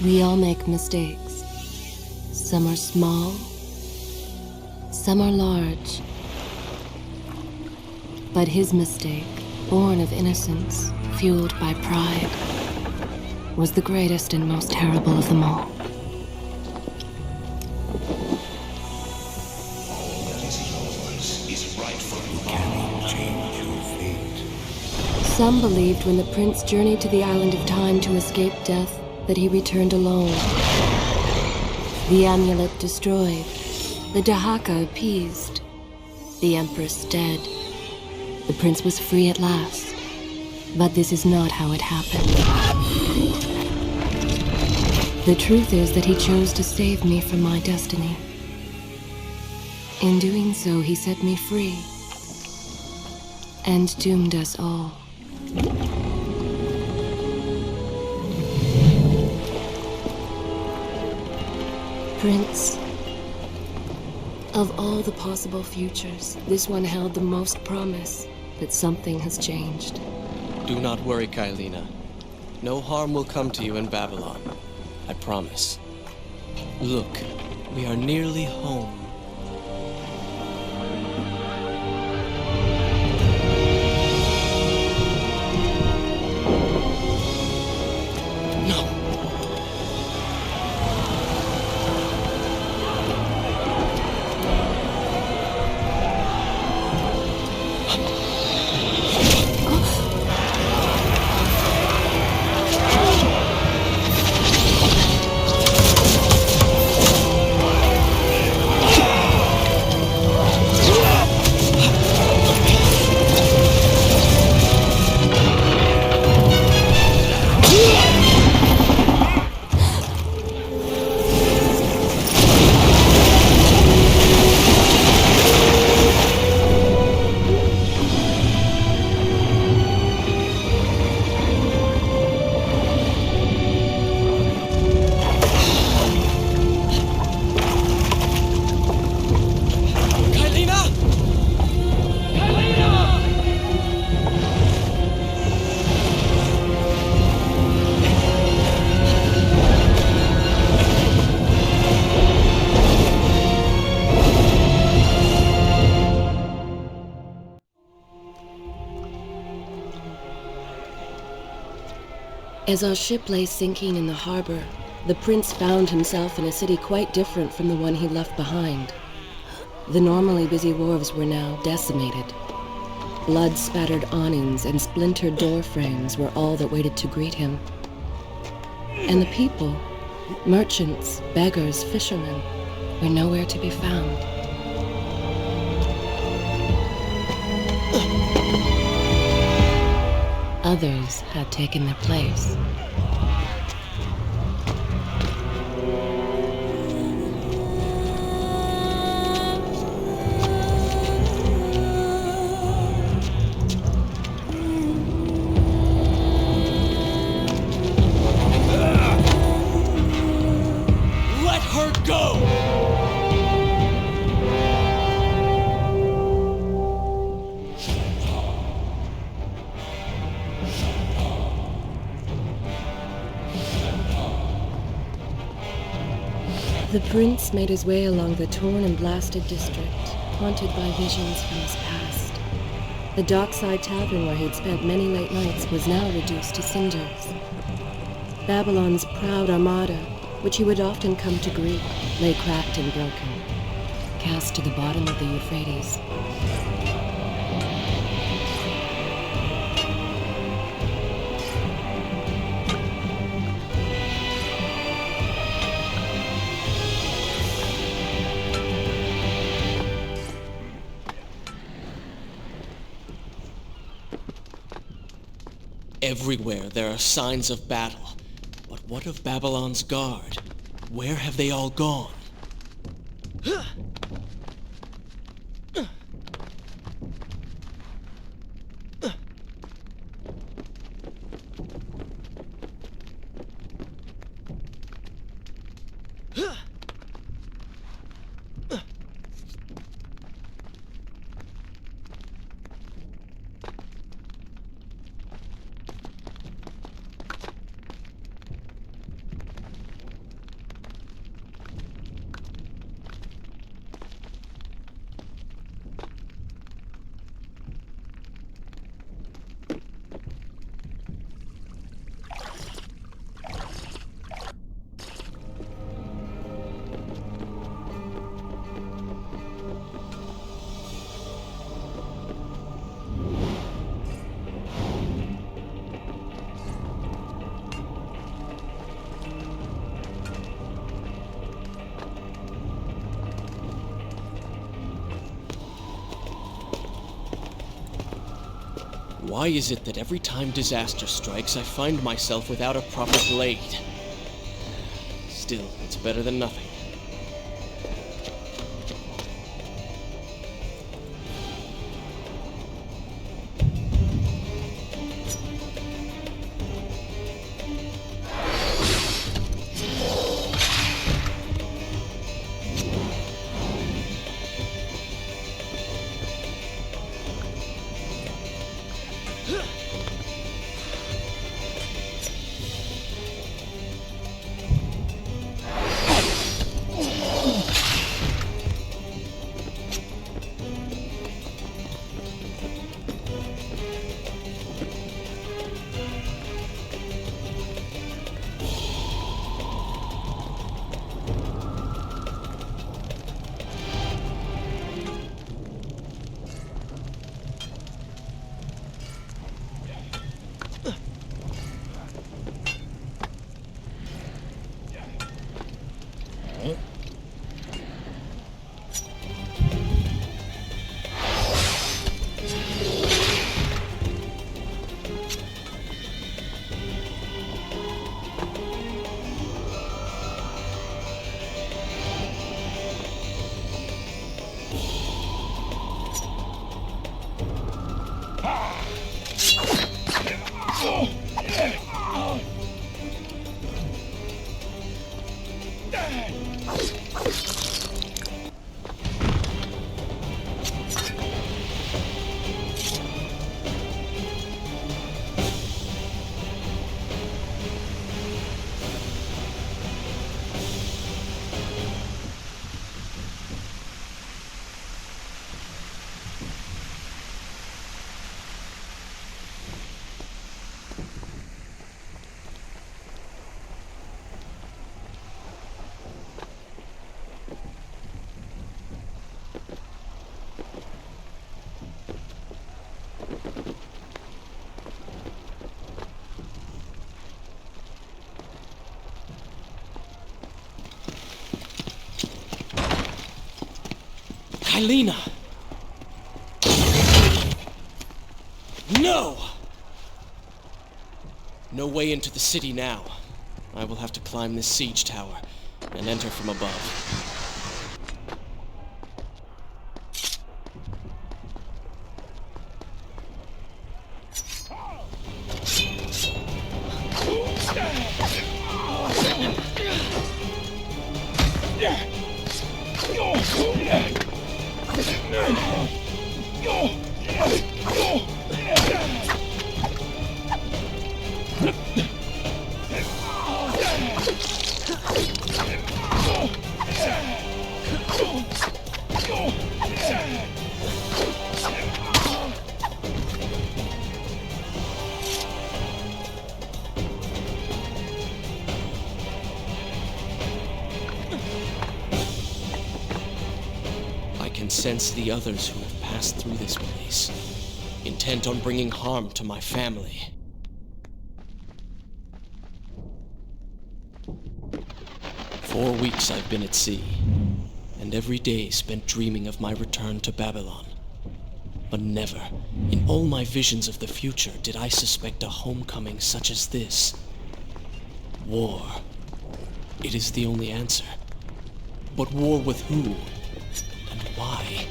We all make mistakes. Some are small, some are large. But his mistake, born of innocence, fueled by pride, was the greatest and most terrible of them all. Some believed when the prince journeyed to the island of time to escape death that he returned alone. The amulet destroyed, the Dahaka appeased, the empress dead. The prince was free at last. But this is not how it happened. The truth is that he chose to save me from my destiny. In doing so, he set me free and doomed us all. Prince, of all the possible futures, this one held the most promise, but something has changed. Do not worry, Kailina. No harm will come to you in Babylon. I promise. Look, we are nearly home. As our ship lay sinking in the harbor, the prince found himself in a city quite different from the one he left behind. The normally busy wharves were now decimated. Blood-spattered awnings and splintered door frames were all that waited to greet him. And the people, merchants, beggars, fishermen, were nowhere to be found. Others had taken their place. Let her go! The prince made his way along the torn and blasted district, haunted by visions from his past. The dockside tavern where he'd spent many late nights was now reduced to cinders. Babylon's proud armada, which he would often come to greet, lay cracked and broken, cast to the bottom of the Euphrates. Everywhere there are signs of battle. But what of Babylon's guard? Where have they all gone? Why is it that every time disaster strikes, I find myself without a proper blade? Still, it's better than nothing. Kailina! No! No way into the city now. I will have to climb this siege tower and enter from above. I can sense the others who have passed through this place, intent on bringing harm to my family. For 4 weeks I've been at sea, and every day spent dreaming of my return to Babylon. But never, in all my visions of the future, did I suspect a homecoming such as this. War. It is the only answer. But war with who? And why?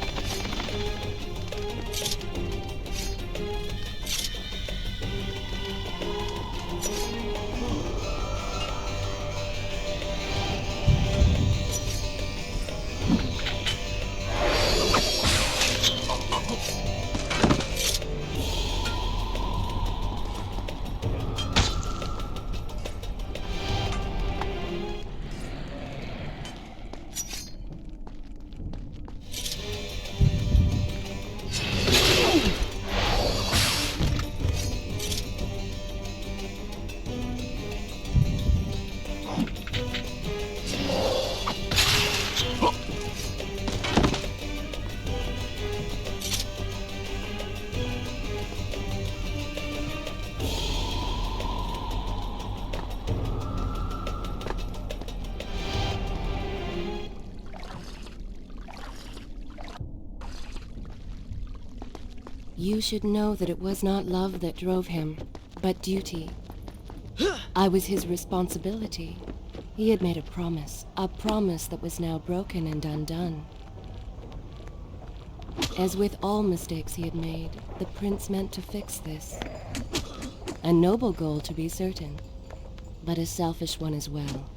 You should know that it was not love that drove him, but duty. I was his responsibility. He had made a promise that was now broken and undone. As with all mistakes he had made, the prince meant to fix this. A noble goal, to be certain, but a selfish one as well.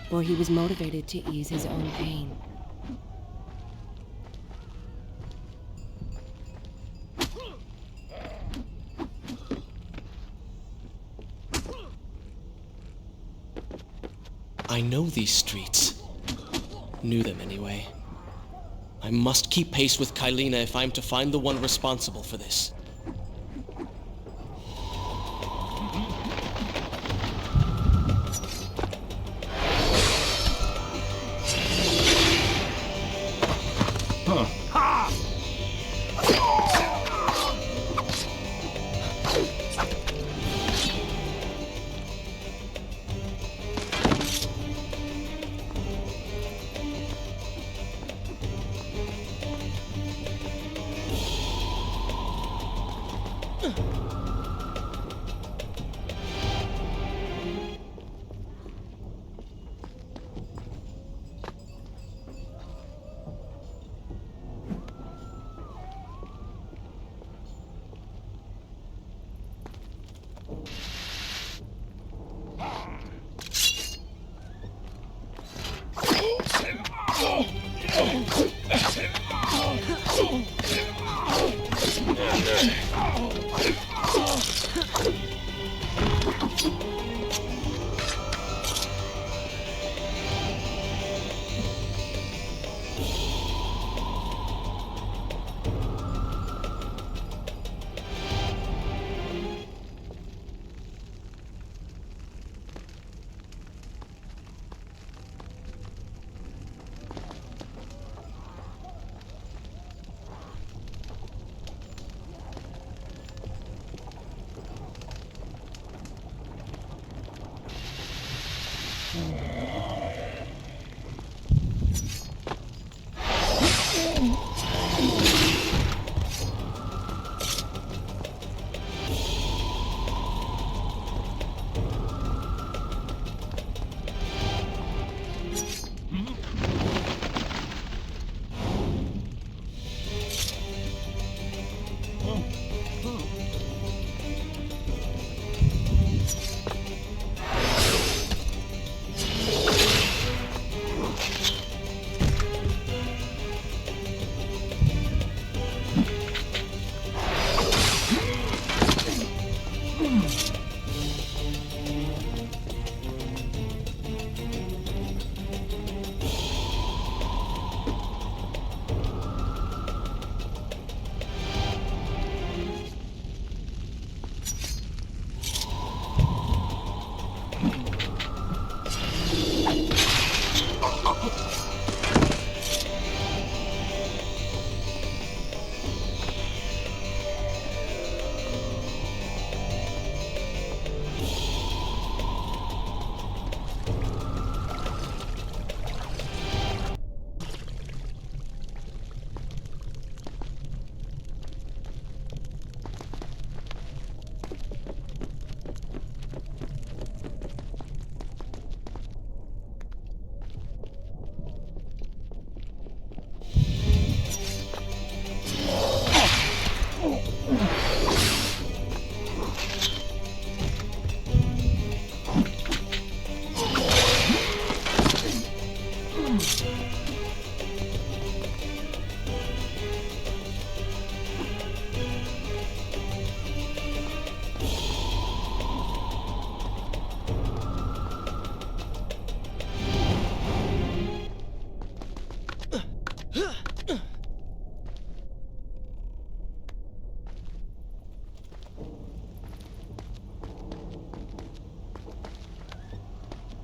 For he was motivated to ease his own pain. I know these streets. Knew them anyway. I must keep pace with Kylina if I'm to find the one responsible for this.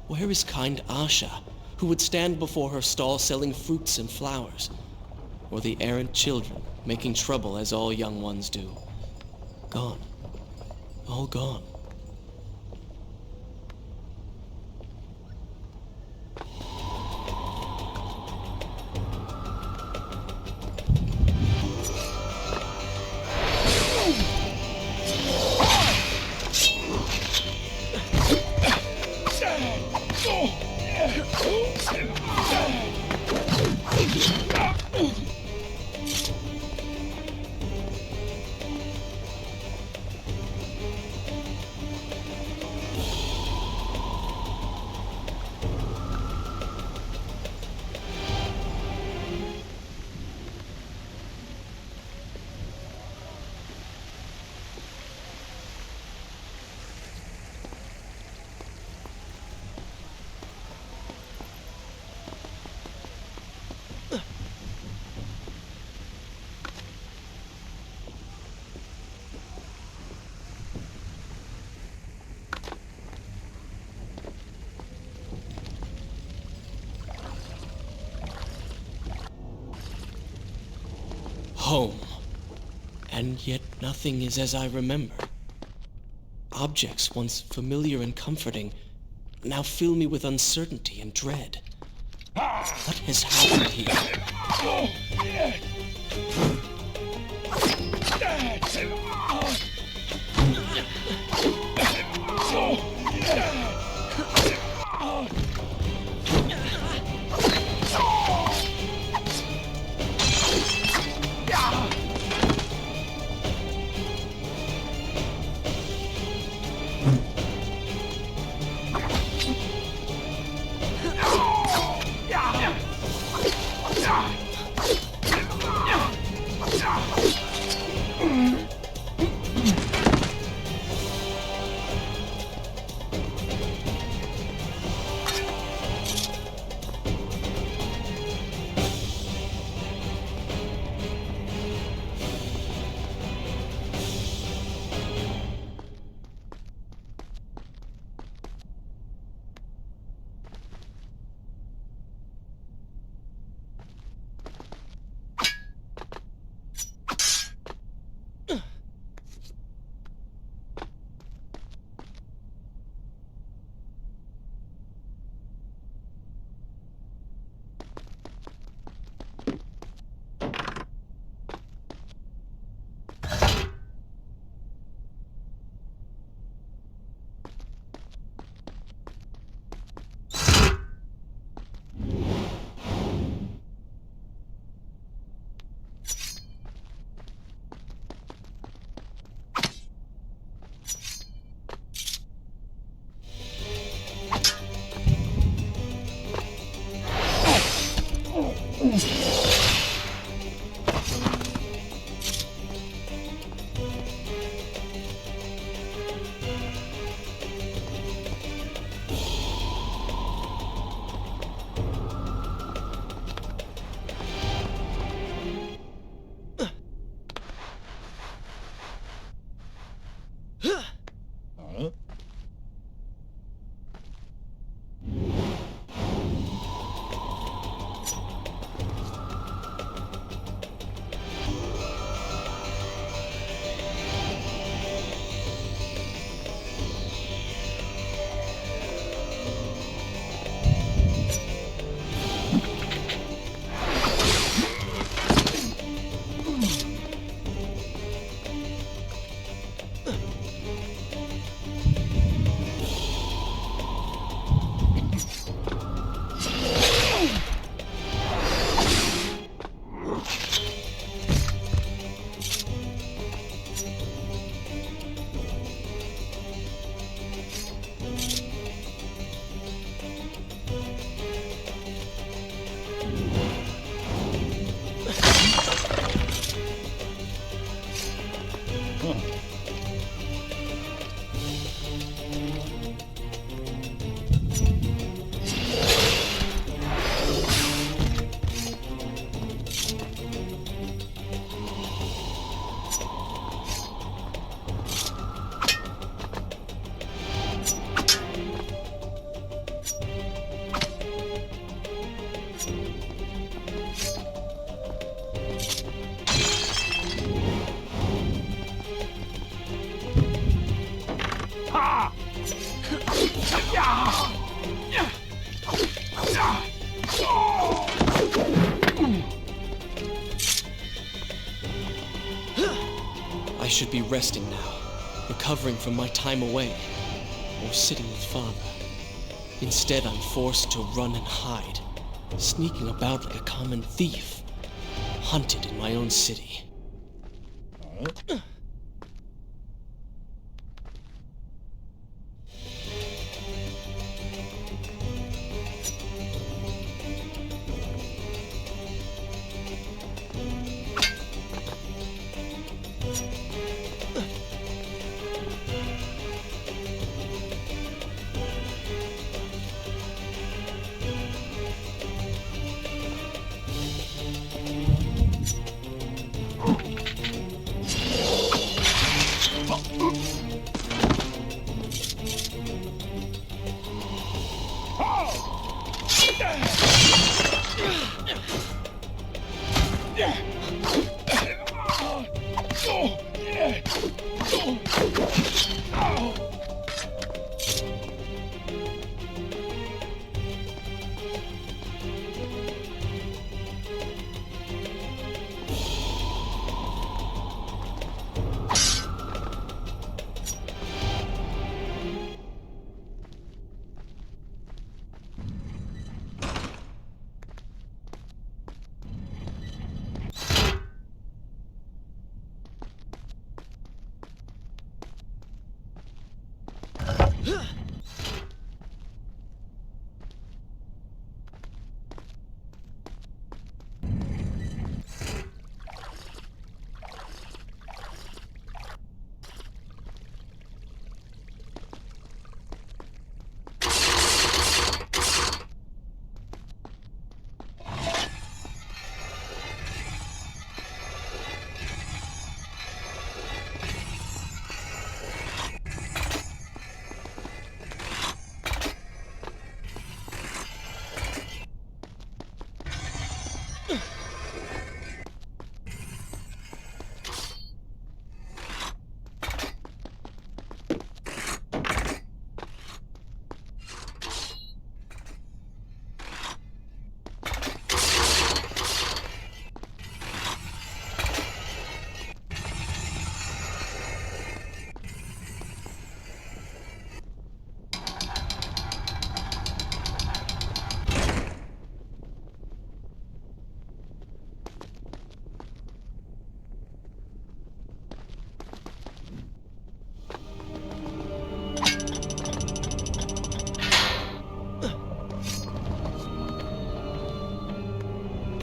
Where is kind Asha, who would stand before her stall selling fruits and flowers? Or the errant children, making trouble as all young ones do? Gone. All gone. home. And yet nothing is as I remember. Objects once familiar and comforting now fill me with uncertainty and dread. What has happened here? I should be resting now, recovering from my time away, or sitting with Father. Instead, I'm forced to run and hide, sneaking about like a common thief, hunted in my own city.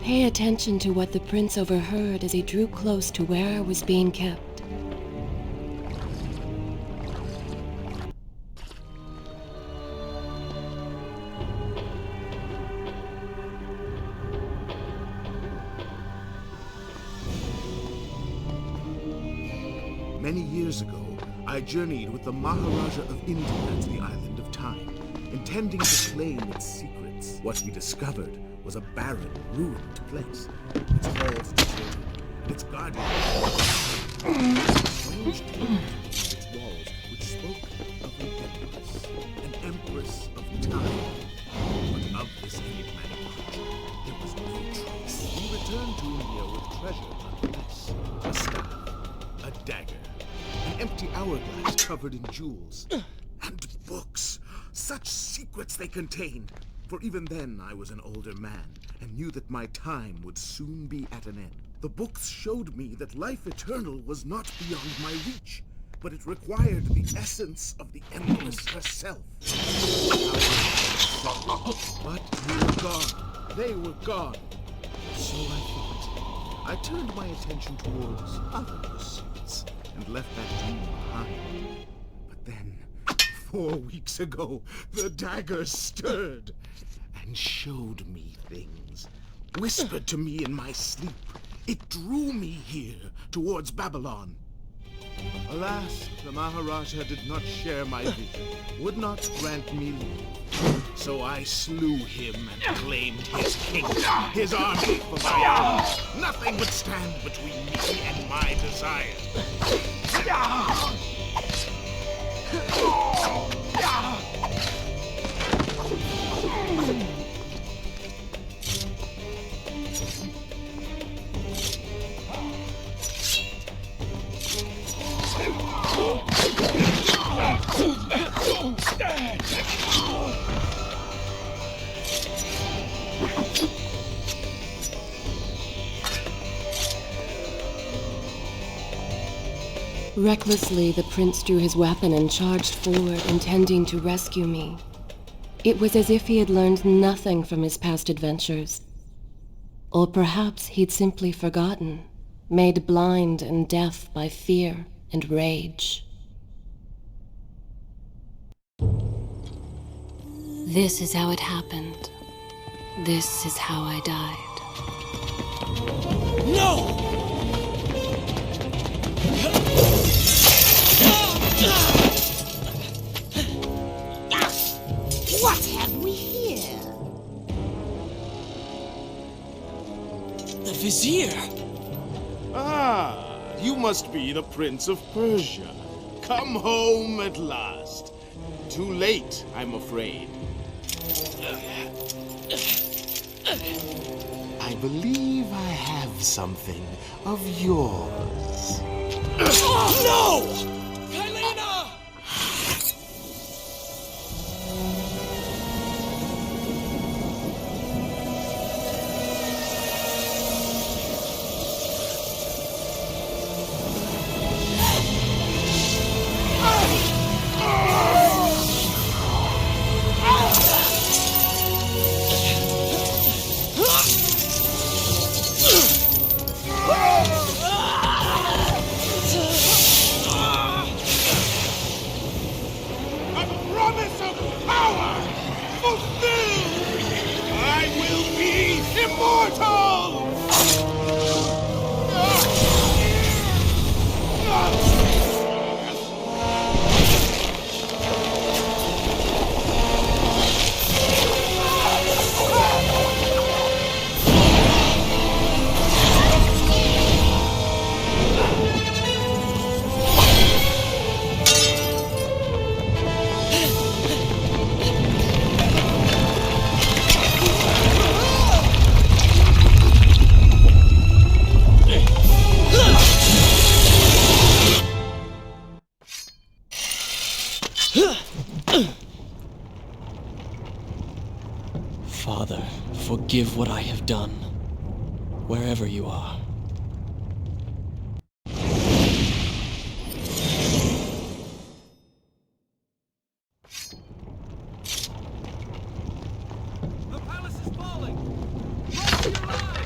Pay attention to what the prince overheard as he drew close to where I was being kept. Many years ago, I journeyed with the Maharaja of India to the island of Time, intending to claim its secrets. What we discovered was a barren, ruined place. Its halls deserted, and its guardian strange tales its walls which spoke of an empress of time. But of this enigmatic creature, there was no trace. We returned to India with treasure nonetheless. A staff, a dagger, an empty hourglass covered in jewels, and books. Such secrets they contained. For even then I was an older man, and knew that my time would soon be at an end. The books showed me that life eternal was not beyond my reach, but it required the essence of the Empress herself. But they were gone. They were gone. So I thought. I turned my attention towards other pursuits, and left that dream behind. But then, 4 weeks ago, the dagger stirred and showed me things, whispered to me in my sleep. It drew me here, towards Babylon. Alas, the Maharaja did not share my vision, would not grant me leave. So I slew him and claimed his kingdom, his army for my own. Nothing would stand between me and my desire. Recklessly, the prince drew his weapon and charged forward, intending to rescue me. It was as if he had learned nothing from his past adventures. Or perhaps he'd simply forgotten, made blind and deaf by fear and rage. This is how it happened. This is how I died. No! What have we here? The Vizier! Ah, you must be the Prince of Persia. come home at last. Too late, I'm afraid. I believe I have something of yours. No! Kylena! A promise of power fulfilled! I will be immortal! Father, forgive what I have done, wherever you are. The palace is falling! Run for your lives!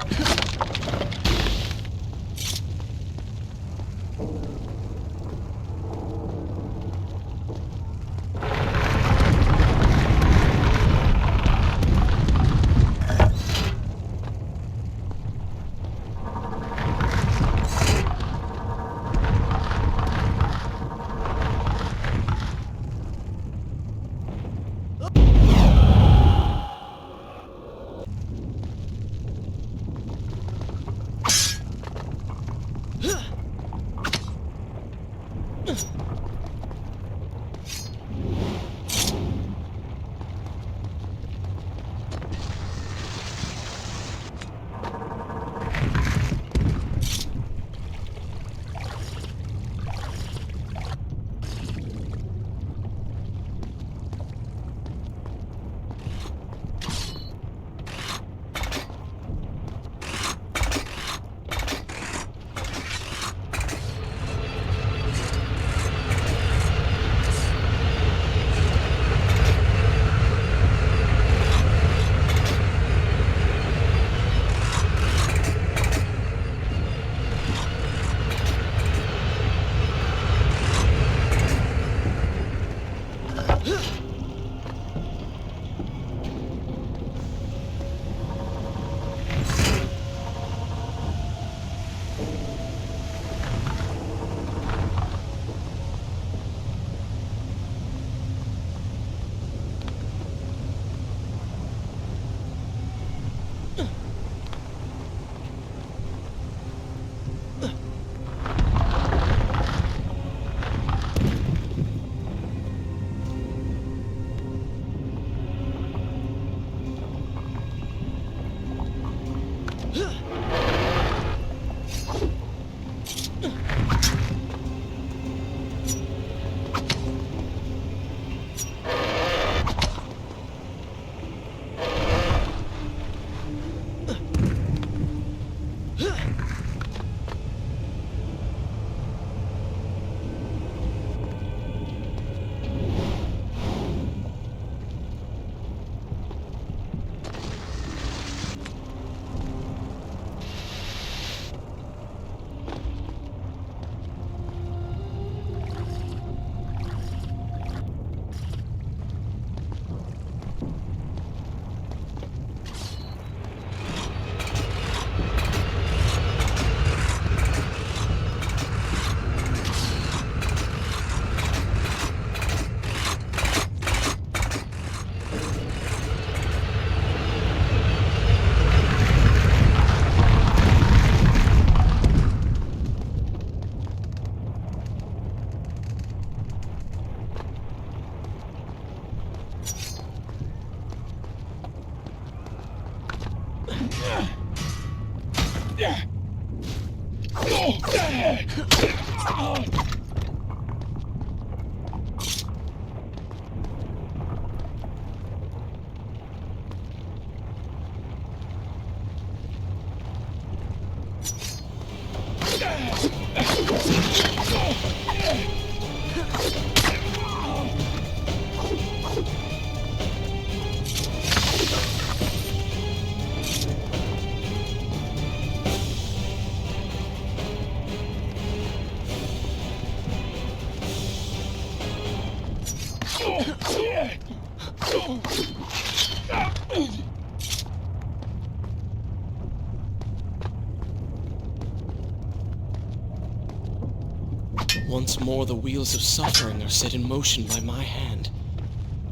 Once more, the wheels of suffering are set in motion by my hand.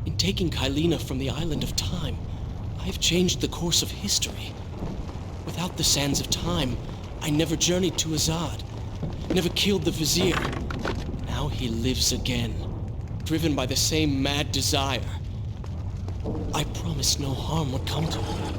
In taking Kylina from the island of time, I have changed the course of history. Without the sands of time, I never journeyed to Azad, never killed the Vizier. Now he lives again, driven by the same mad desire. I promised no harm would come to him.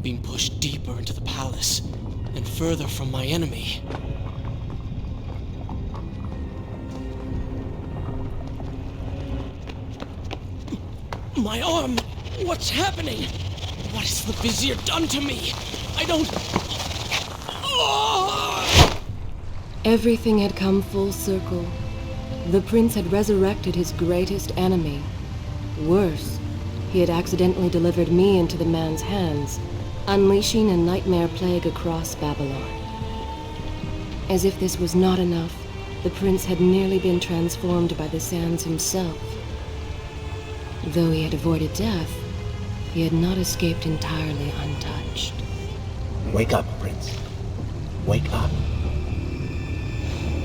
Being pushed deeper into the palace and further from my enemy. My arm! What's happening? What has the Vizier done to me? I don't... Oh! Everything had come full circle. The prince had resurrected his greatest enemy. Worse, he had accidentally delivered me into the man's hands, unleashing a nightmare plague across Babylon. As if this was not enough, the prince had nearly been transformed by the sands himself. Though he had avoided death, he had not escaped entirely untouched. Wake up, Prince. Wake up.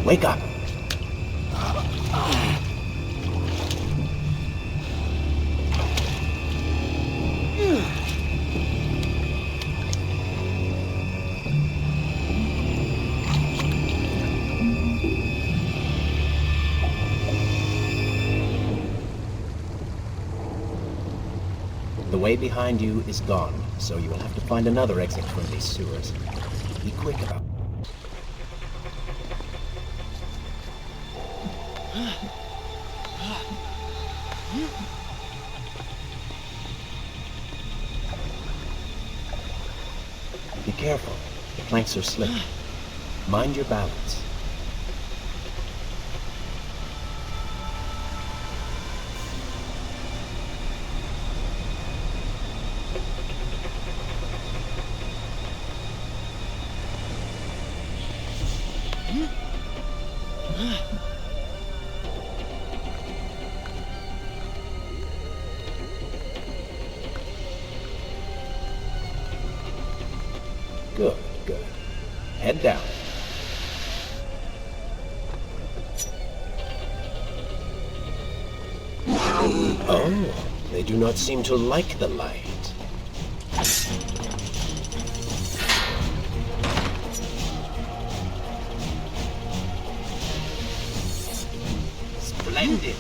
Wake up! The way behind you is gone, so you will have to find another exit from these sewers. Be quick about it. Be careful. The planks are slick. Mind your balance. Good, good. Head down. Oh, they do not seem to like the light. Splendid.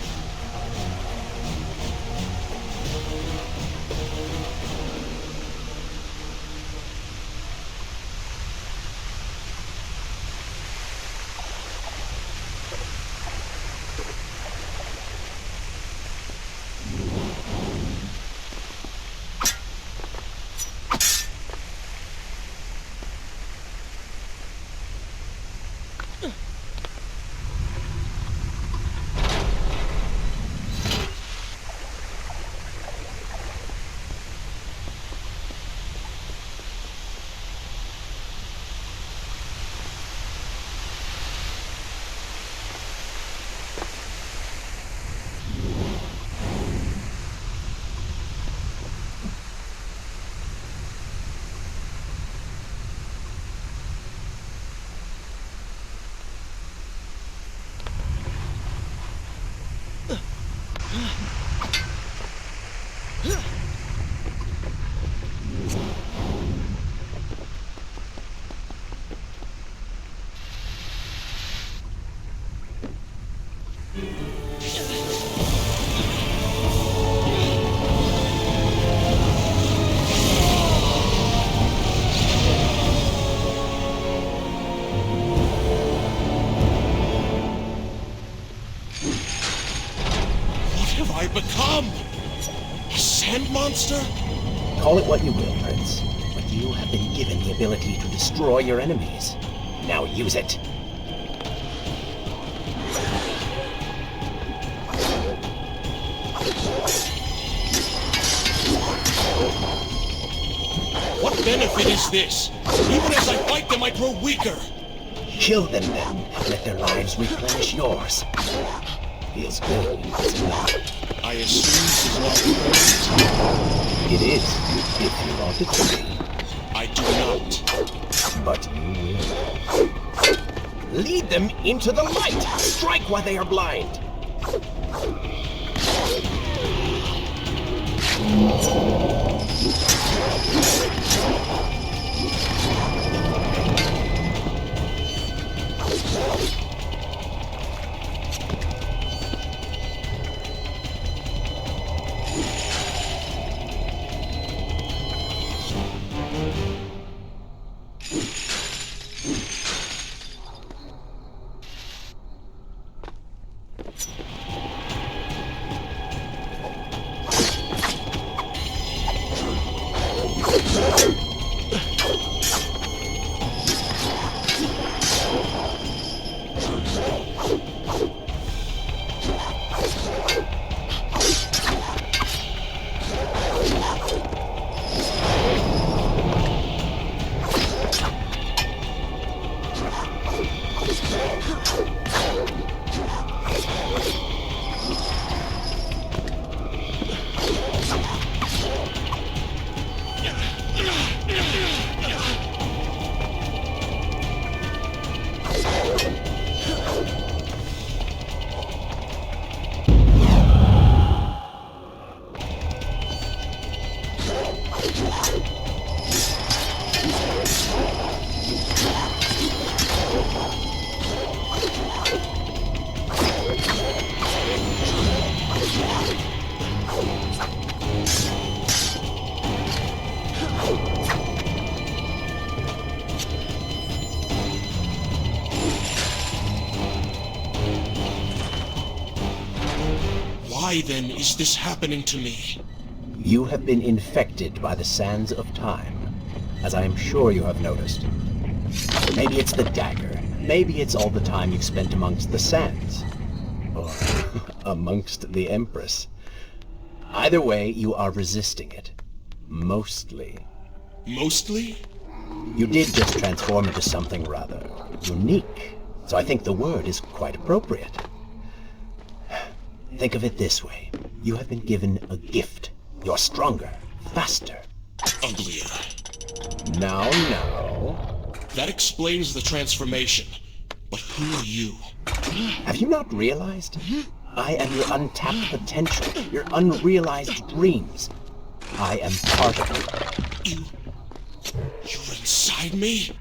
I become? A sand monster? Call it what you will, Prince, but you have been given the ability to destroy your enemies. Now use it. What benefit is this? Even as I fight them, I grow weaker. Kill them then, and let their lives replenish yours. Feels good, does it not? I assume this is not permanent. It is, if you want it to be. I do not. But you will. Lead them into the light! Strike while they are blind! Why then is this happening to me? You have been infected by the sands of time, as I am sure you have noticed. Maybe it's the dagger. Maybe it's all the time you've spent amongst the sands. Or amongst the Empress. Either way, you are resisting it. Mostly. Mostly? You did just transform into something rather unique, so I think the word is quite appropriate. Think of it this way. You have been given a gift. You're stronger, faster. Uglier. Now. That explains the transformation. But who are you? Have you not realized? I am your untapped potential, your unrealized dreams. I am part of you. You're inside me?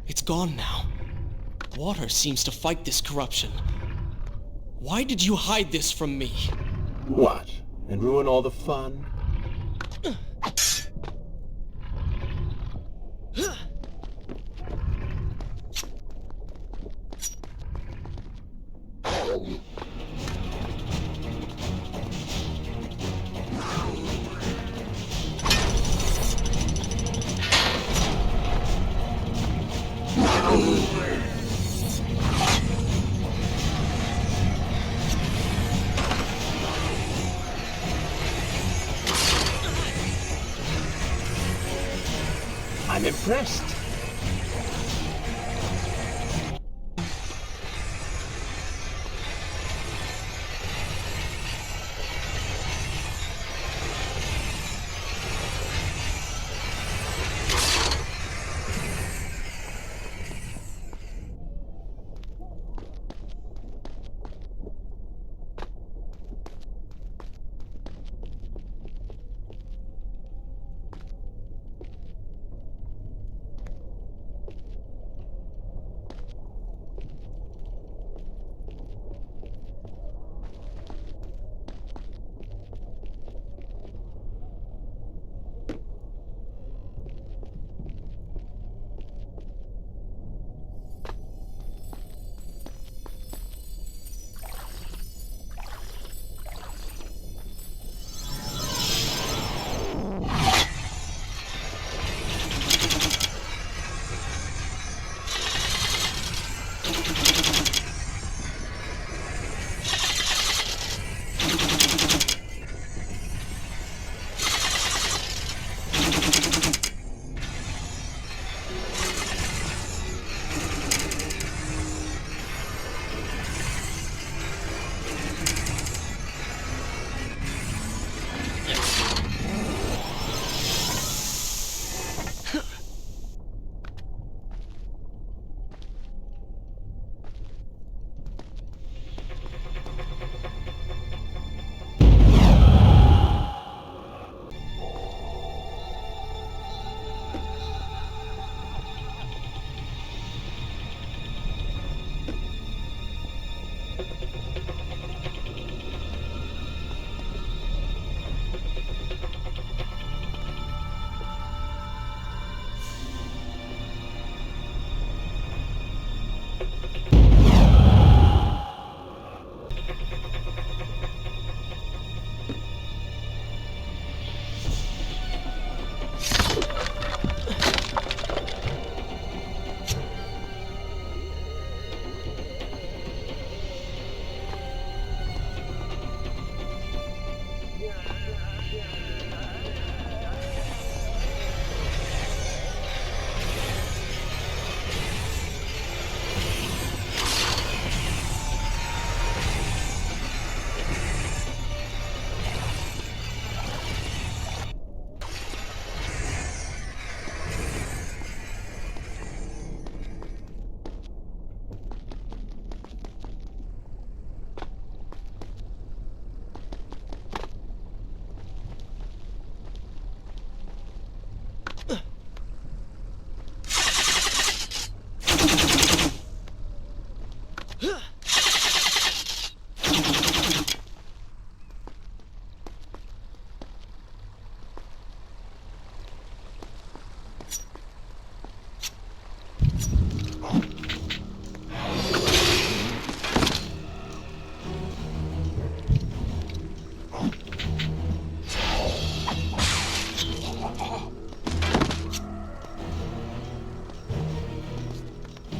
It's gone now. Water seems to fight this corruption. Why did you hide this from me? What? And ruin all the fun? I'm impressed.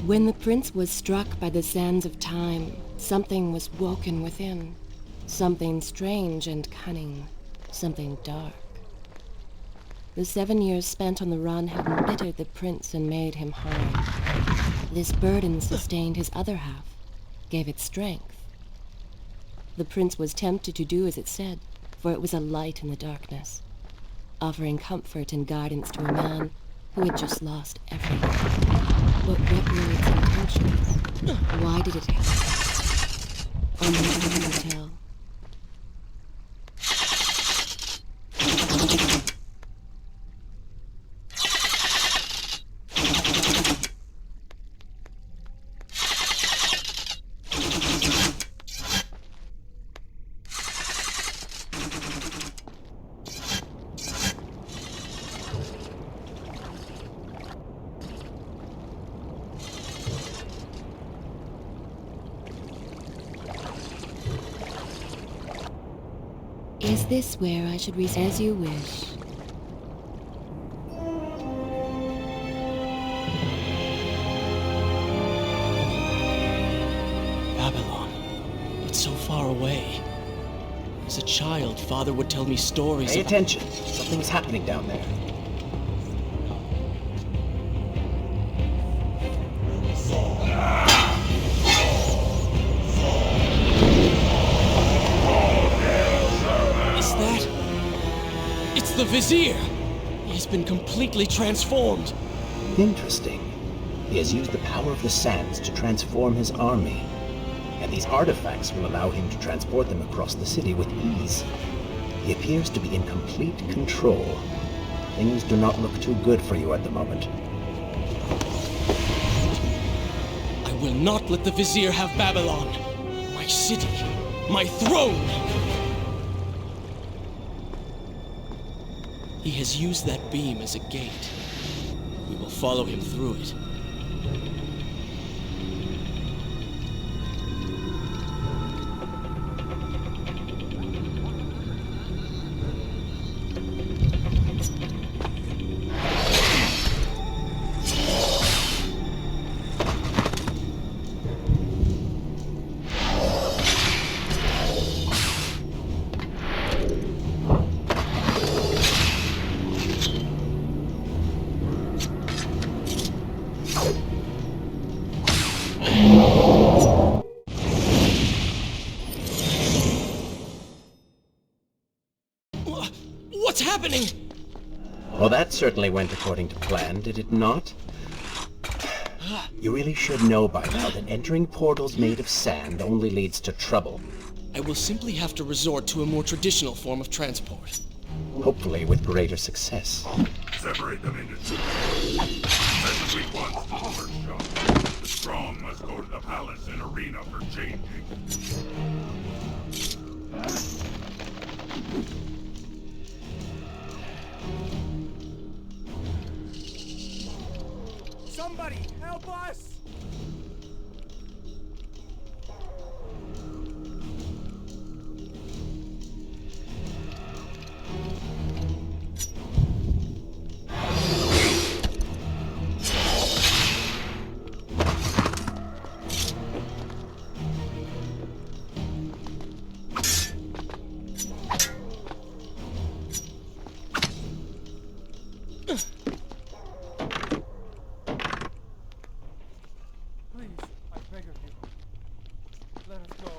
When the prince was struck by the sands of time, something was woken within. Something strange and cunning. Something dark. The 7 years spent on the run had embittered the prince and made him hard. This burden sustained his other half, gave it strength. The prince was tempted to do as it said, for it was a light in the darkness, offering comfort and guidance to a man who had just lost everything. But what were its intentions? Why did it happen? Only time will tell. Is this where I should as you wish? Babylon. It's so far away. As a child, Father would tell me stories Pay about... attention. Something's happening down there. It's the Vizier! He has been completely transformed. Interesting. He has used the power of the sands to transform his army. And these artifacts will allow him to transport them across the city with ease. He appears to be in complete control. Things do not look too good for you at the moment. I will not let the Vizier have Babylon. My city. My throne! He has used that beam as a gate. We will follow him through it. What's happening? Well, that certainly went according to plan, did it not? You really should know by now that entering portals made of sand only leads to trouble. I will simply have to resort to a more traditional form of transport. Hopefully with greater success. Separate them into two. Send the weak ones to the workshop. The strong must go to the palace and arena for changing. Somebody, help us! Please, I beg of you. Let us go.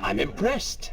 I'm impressed.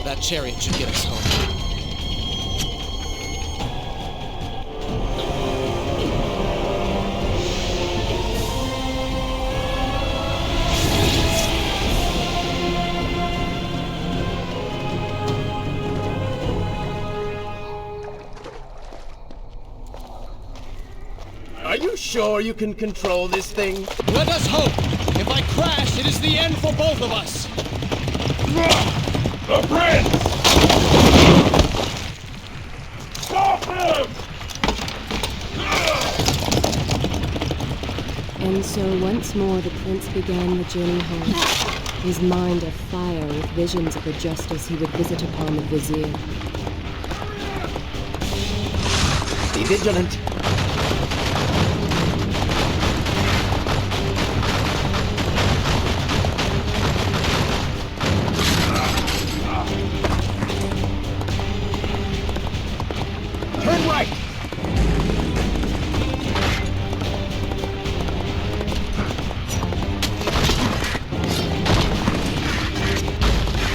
That chariot should get us home. Are you sure you can control this thing? Let us hope! If I crash, it is the end for both of us! The prince! Stop him! And so once more the prince began the journey home, his mind afire with visions of the justice he would visit upon the vizier. Be vigilant. Turn right!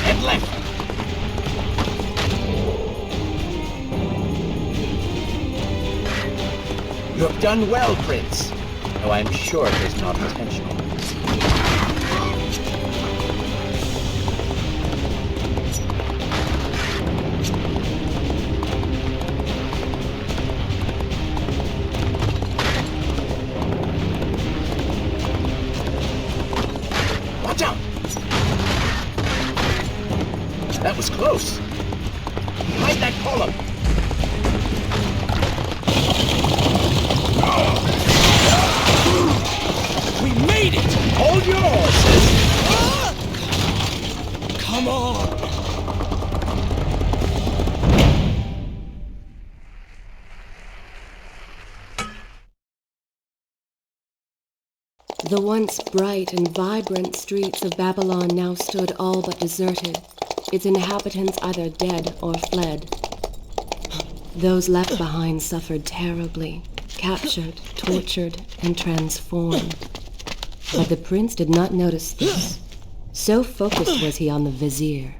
And left! You have done well, Prince, though I'm sure it was not intentional. Watch out! That was close. Behind that column. We made it! Hold your horses. Come on! The once bright and vibrant streets of Babylon now stood all but deserted, its inhabitants either dead or fled. Those left behind suffered terribly, captured, tortured, and transformed. But the prince did not notice this. So focused was he on the vizier.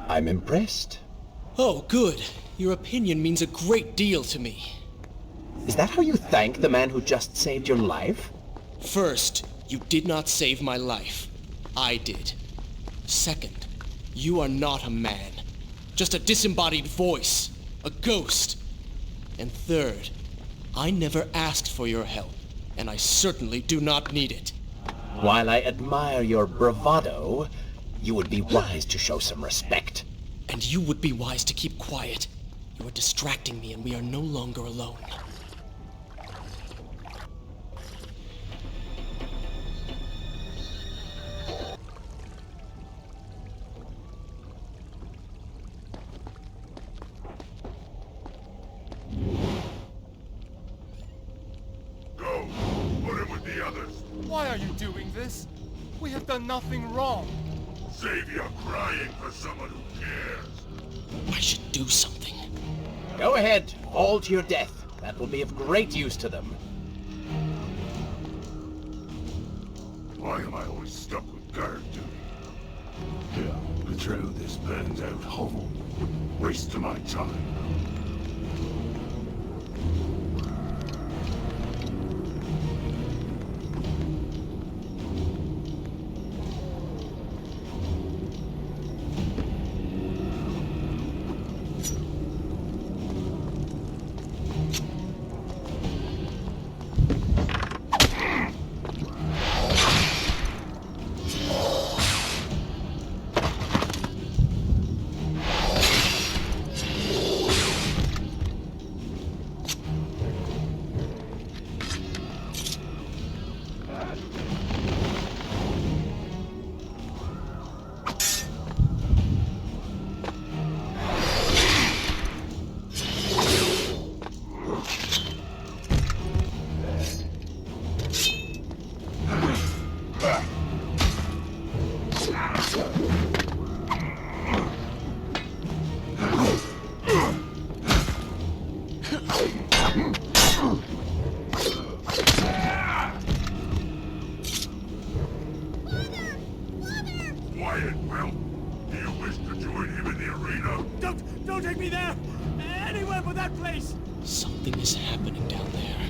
I'm impressed. Oh, good. Your opinion means a great deal to me. Is that how you thank the man who just saved your life? First, you did not save my life. I did. Second, you are not a man. Just a disembodied voice. A ghost. And third, I never asked for your help, and I certainly do not need it. While I admire your bravado, you would be wise to show some respect. And you would be wise to keep quiet. You are distracting me and we are no longer alone. Go! Put him with the others! Why are you doing this? We have done nothing wrong. savior crying for someone who cares. I should do something. Go ahead, fall to your death. That will be of great use to them. Why am I always stuck with guard duty? Yeah, but through this burned out hovel. Waste of my time. Quiet, Will. Do you wish to join him in the arena? Don't take me there! Anywhere but that place! Something is happening down there.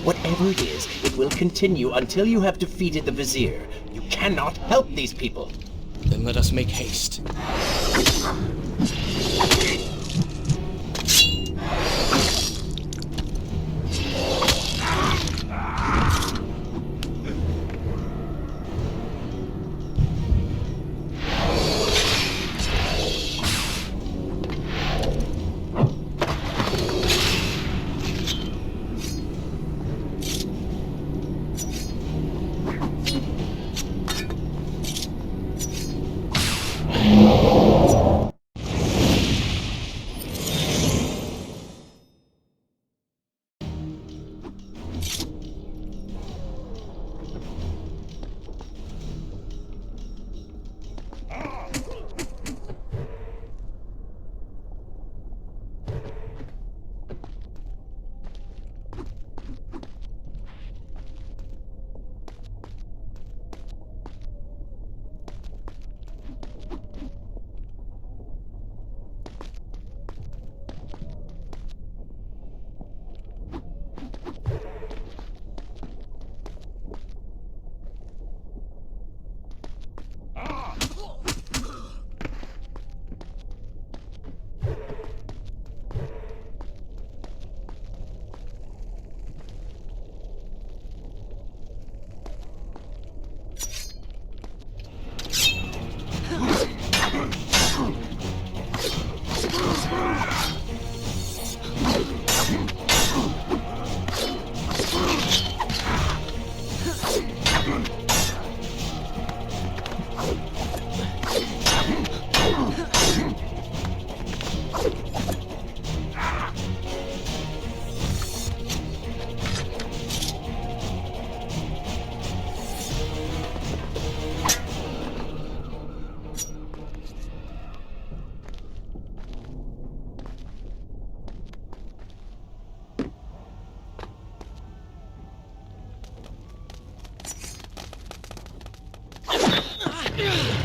Whatever it is, it will continue until you have defeated the Vizier. You cannot help these people. Then let us make haste.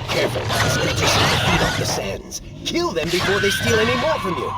Careful, these creatures feed off the sands. Kill them before they steal any more from you.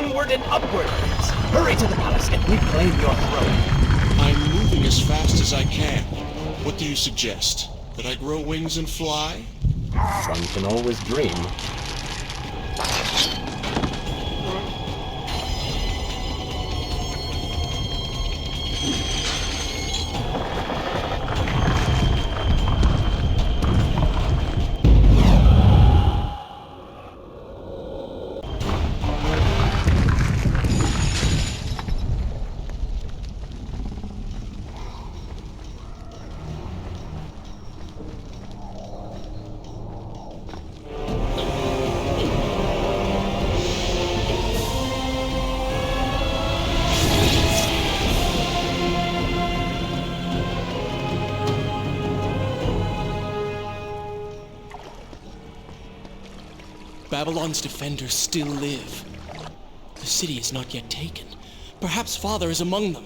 Onward and upward, Prince! Hurry to the palace and reclaim your throne! I'm moving as fast as I can. What do you suggest? That I grow wings and fly? One can always dream. Babylon's defenders still live. The city is not yet taken. Perhaps Father is among them.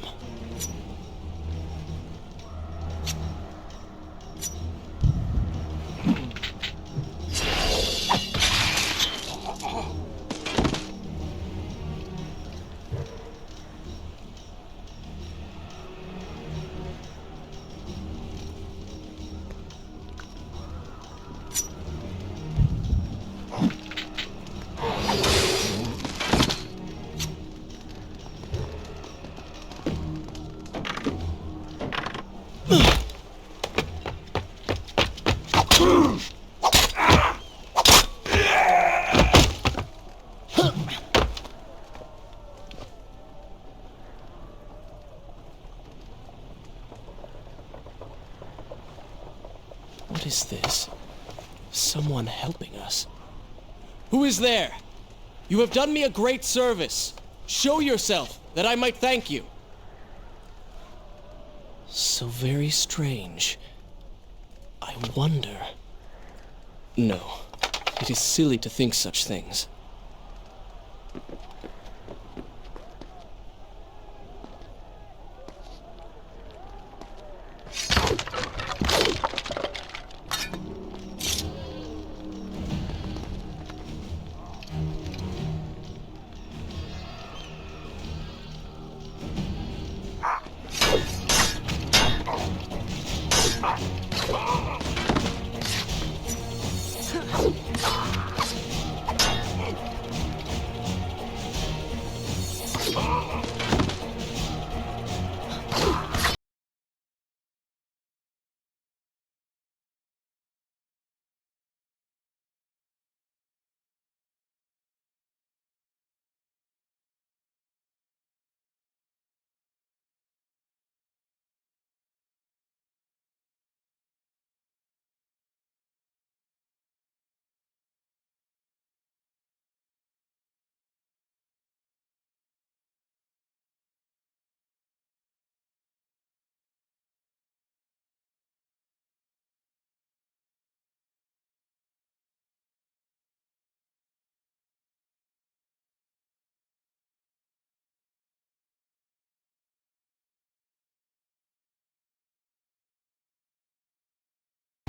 What is this? Someone helping us. Who is there? You have done me a great service. Show yourself, that I might thank you. So very strange. I wonder... No, it is silly to think such things.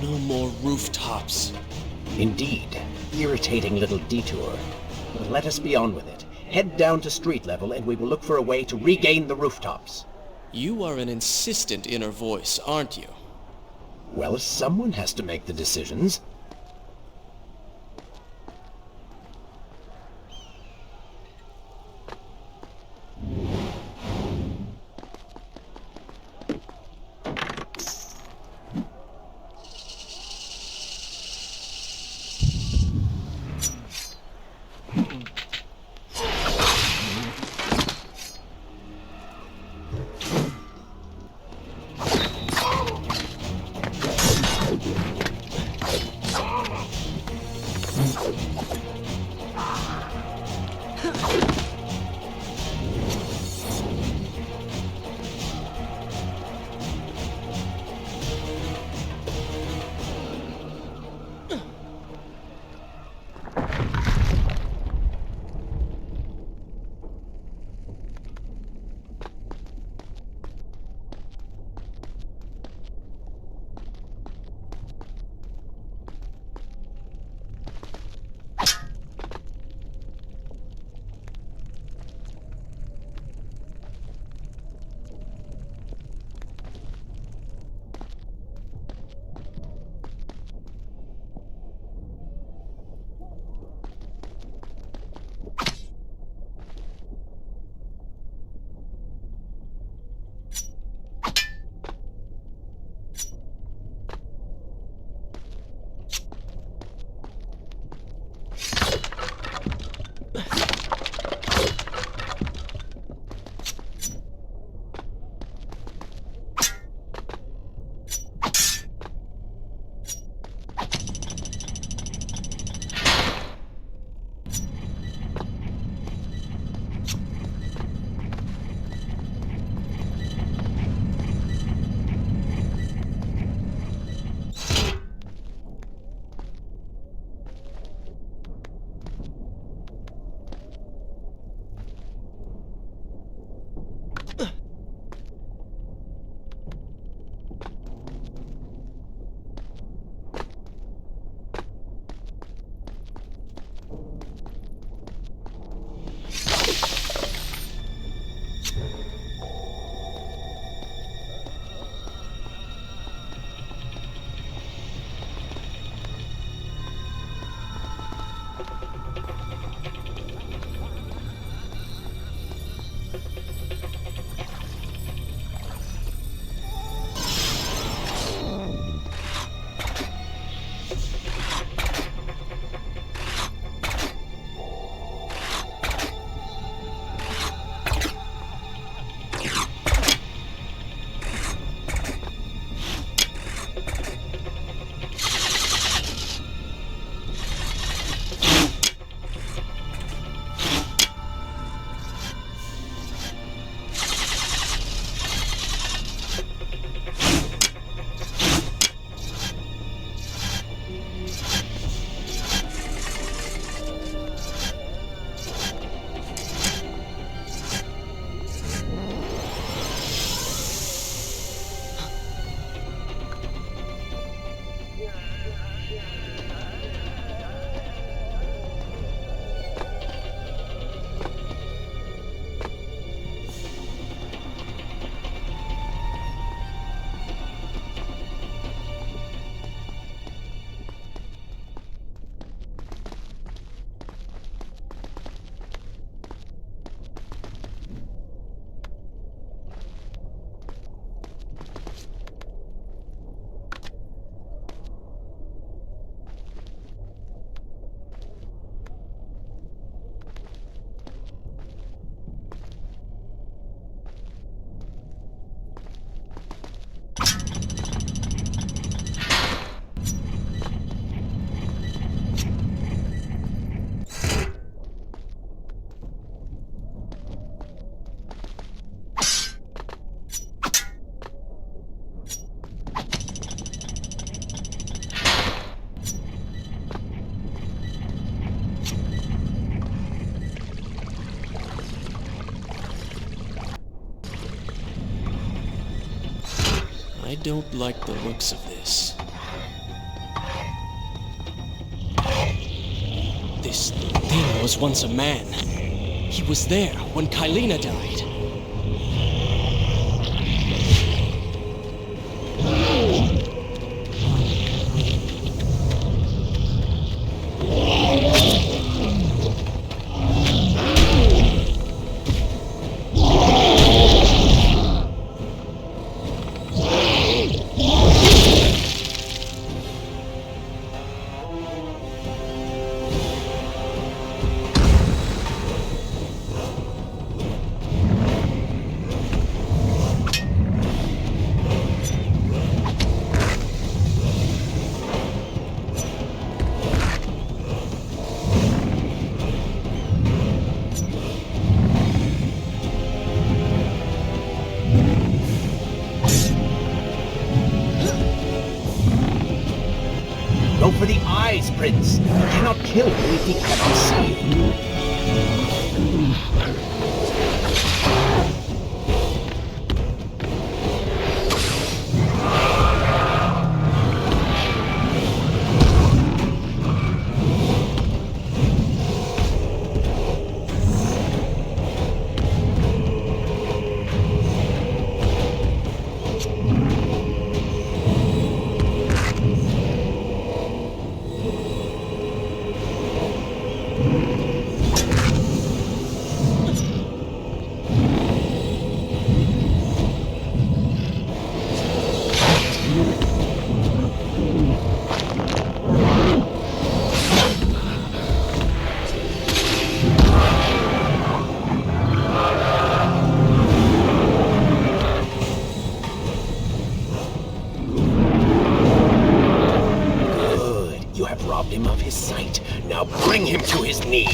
No more rooftops. Indeed. Irritating little detour. But let us be on with it. Head down to street level and we will look for a way to regain the rooftops. You are an insistent inner voice, aren't you? Well, someone has to make the decisions. I don't like the looks of this. This thing was once a man. He was there when Kylena died. Go for the eyes, Prince. You cannot kill him if he cannot see you. Robbed him of his sight. Now bring him to his knees.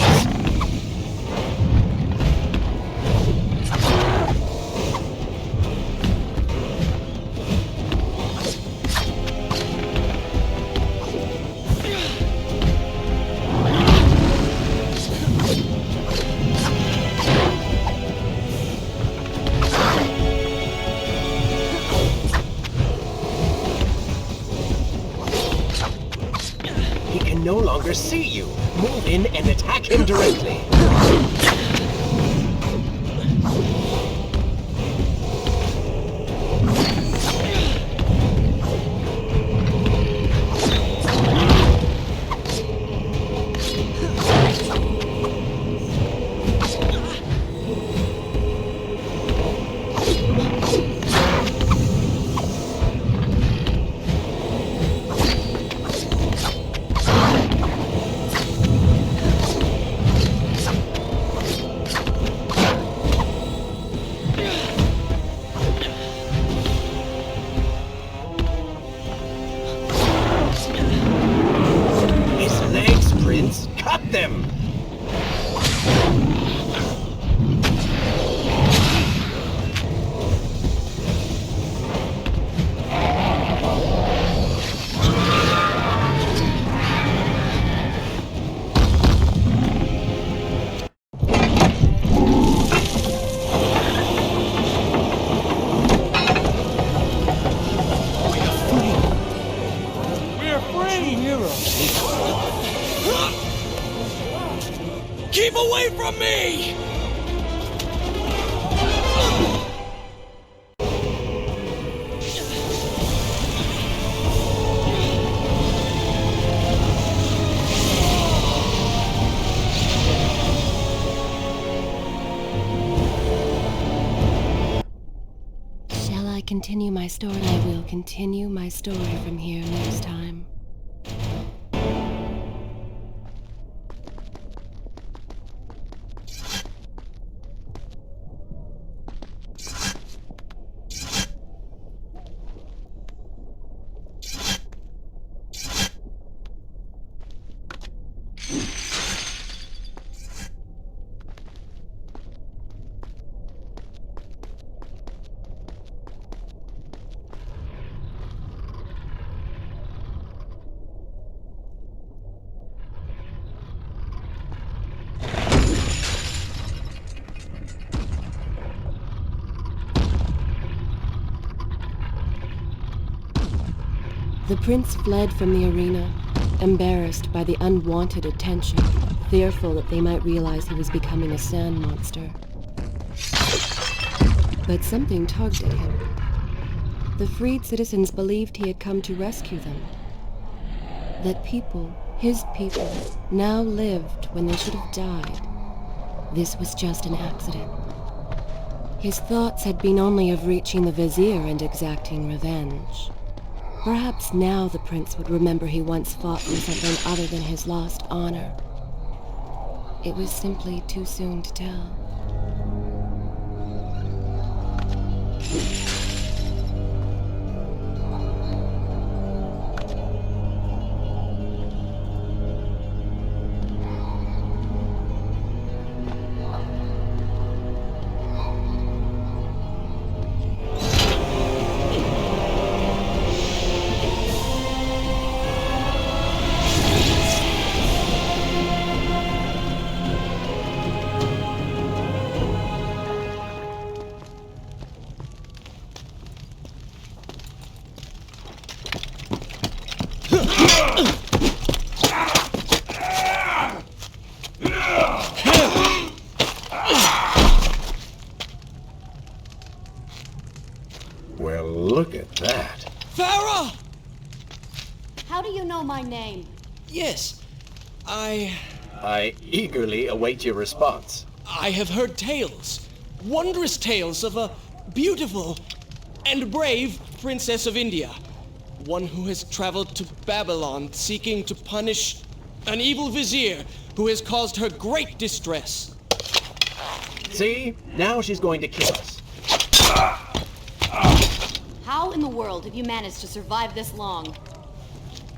No longer see you. Move in and attack him directly. Cut them! Keep away from me! Shall I continue my story? I will continue my story from here next time. The prince fled from the arena, embarrassed by the unwanted attention, fearful that they might realize he was becoming a sand monster. But something tugged at him. The freed citizens believed he had come to rescue them. That people, his people, now lived when they should have died. This was just an accident. His thoughts had been only of reaching the vizier and exacting revenge. Perhaps now the prince would remember he once fought for something other than his lost honor. It was simply too soon to tell. Well, look at that. Farah! How do you know my name? Yes, I eagerly await your response. have heard tales, wondrous tales of a beautiful and brave princess of India. One who has traveled to Babylon seeking to punish an evil vizier who has caused her great distress. See? Now she's going to kill us. How in the world have you managed to survive this long?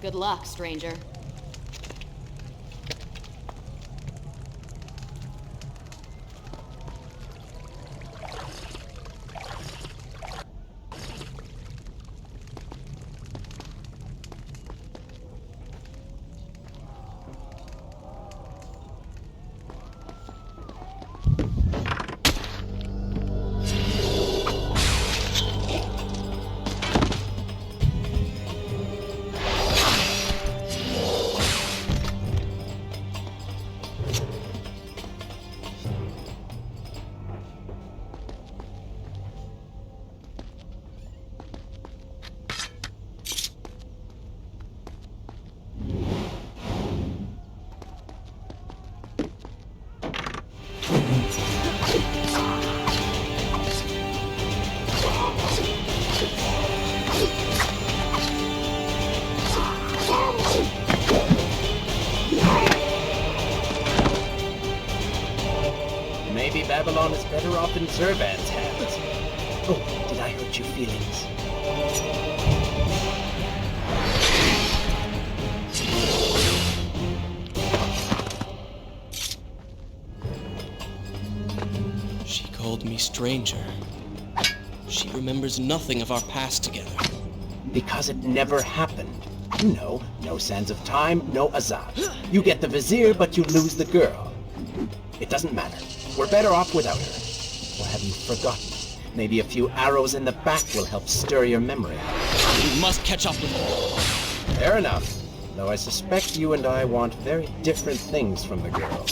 Good luck, stranger. Maybe Babylon is better off in Zurvan's hands. Oh, did I hurt your feelings? She called me stranger. She remembers nothing of our past together. Because it never happened. No sands of time, no Azad. You get the vizier, but you lose the girl. It doesn't matter. We're better off without her. Or have you forgotten? Maybe a few arrows in the back will help stir your memory. We must catch up with her. Fair enough. Though I suspect you and I want very different things from the girl.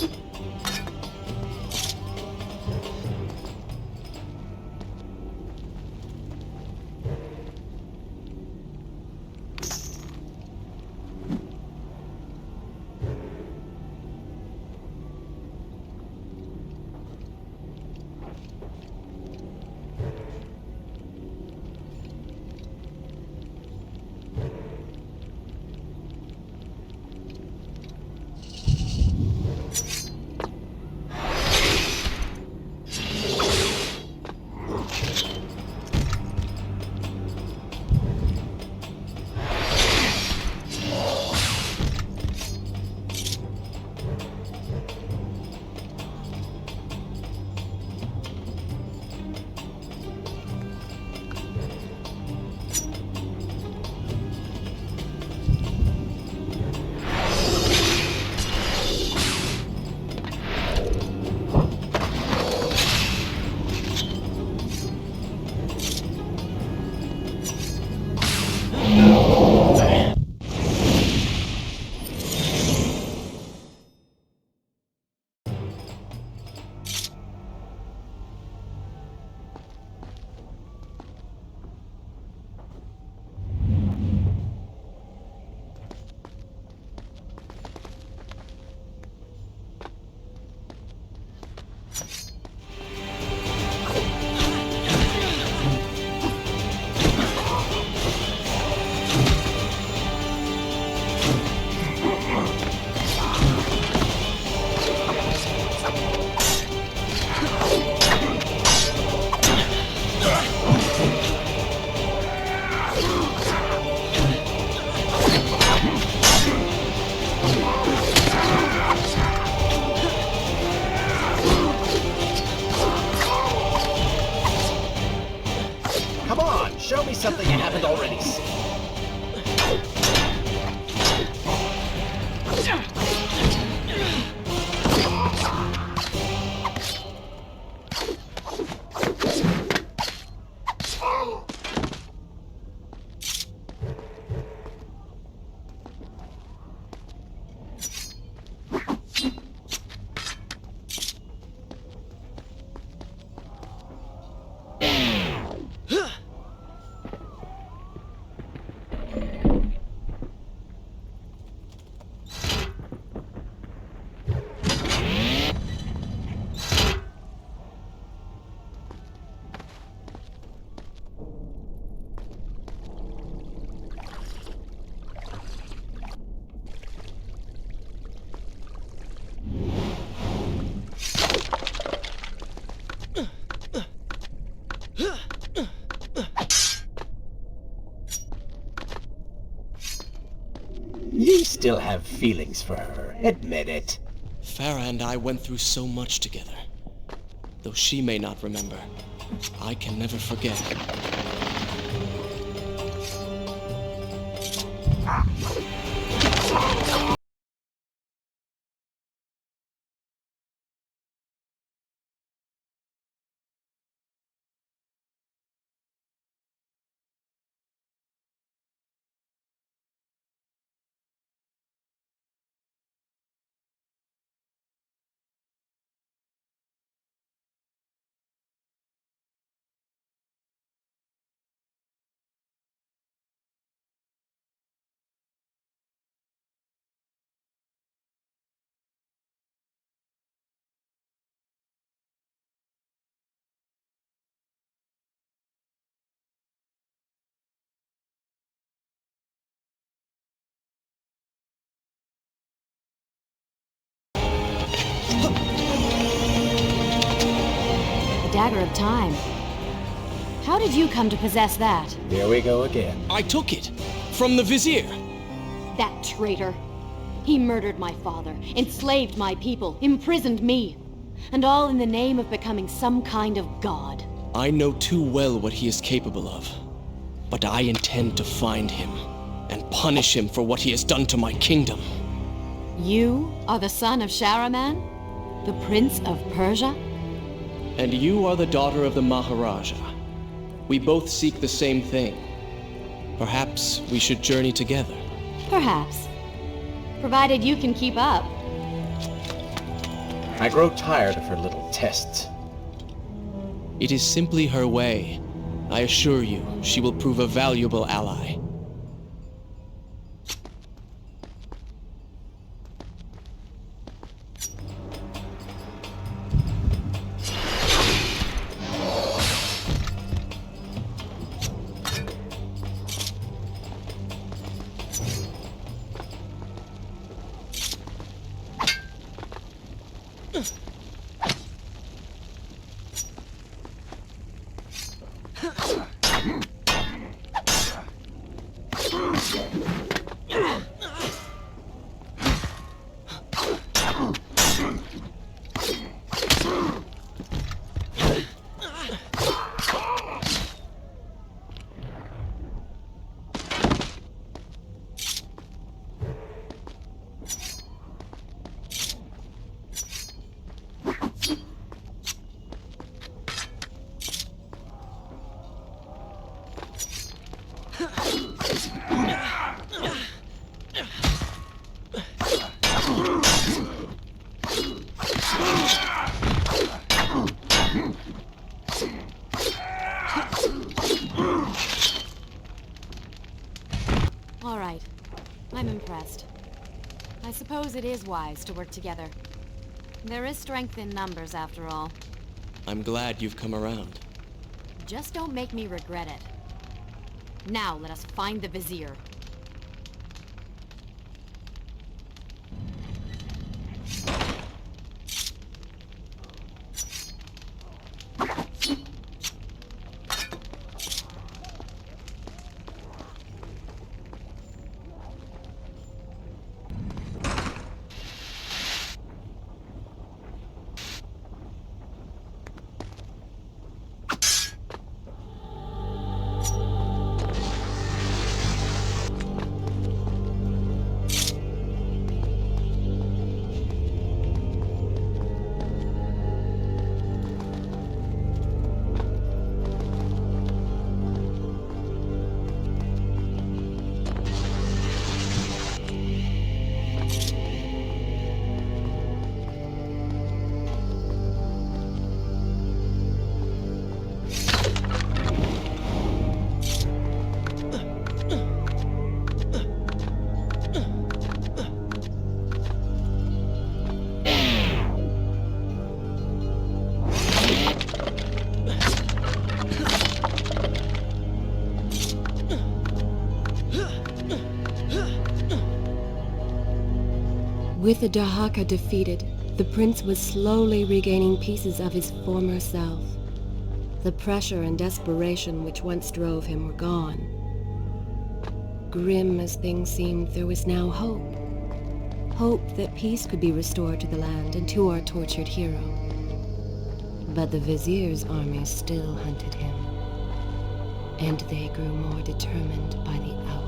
something I haven't already seen. You still have feelings for her. Admit it. Farah and I went through so much together. Though she may not remember, I can never forget. The Dagger of Time. How did you come to possess that? Here we go again. I took it from the Vizier. That traitor. He murdered my father, enslaved my people, imprisoned me. And all in the name of becoming some kind of god. I know too well what he is capable of. But I intend to find him and punish him for what he has done to my kingdom. You are the son of Shahraman? The Prince of Persia? And you are the daughter of the Maharaja. We both seek the same thing. Perhaps we should journey together. Perhaps. Provided you can keep up. I grow tired of her little tests. It is simply her way. I assure you, she will prove a valuable ally. All right. I'm impressed. I suppose it is wise to work together. There is strength in numbers, after all. I'm glad you've come around. Just don't make me regret it. Now, let us find the Vizier. With the Dahaka defeated, the prince was slowly regaining pieces of his former self. The pressure and desperation which once drove him were gone. Grim as things seemed, there was now hope. Hope that peace could be restored to the land and to our tortured hero. But the Vizier's army still hunted him, and they grew more determined by the hour.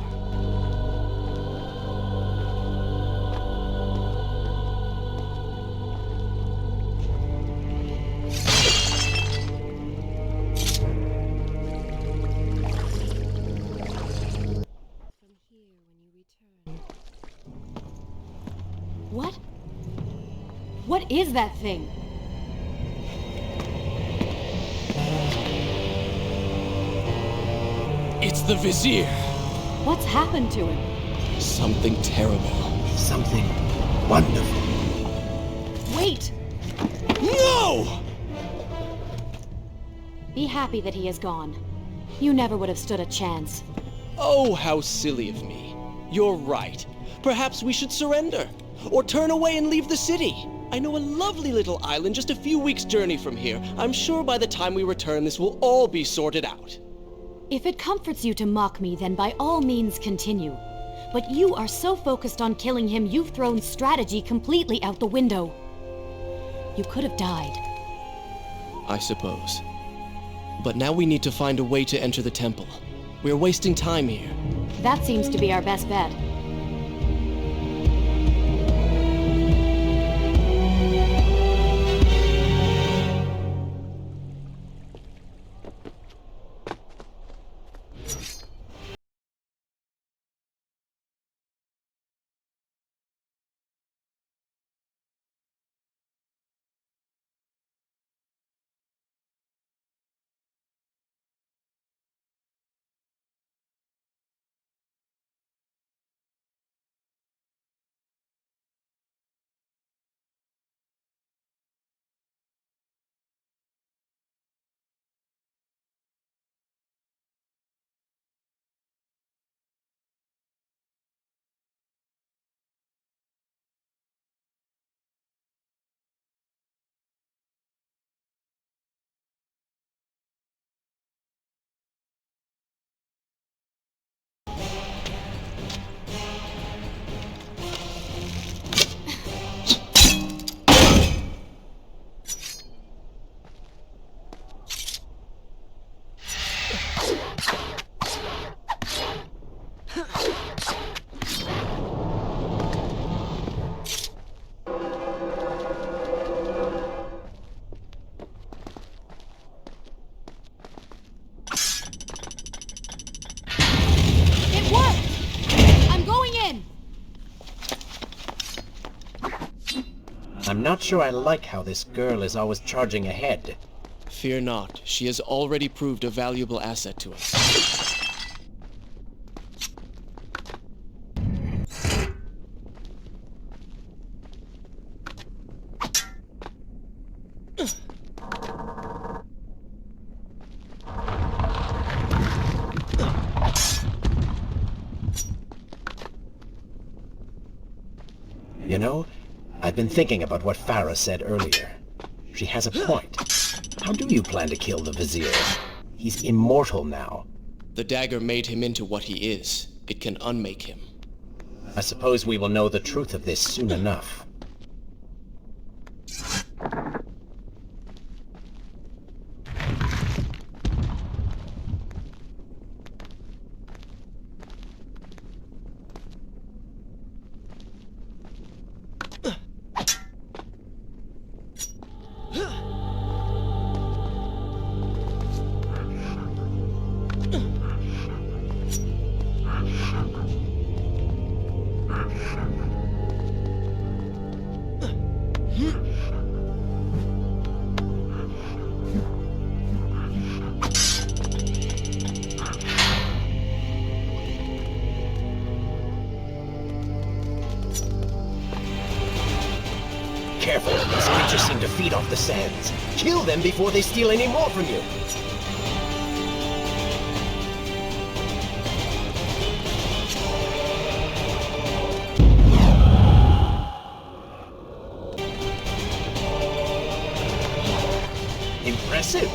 What? What is that thing? It's the Vizier! What's happened to him? Something terrible. Something wonderful. Wait! No! Be happy that he is gone. You never would have stood a chance. Oh, how silly of me. You're right. Perhaps we should surrender. Or turn away and leave the city. I know a lovely little island just a few weeks' journey from here. I'm sure by the time we return, this will all be sorted out. If it comforts you to mock me, then by all means continue. But you are so focused on killing him, you've thrown strategy completely out the window. You could have died. I suppose. But now we need to find a way to enter the temple. We're wasting time here. That seems to be our best bet. I'm not sure I like how this girl is always charging ahead. Fear not. She has already proved a valuable asset to us. You know, I've been thinking about what Farah said earlier. She has a point. How do you plan to kill the Vizier? He's immortal now. The dagger made him into what he is. It can unmake him. I suppose we will know the truth of this soon enough. feed off the sands. Kill them before they steal any more from you. Impressive.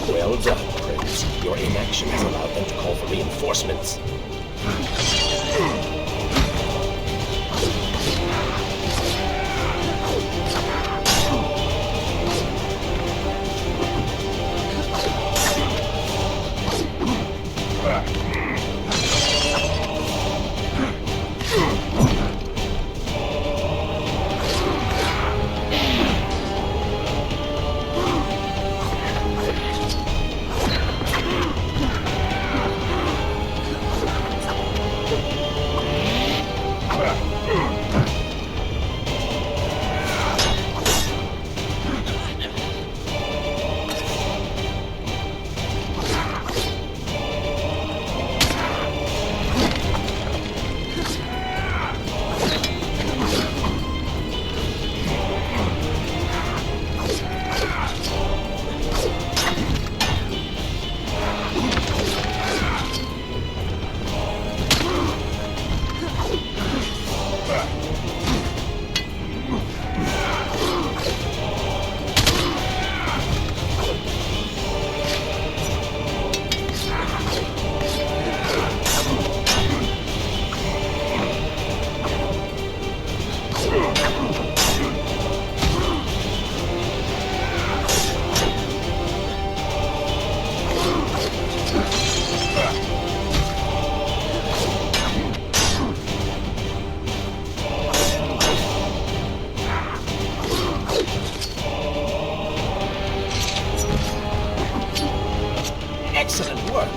Well done, Prince. Your inaction has allowed them to call for reinforcements. Excellent work.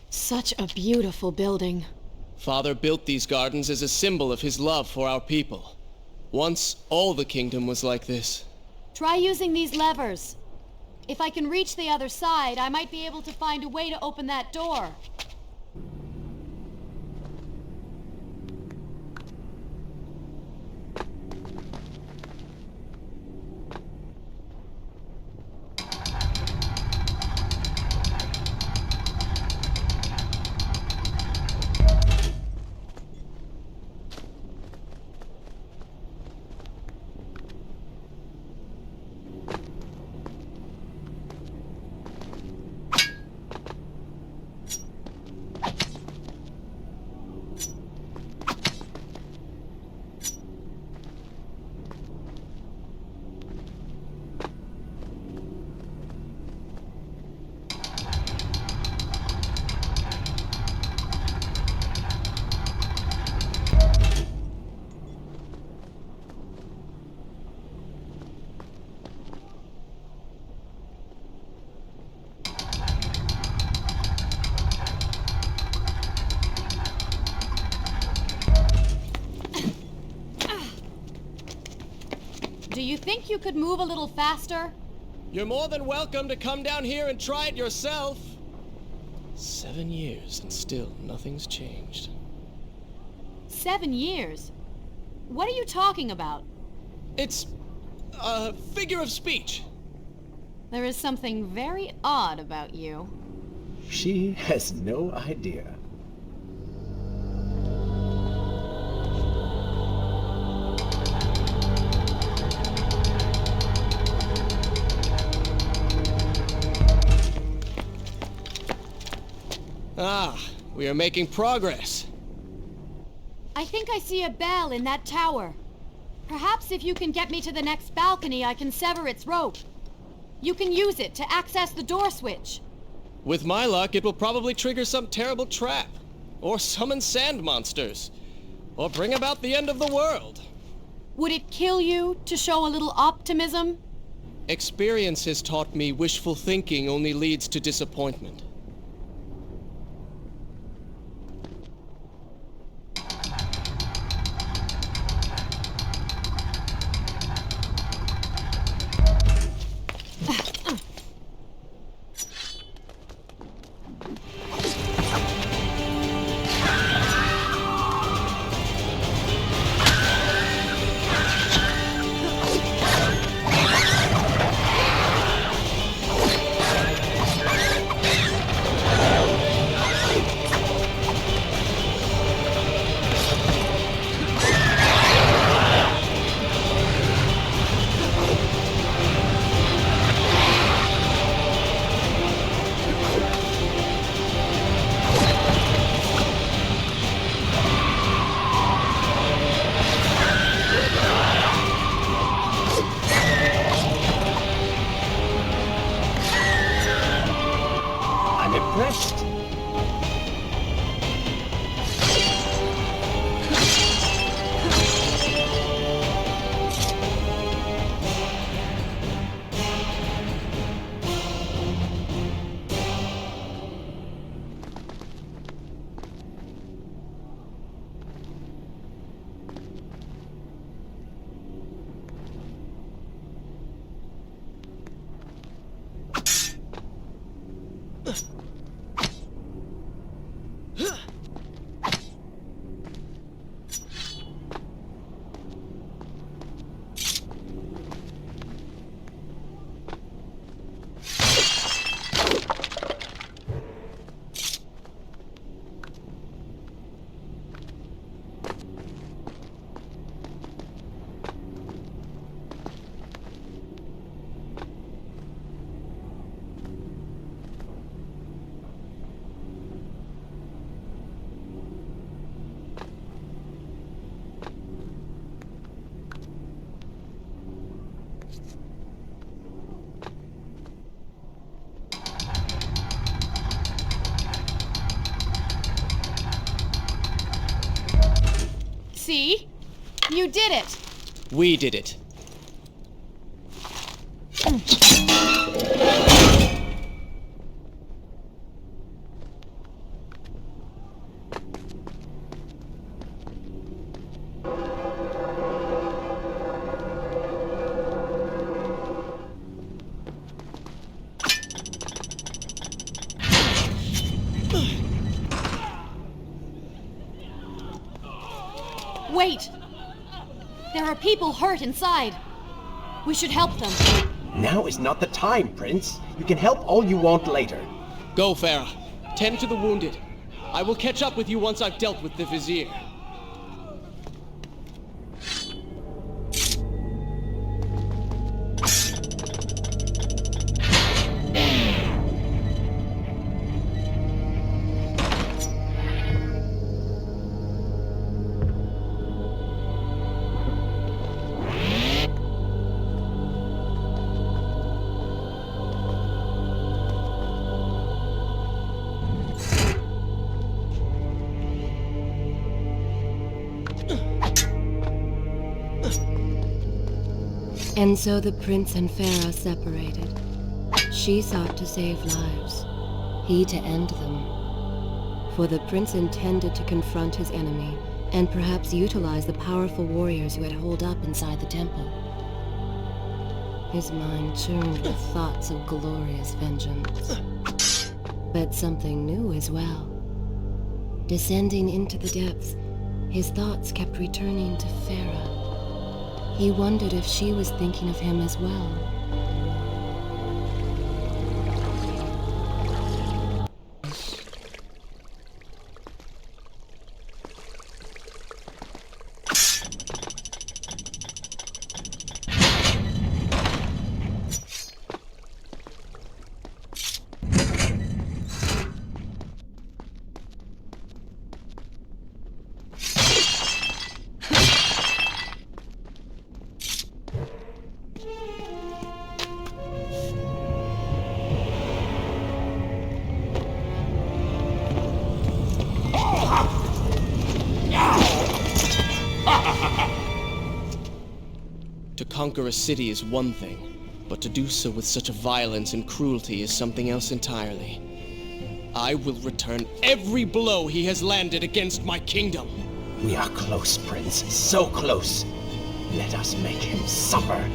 Such a beautiful building. Father built these gardens as a symbol of his love for our people. Once, all the kingdom was like this. Try using these levers. If I can reach the other side, I might be able to find a way to open that door. you think you could move a little faster? You're more than welcome to come down here and try it yourself. 7 years and still nothing's changed. 7 years? What are you talking about? It's a figure of speech. There is something very odd about you. She has no idea. Ah, we are making progress. I think I see a bell in that tower. Perhaps if you can get me to the next balcony, I can sever its rope. You can use it to access the door switch. With my luck, it will probably trigger some terrible trap, or summon sand monsters, or bring about the end of the world. Would it kill you to show a little optimism? Experience has taught me wishful thinking only leads to disappointment. See? You did it! We did it. Wait! There are people hurt inside. We should help them. Now is not the time, Prince. You can help all you want later. Go, Farah. Tend to the wounded. I will catch up with you once I've dealt with the Vizier. And so the prince and Farah separated. She sought to save lives, he to end them. For the prince intended to confront his enemy, and perhaps utilize the powerful warriors who had holed up inside the temple. His mind churned with thoughts of glorious vengeance. But something new as well. Descending into the depths, his thoughts kept returning to Farah. He wondered if she was thinking of him as well. To conquer a city is one thing, but to do so with such violence and cruelty is something else entirely. I will return every blow he has landed against my kingdom. We are close, Prince. So close. Let us make him suffer.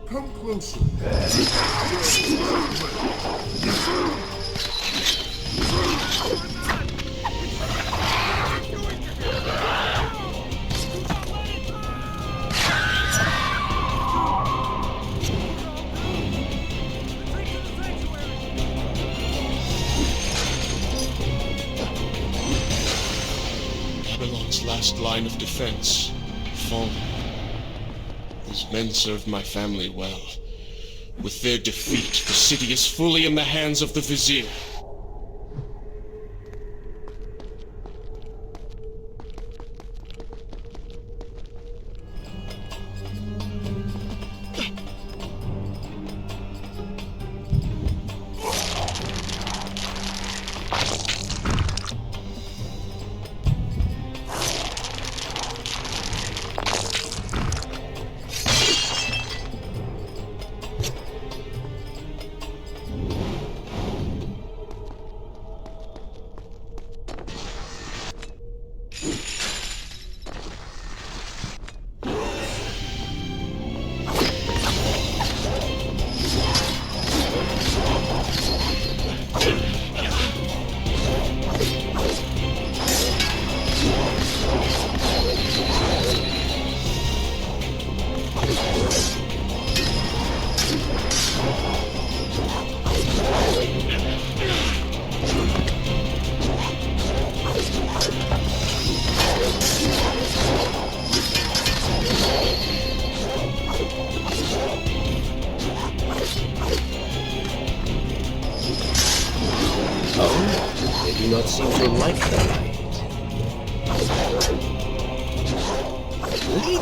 Come closer. Babylon's last line of defense, fallen. These men served my family well. With their defeat, the city is fully in the hands of the Vizier.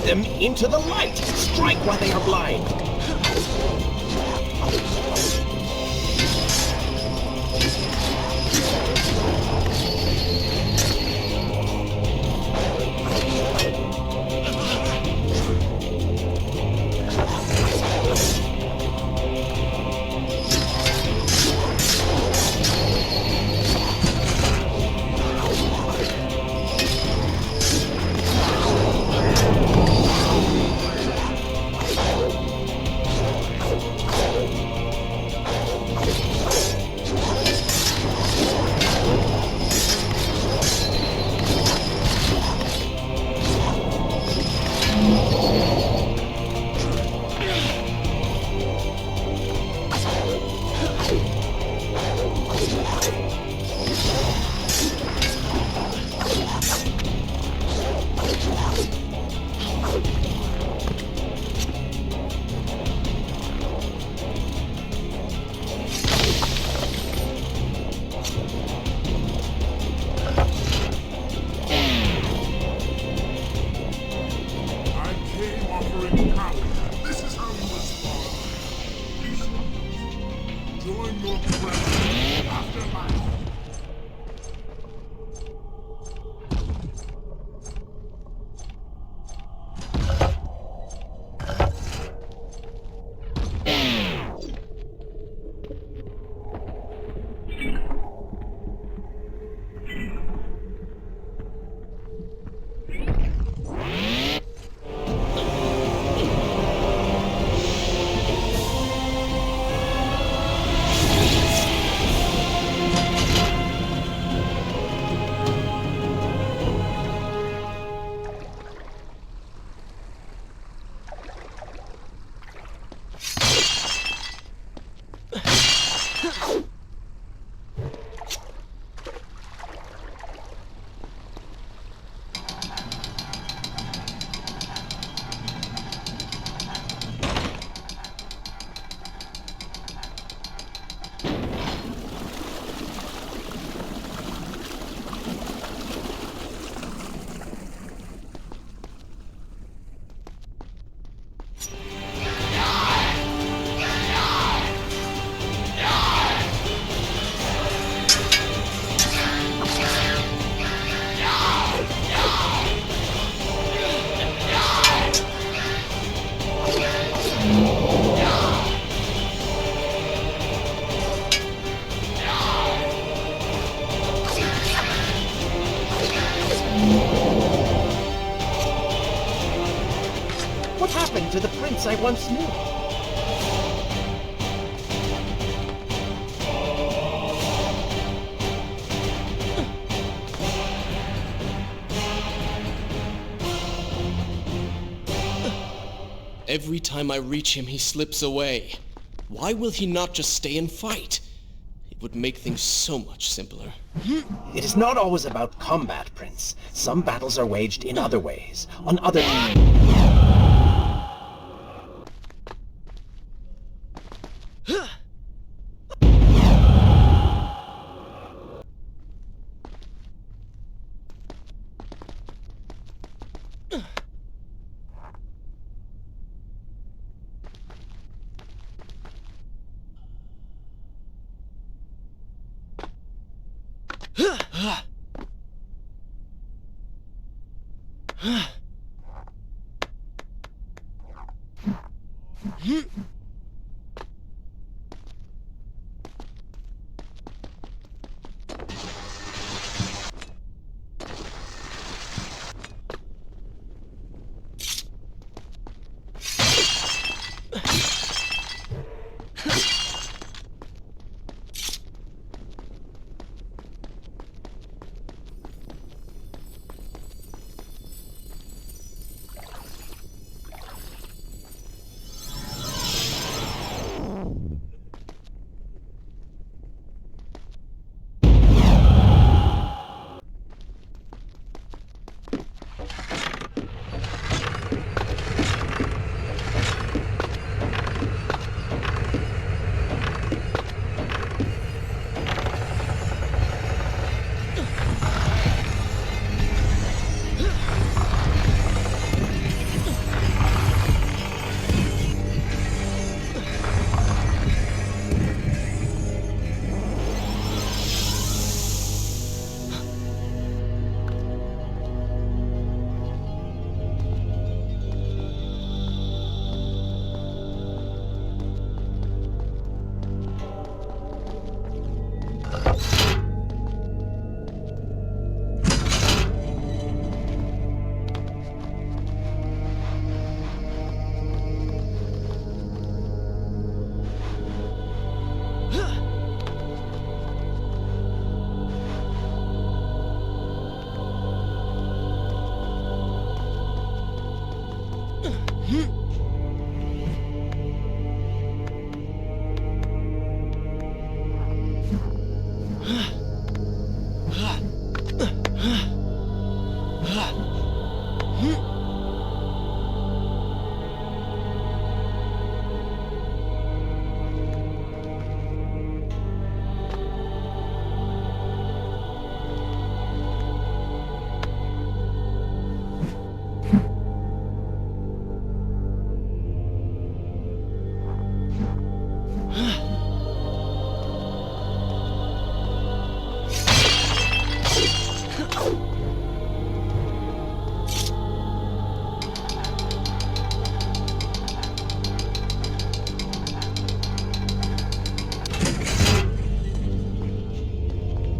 them into the light! Strike while they are blind! What happened to the prince I once knew? Every time I reach him, he slips away. Why will he not just stay and fight? It would make things so much simpler. It is not always about combat, Prince. Some battles are waged in other ways, on other...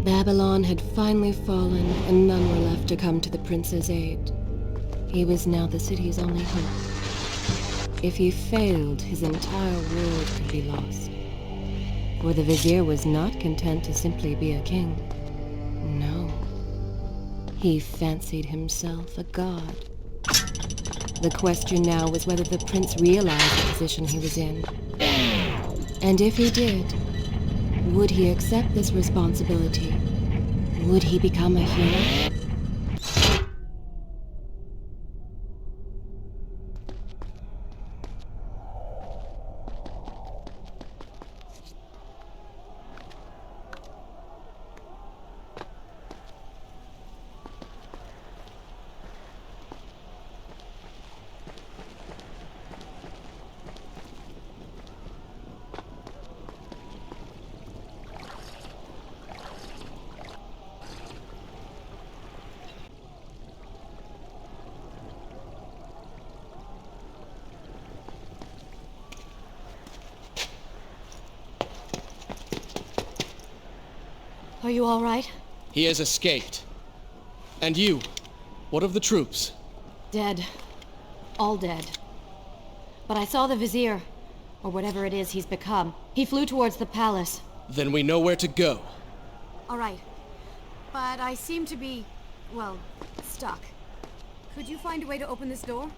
Babylon had finally fallen, and none were left to come to the prince's aid. He was now the city's only hope. If he failed, his entire world could be lost. For the vizier was not content to simply be a king. No. He fancied himself a god. The question now was whether the prince realized the position he was in. And if he did, would he accept this responsibility? Would he become a hero? Are you all right? He has escaped. And you? What of the troops? Dead. All dead. But I saw the vizier, or whatever it is he's become. He flew towards the palace. Then we know where to go. All right. But I seem to be, well, stuck. Could you find a way to open this door?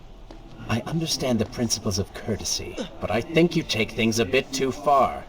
I understand the principles of courtesy, but I think you take things a bit too far.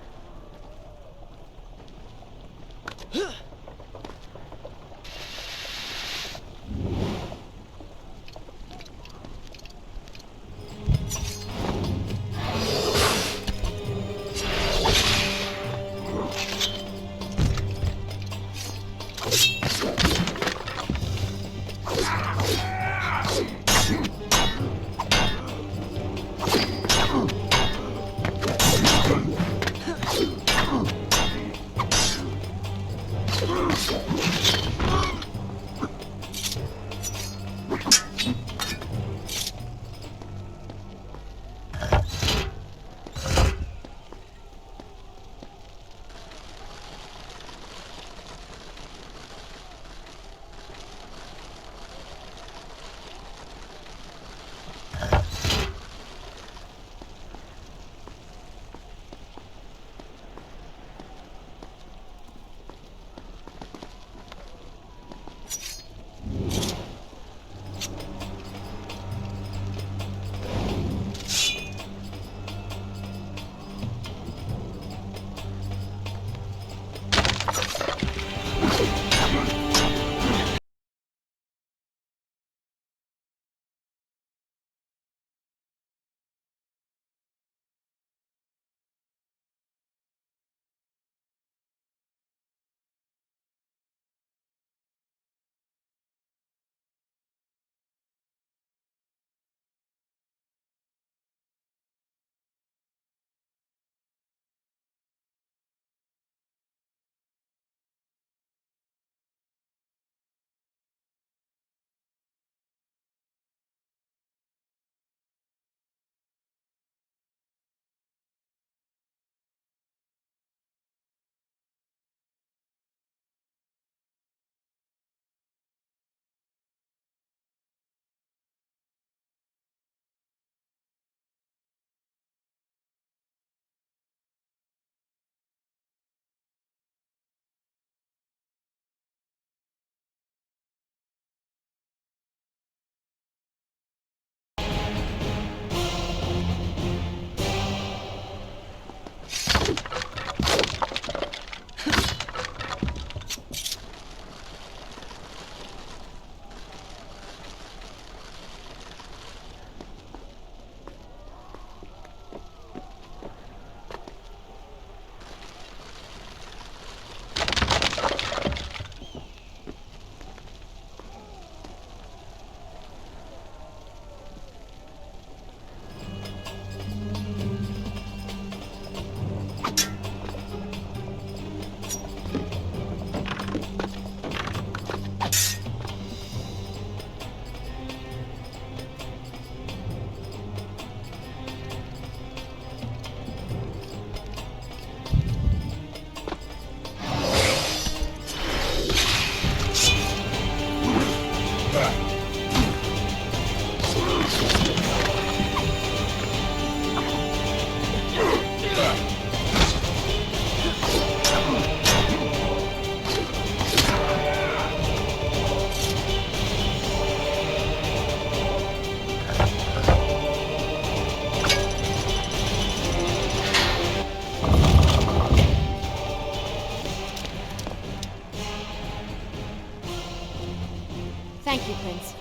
Thank you, Prince.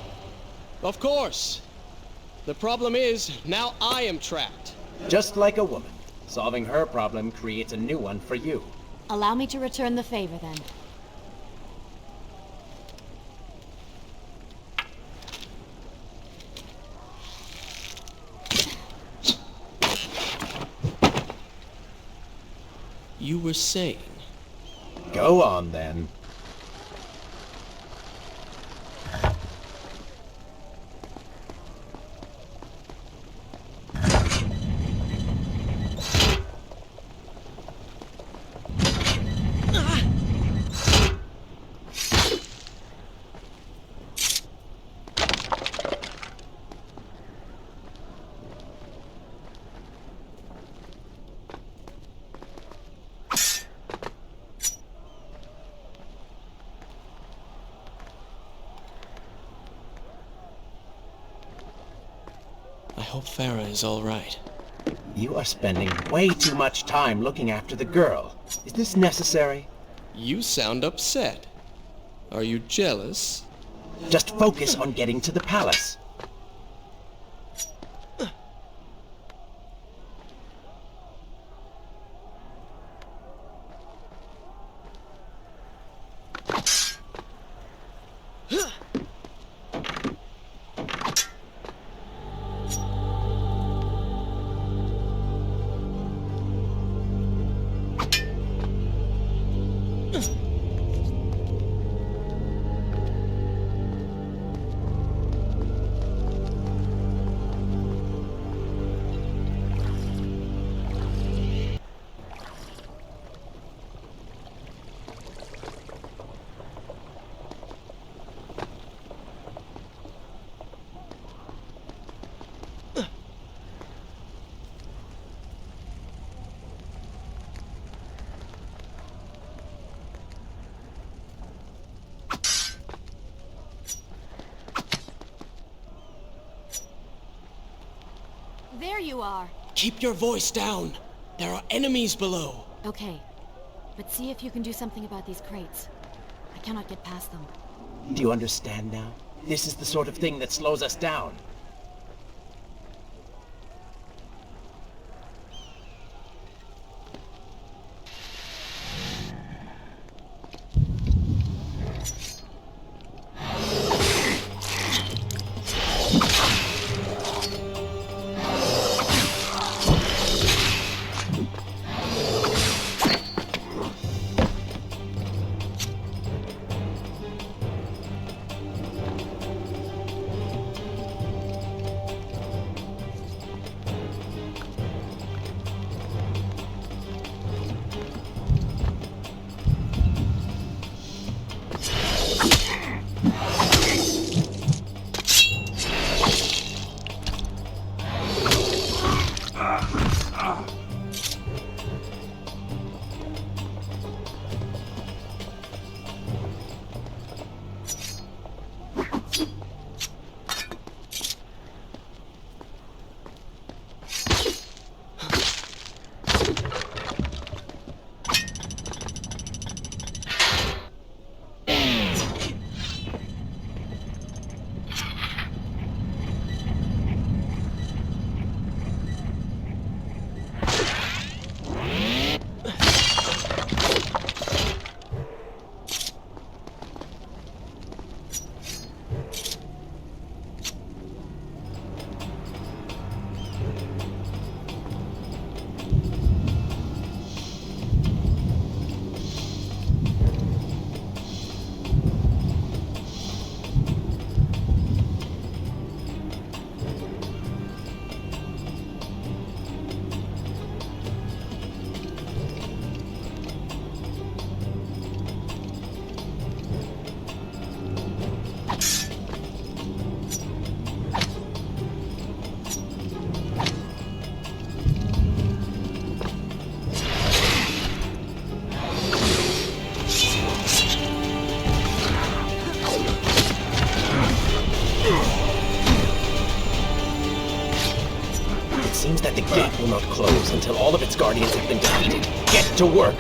Of course. The problem is, now I am trapped. Just like a woman. Solving her problem creates a new one for you. Allow me to return the favor, then. You were saying... Go on, then. I hope Farah is all right. You are spending way too much time looking after the girl. Is this necessary? You sound upset. Are you jealous? Just focus on getting to the palace. There you are. Keep your voice down. There are enemies below. Okay. But see if you can do something about these crates. I cannot get past them. Do you understand now? This is the sort of thing that slows us down. It seems that the gate will not close until all of its guardians have been defeated. Get to work!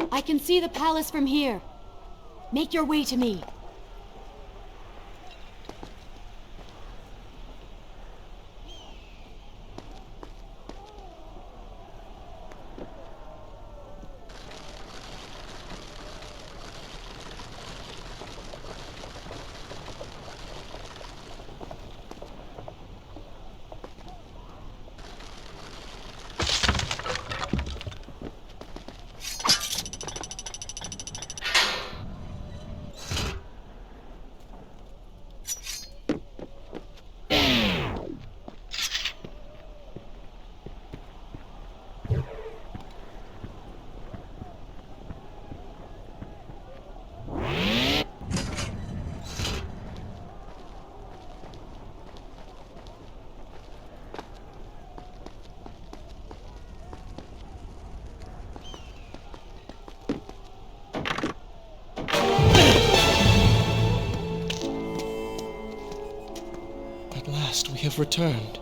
I can see the palace from here. Make your way to me. We have returned.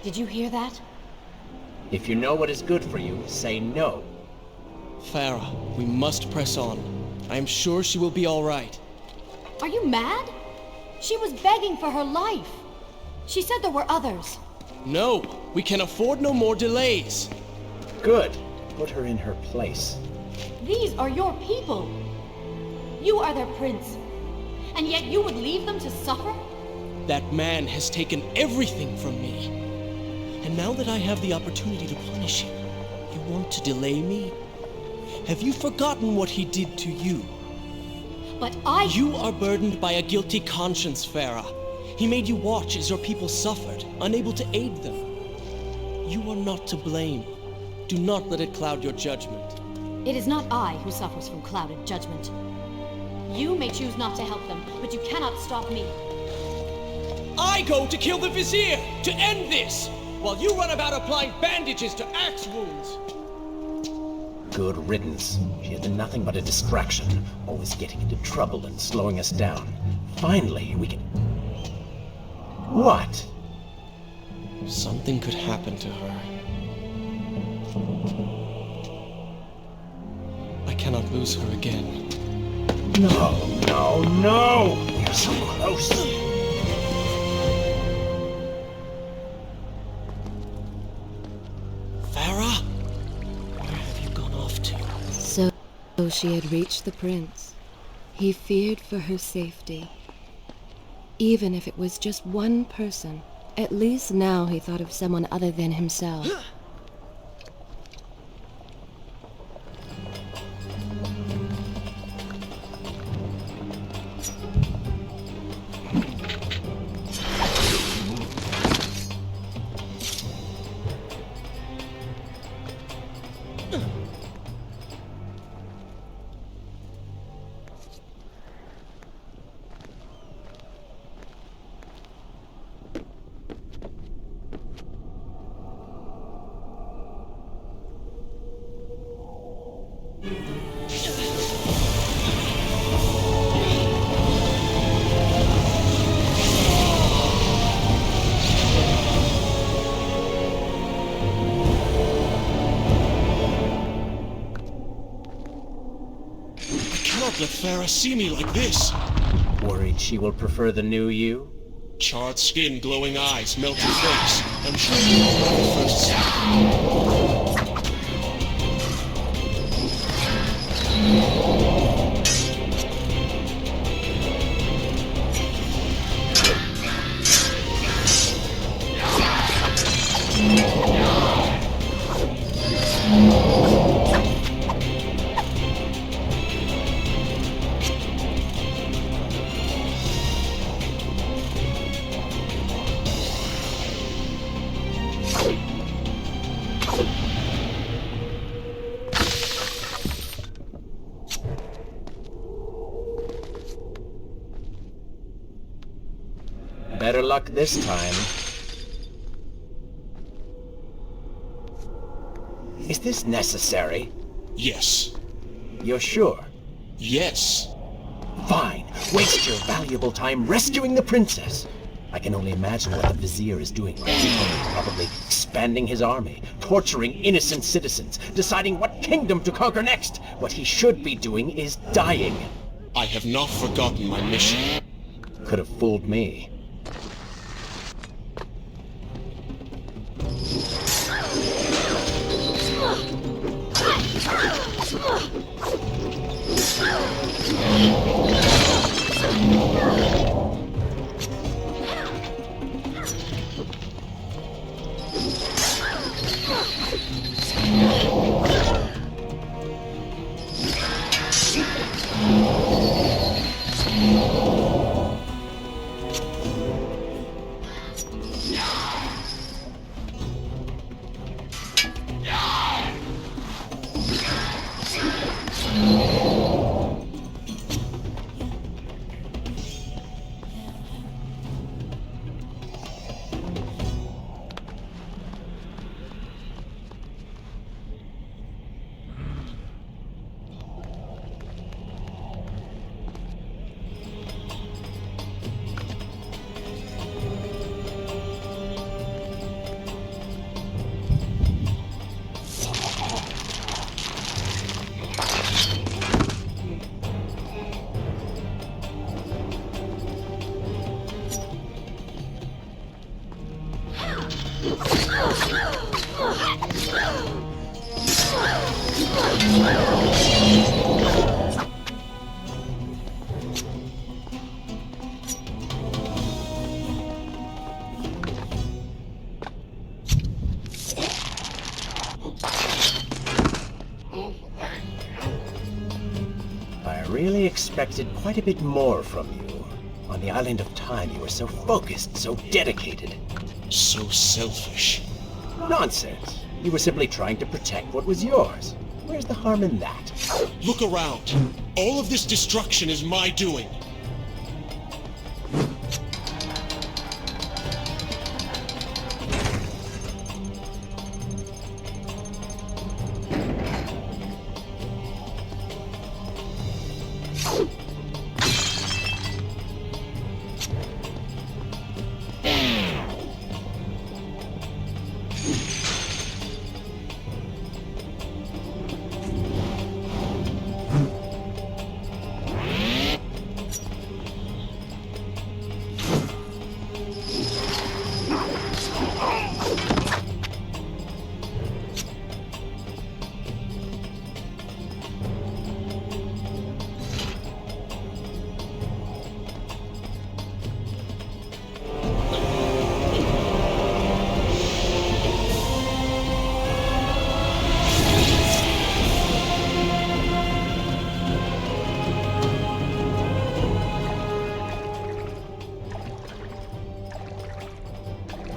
Did you hear that? If you know what is good for you, say no. Farah, we must press on. I am sure she will be all right. Are you mad? She was begging for her life. She said there were others. No, we can afford no more delays. Good. Put her in her place. These are your people. You are their prince. And yet you would leave them to suffer? That man has taken everything from me. And now that I have the opportunity to punish him, you want to delay me? Have you forgotten what he did to you? But You are burdened by a guilty conscience, Farah. He made you watch as your people suffered, unable to aid them. You are not to blame. Do not let it cloud your judgment. It is not I who suffers from clouded judgment. You may choose not to help them, but you cannot stop me. I go to kill the Vizier, to end this, while you run about applying bandages to axe wounds. Good riddance. She has been nothing but a distraction, always getting into trouble and slowing us down. Finally, we can... What? Something could happen to her. I cannot lose her again. No, no, no! You're so close! Farah? Where have you gone off to? So she had reached the prince. He feared for her safety. Even if it was just one person, at least now he thought of someone other than himself. Let Farah see me like this. Worried she will prefer the new you? Charred skin, glowing eyes, melted face. I'm sure you know at first sight. Better luck this time. Is this necessary? Yes. You're sure? Yes. Fine. Waste your valuable time rescuing the princess. I can only imagine what the vizier is doing right now. Probably expanding his army, torturing innocent citizens, deciding what kingdom to conquer next. What he should be doing is dying. I have not forgotten my mission. Could have fooled me. I really expected quite a bit more from you. On the Island of Time, you were so focused, so dedicated. So selfish. Nonsense. You were simply trying to protect what was yours. Where's the harm in that? Look around. All of this destruction is my doing.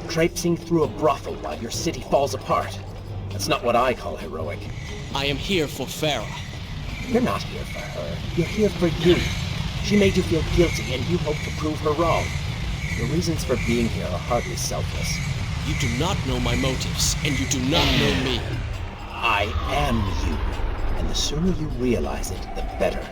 Traipsing through a brothel while your city falls apart. That's not what I call heroic. I am here for Farah. You're not here for her. You're here for you. She made you feel guilty, and you hope to prove her wrong. Your reasons for being here are hardly selfless. You do not know my motives, and you do not know me. I am you, and the sooner you realize it, the better.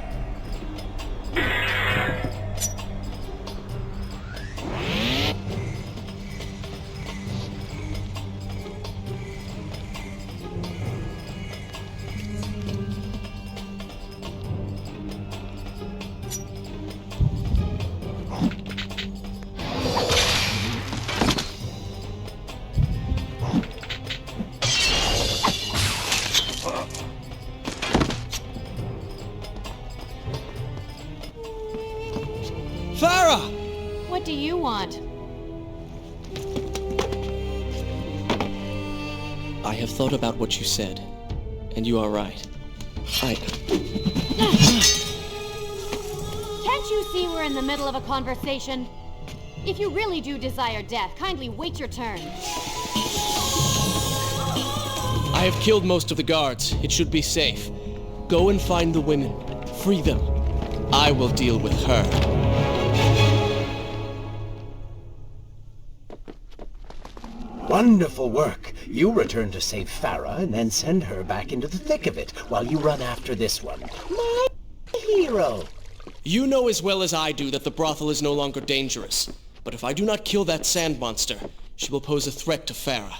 Farah! What do you want? I have thought about what you said, and you are right. Can't you see we're in the middle of a conversation? If you really do desire death, kindly wait your turn. I have killed most of the guards. It should be safe. Go and find the women. Free them. I will deal with her. Wonderful work. You return to save Farah and then send her back into the thick of it while you run after this one. My hero! You know as well as I do that the brothel is no longer dangerous. But if I do not kill that sand monster, she will pose a threat to Farah.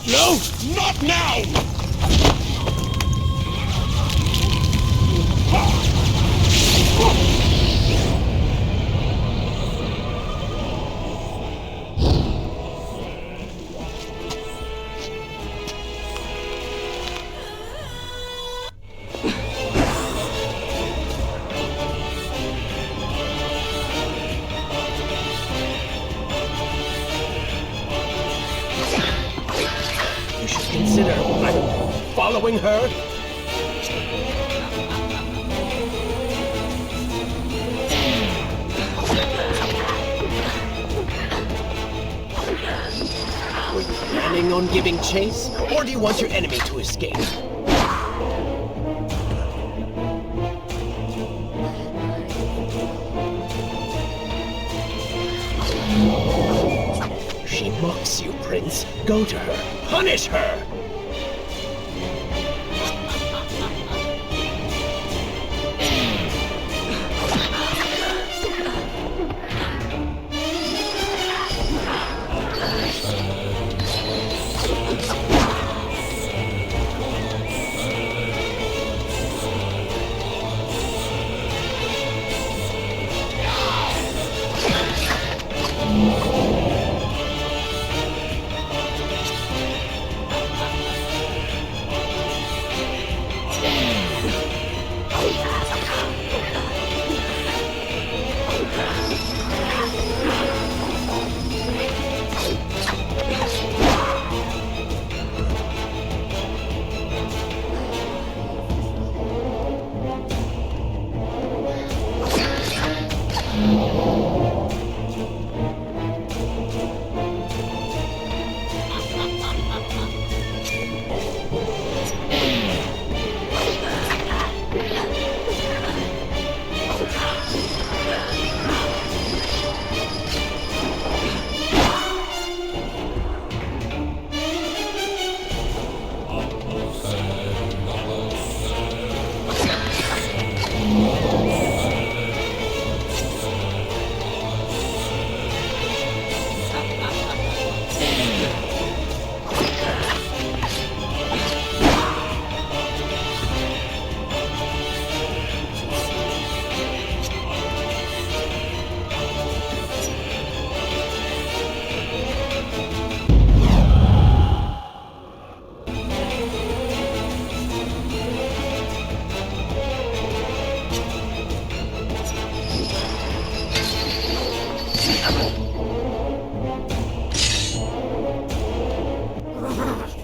No! Not now! Consider I'm following her. Were you planning on giving chase, or do you want your enemy to escape? She mocks you, Prince. Go to her. Punish her!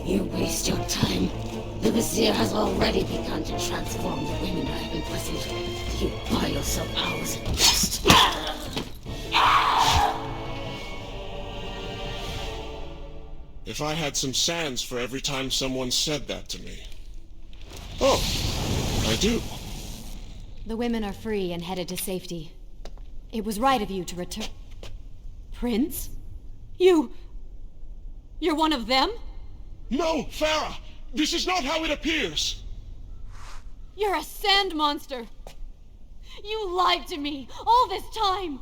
You waste your time. The Vizier has already begun to transform the women I have imprisoned. You buy yourself hours at best. If I had some sands for every time someone said that to me. Oh, I do. The women are free and headed to safety. It was right of you to return. Prince? You're one of them? No, Farah! This is not how it appears! You're a sand monster! You lied to me all this time!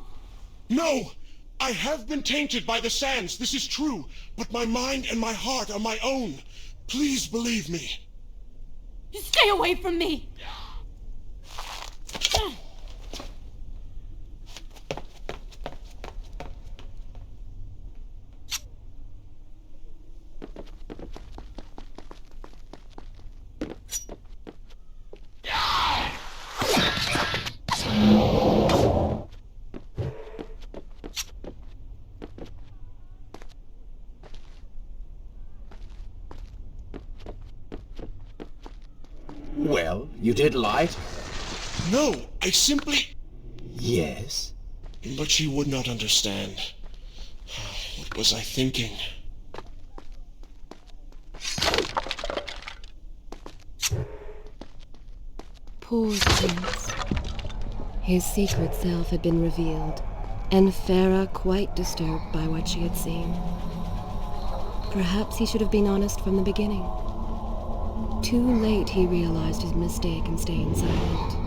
No! I have been tainted by the sands, this is true, but my mind and my heart are my own. Please believe me. Stay away from me! Well, you did lie to her. No, I simply... Yes? But she would not understand. What was I thinking? Poor Prince. His secret self had been revealed, and Farah quite disturbed by what she had seen. Perhaps he should have been honest from the beginning. Too late he realized his mistake in staying silent.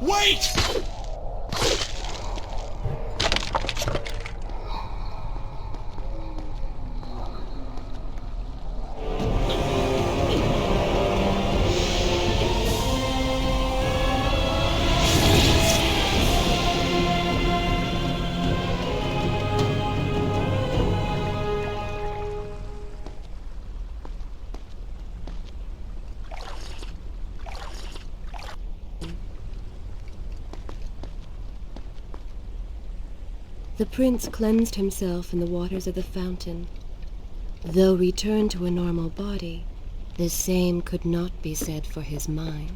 Wait! The prince cleansed himself in the waters of the fountain. Though returned to a normal body, the same could not be said for his mind.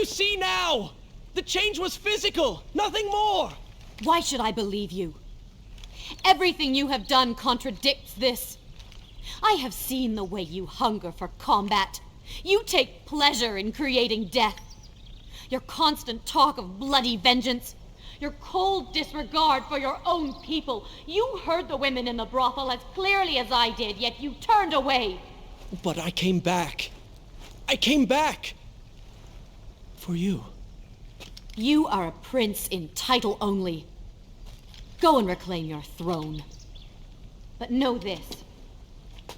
you see now? The change was physical, nothing more! Why should I believe you? Everything you have done contradicts this. I have seen the way you hunger for combat. You take pleasure in creating death. Your constant talk of bloody vengeance. Your cold disregard for your own people. You heard the women in the brothel as clearly as I did, yet you turned away. But I came back. I came back! For you. You are a prince in title only. Go and reclaim your throne. But know this.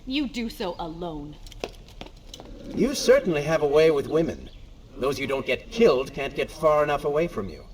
You do so alone. You certainly have a way with women. Those you don't get killed can't get far enough away from you.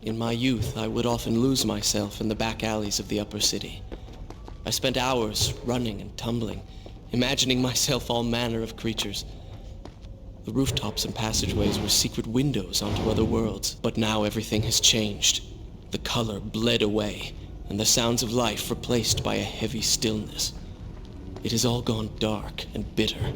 In my youth, I would often lose myself in the back alleys of the upper city. I spent hours running and tumbling, imagining myself all manner of creatures. The rooftops and passageways were secret windows onto other worlds, but now everything has changed. The color bled away, and the sounds of life replaced by a heavy stillness. It has all gone dark and bitter.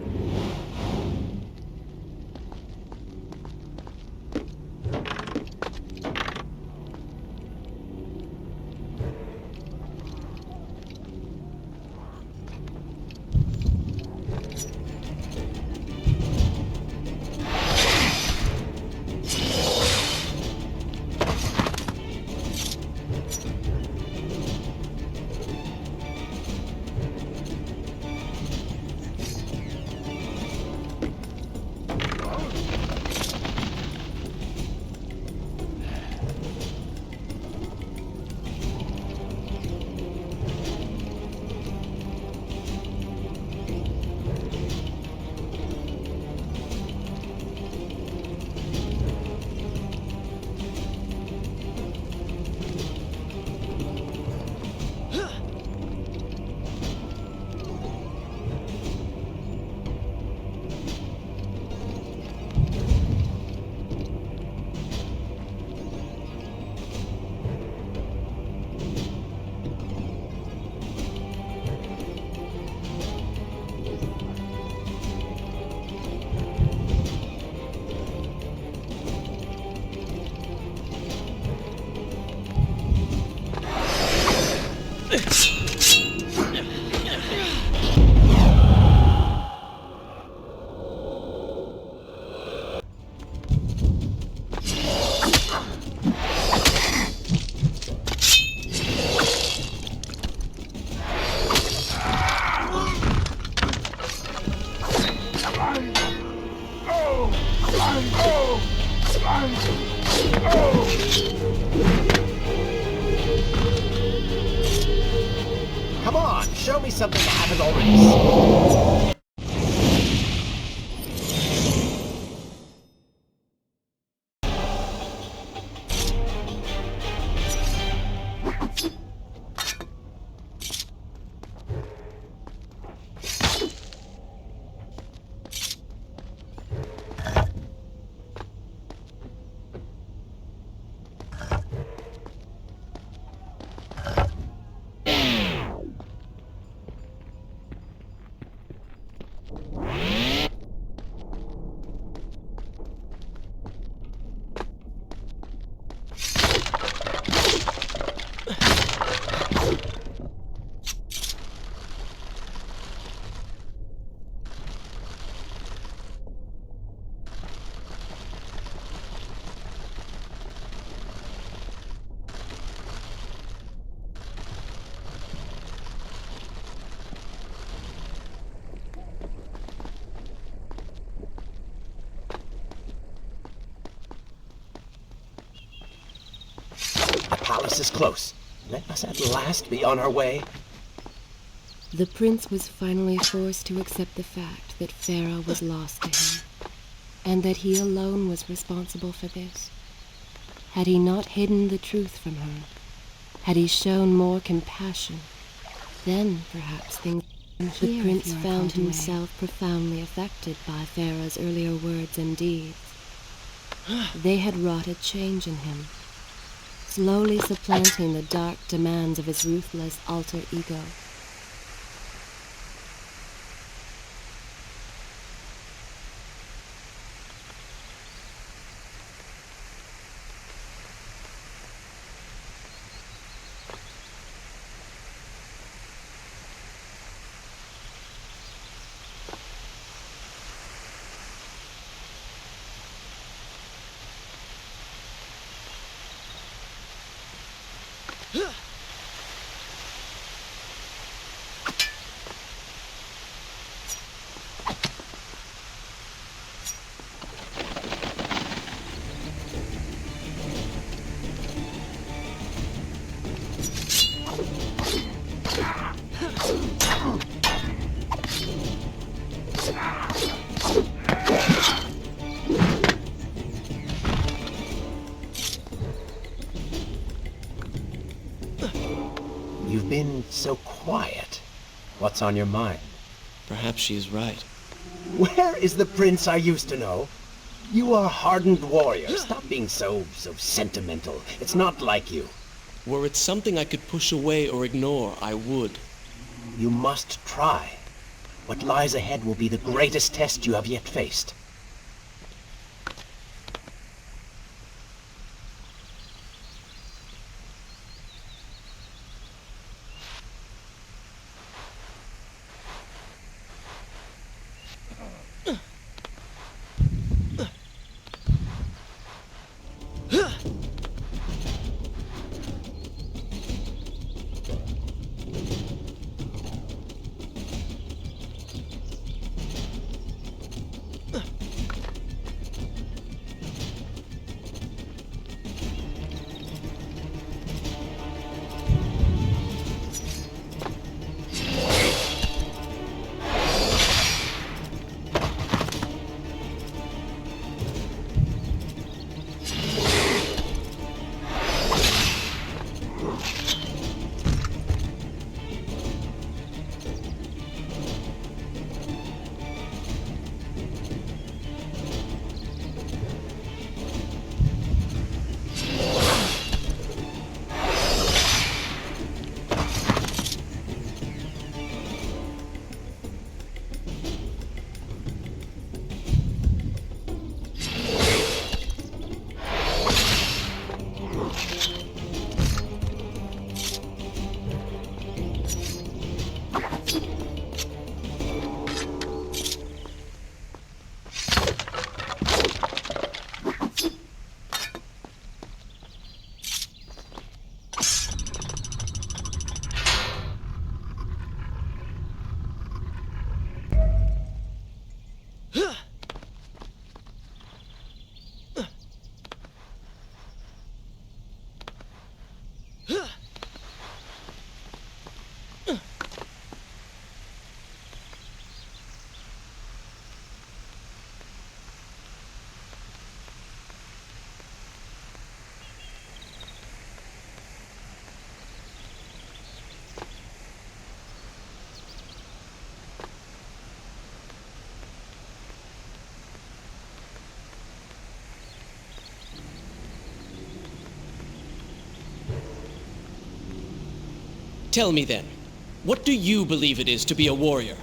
Come on, show me something I haven't already seen. The palace is close. Let us at last be on our way. The prince was finally forced to accept the fact that Farah was lost to him, and that he alone was responsible for this. Had he not hidden the truth from her, had he shown more compassion, then perhaps things... The prince found himself profoundly affected by Farah's earlier words and deeds. They had wrought a change in him, slowly supplanting the dark demands of his ruthless alter ego. You've been so quiet. What's on your mind? Perhaps she is right. Where is the prince I used to know? You are a hardened warrior. Stop being so sentimental. It's not like you. Were it something I could push away or ignore, I would. You must try. What lies ahead will be the greatest test you have yet faced. Tell me then, what do you believe it is to be a warrior?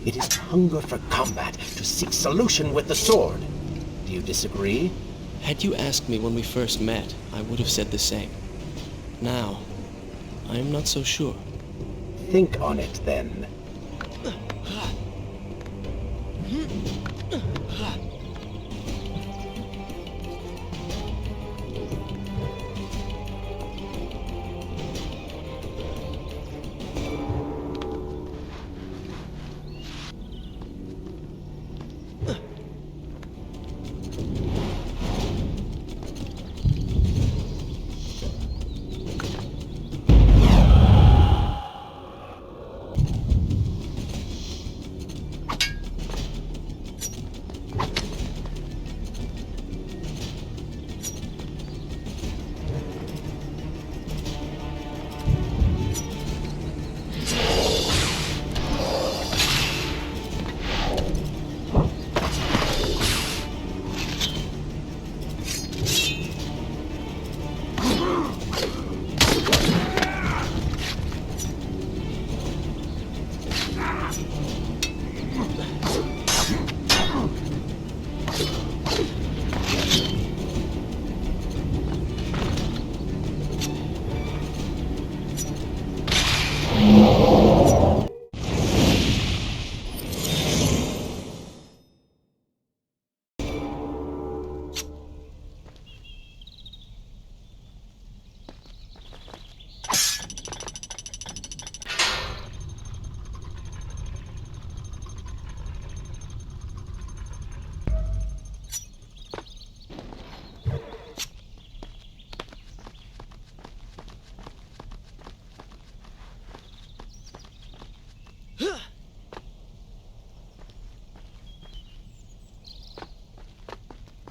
It is hunger for combat, to seek solution with the sword. Do you disagree? Had you asked me when we first met, I would have said the same. Now, I am not so sure. Think on it, then.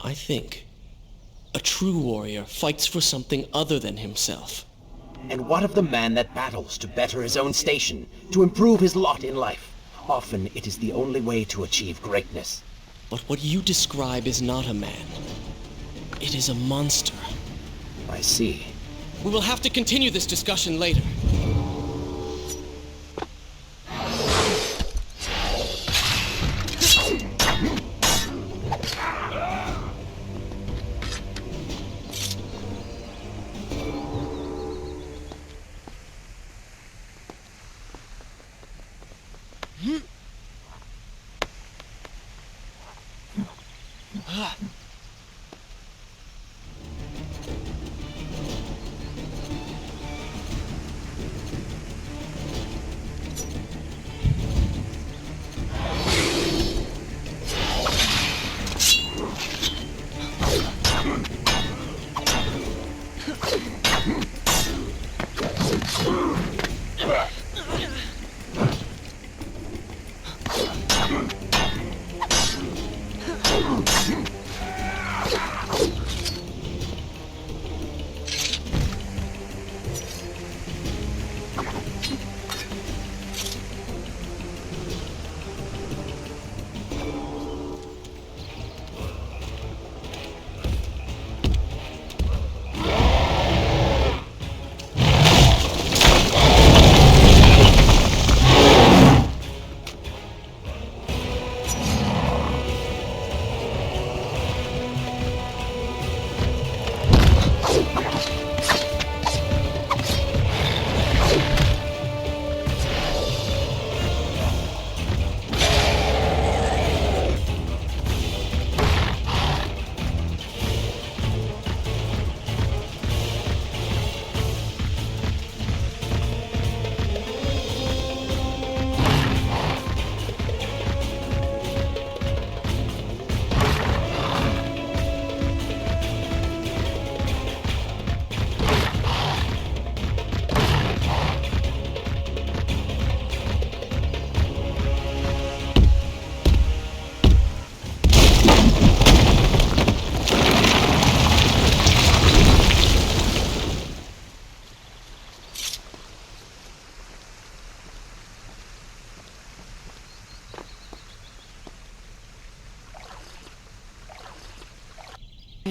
I think a true warrior fights for something other than himself. And what of the man that battles to better his own station, to improve his lot in life? Often it is the only way to achieve greatness. But what you describe is not a man. It is a monster. I see. We will have to continue this discussion later.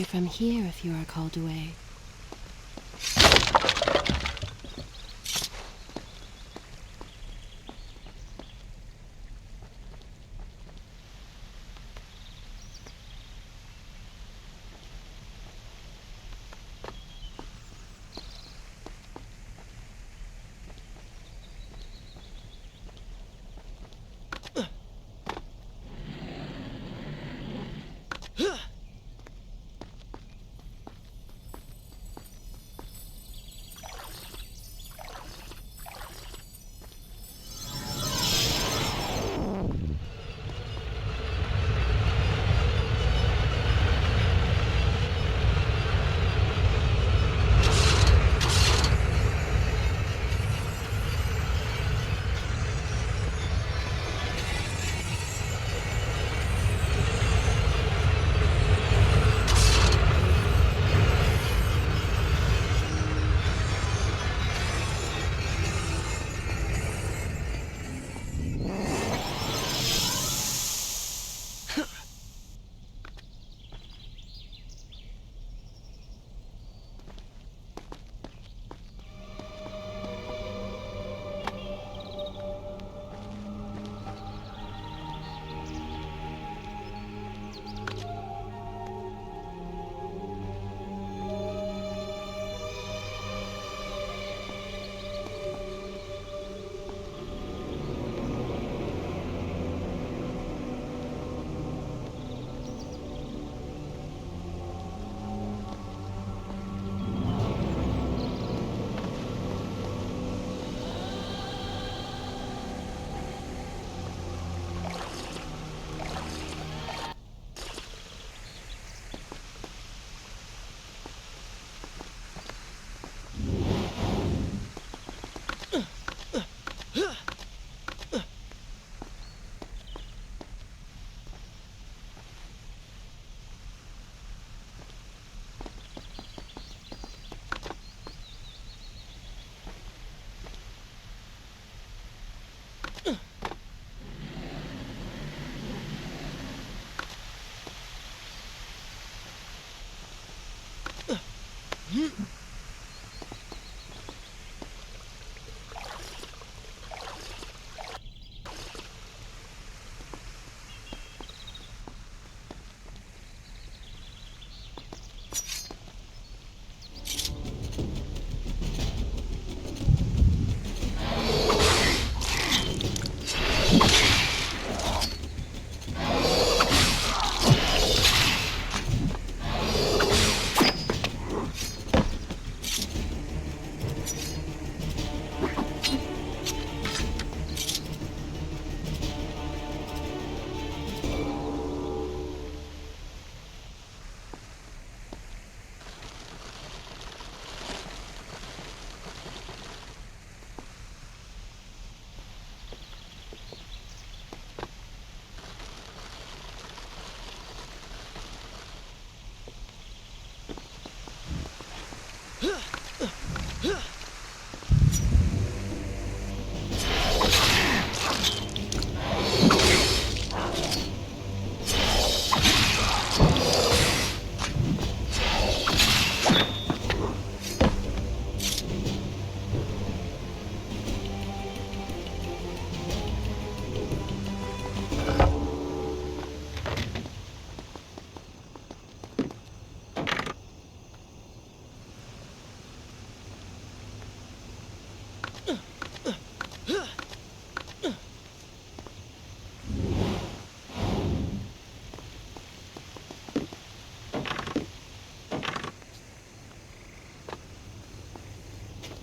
From here if you are called away.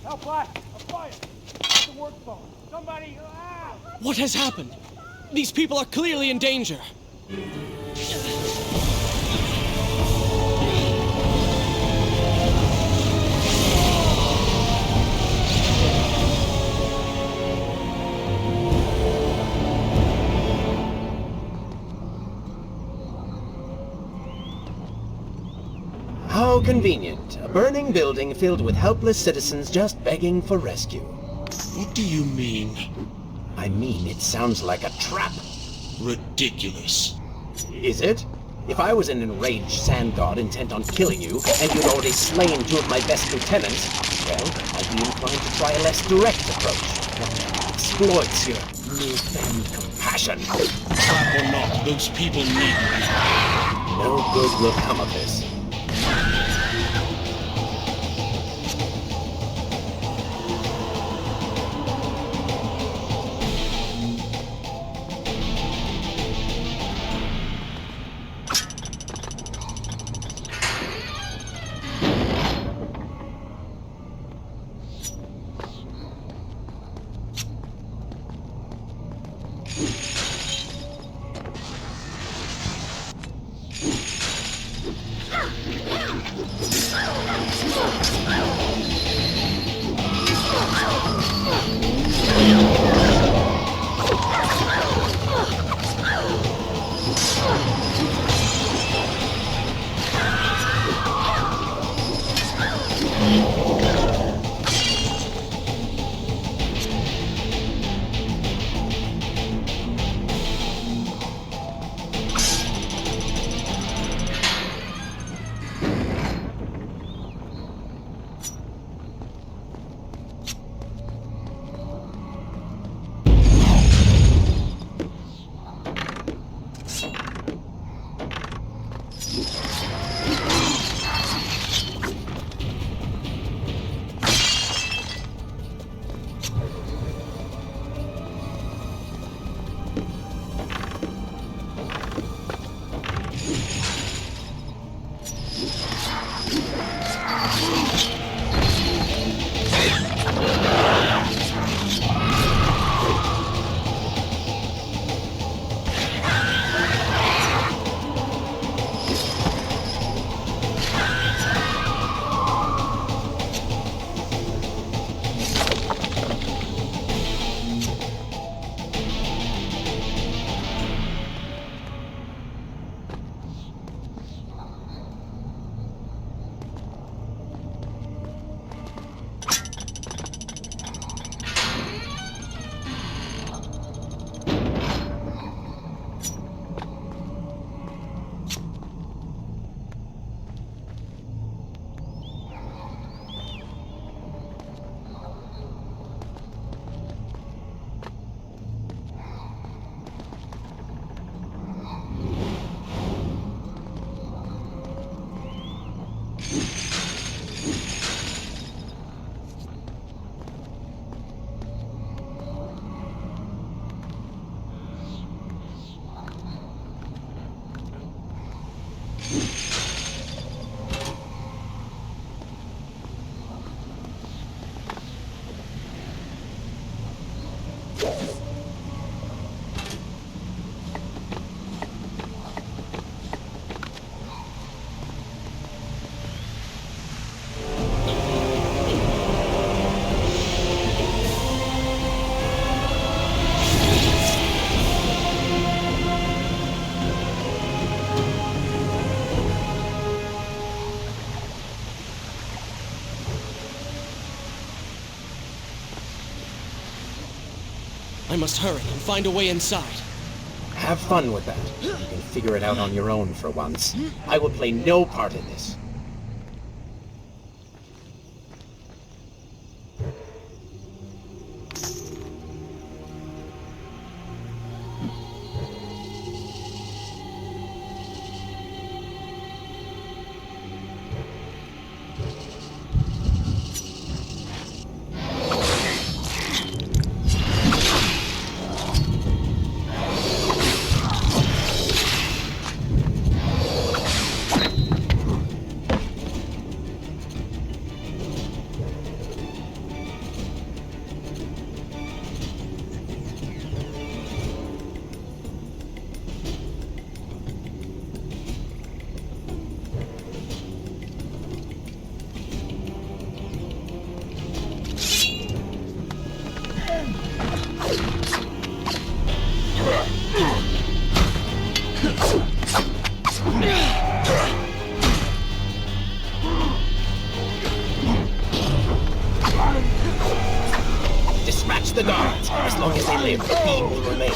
Help us! A fire! At the work phone. Somebody! What has happened? These people are clearly in danger. How convenient. A burning building filled with helpless citizens just begging for rescue. What do you mean? I mean, it sounds like a trap. Ridiculous. Is it? If I was an enraged sand god intent on killing you, and you'd already slain two of my best lieutenants, well, I'd be inclined to try a less direct approach. One that exploits your newfound compassion. Trap or not, those people need me. No good will come of this. I must hurry and find a way inside. Have fun with that. You can figure it out on your own for once. I will play no part in this. the guards. As long as they live, the beam will remain.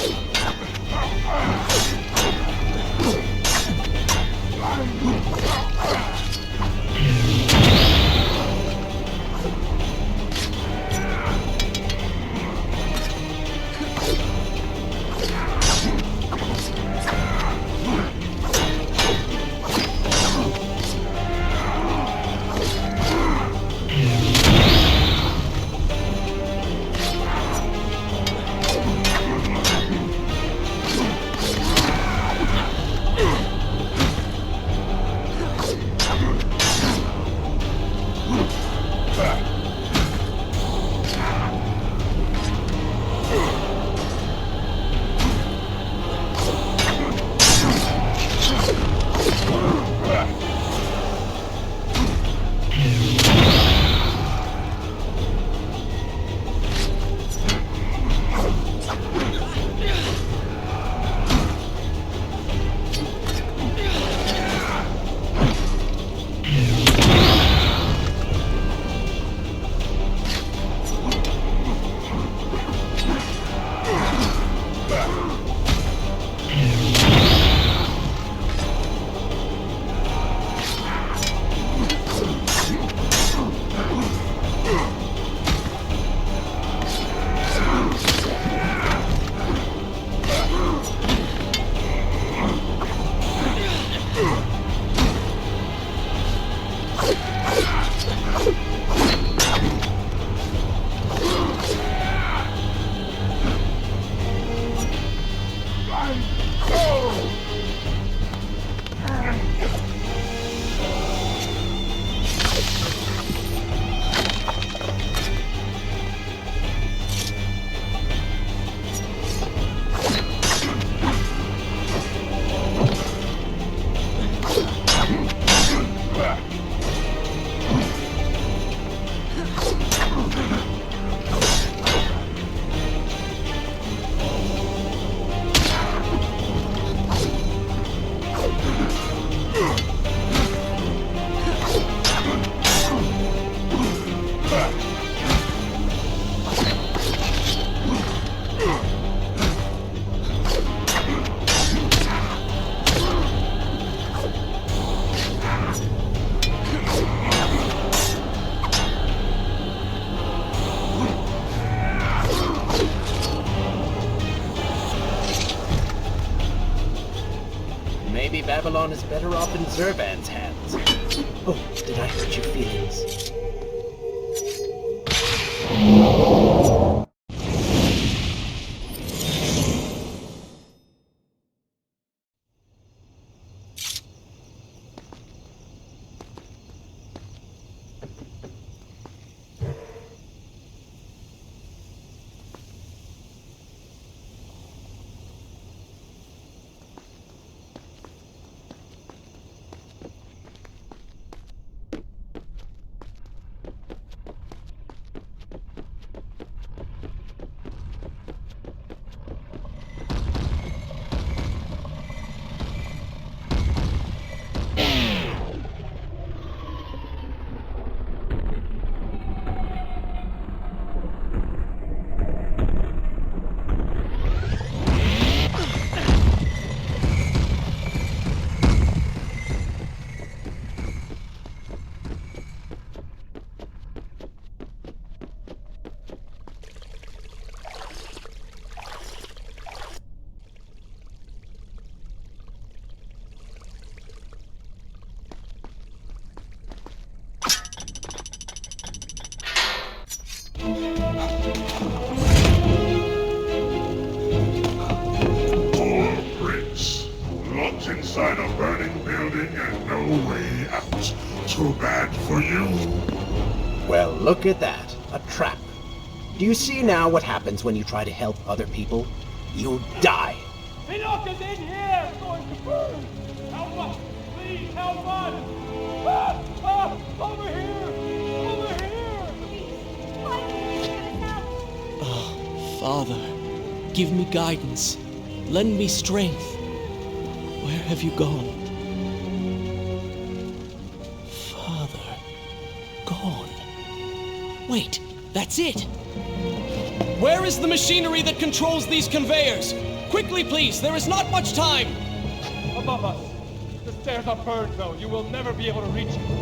Maybe Babylon is better off in Zurvan's hands. Oh, did I hurt your feelings? Inside a burning building and no way out. Too bad for you. Well, look at that. A trap. Do you see now what happens when you try to help other people? You die. Enoch is in here! Going to burn! Help us! Please help us! Over here! Over here! Father, give me guidance. Lend me strength. Where have you gone? Father, gone. Wait, that's it! Where is the machinery that controls these conveyors? Quickly, please, there is not much time! Above us. The stairs are burned, though. You will never be able to reach it.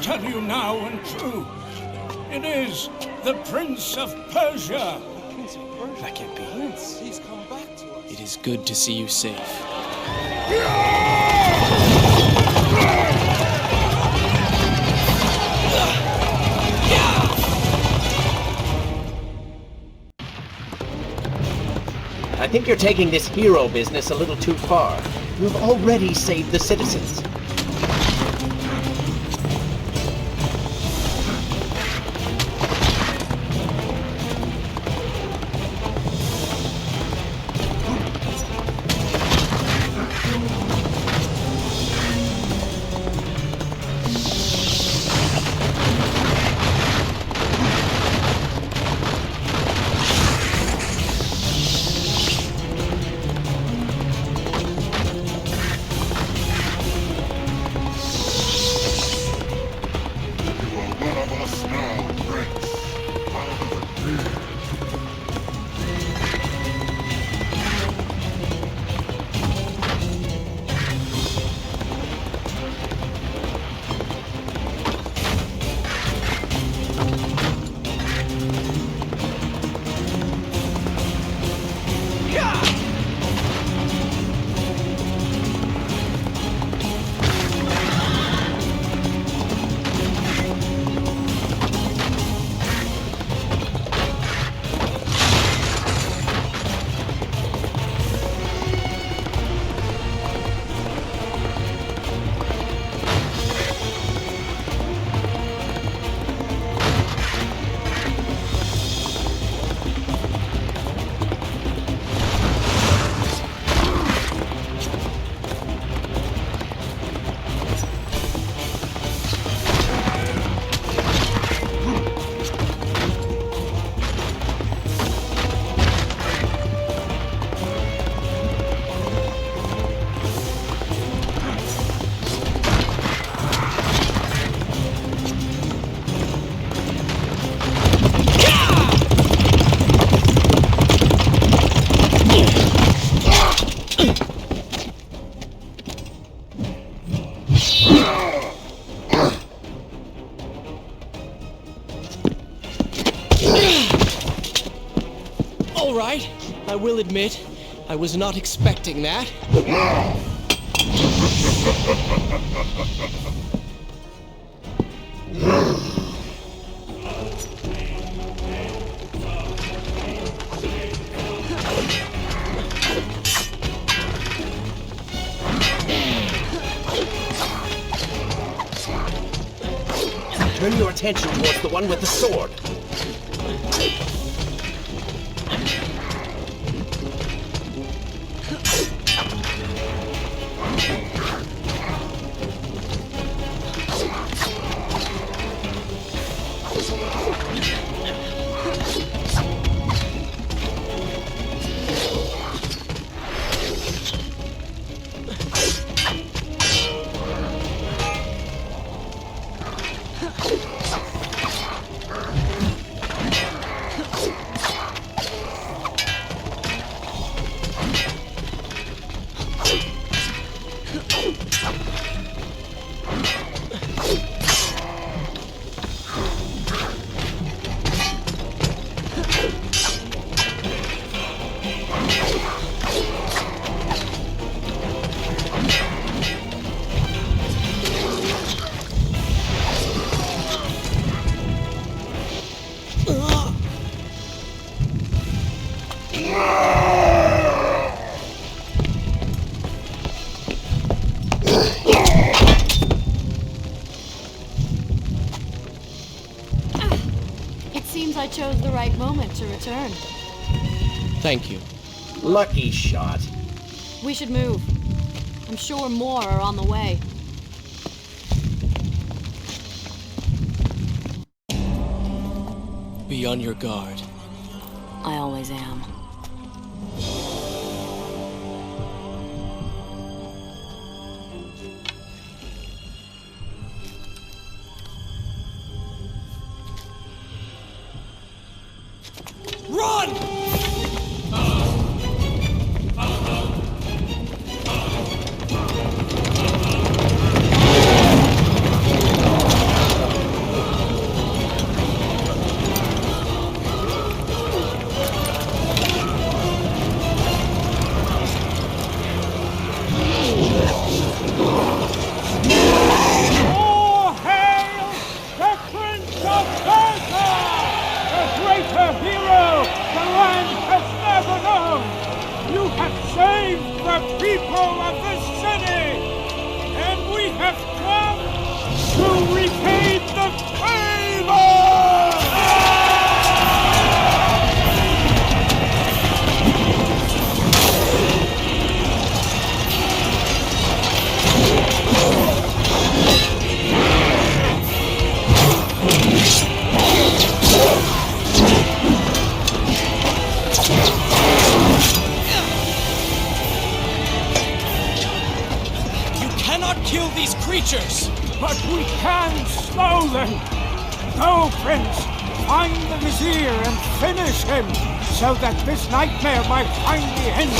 tell you now and true. It is the Prince of Persia. That can't be. He's come back to us. It is good to see you safe. I think you're taking this hero business a little too far. You've already saved the citizens. All right, I will admit, I was not expecting that. Turn your attention towards the one with the sword. I chose the right moment to return. Thank you. Lucky shot. We should move. I'm sure more are on the way. Be on your guard. I always am. Run! people of the city, and we have come to repay the favor! Kill these creatures! But we can slow them! Go, Prince! Find the Vizier and finish him, so that this nightmare might finally end!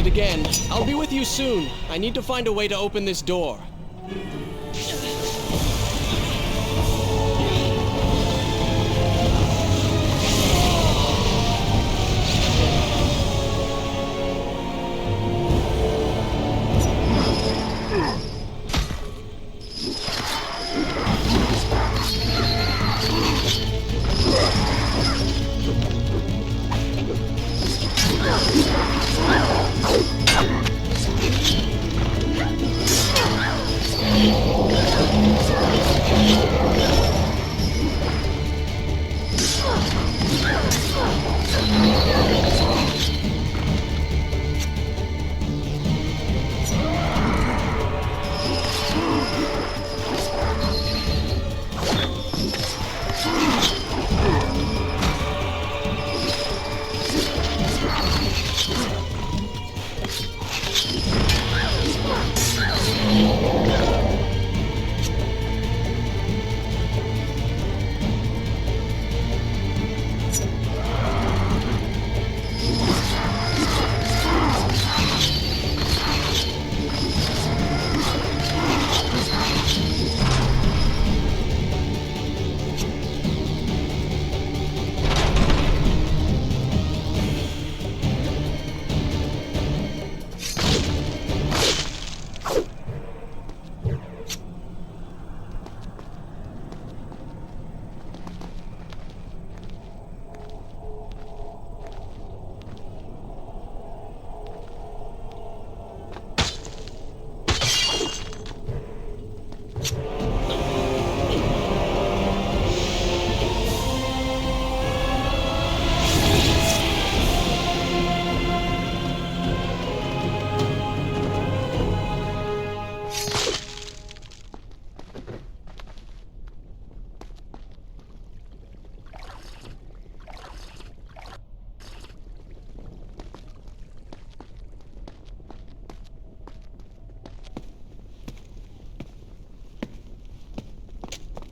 Again. I'll be with you soon. I need to find a way to open this door.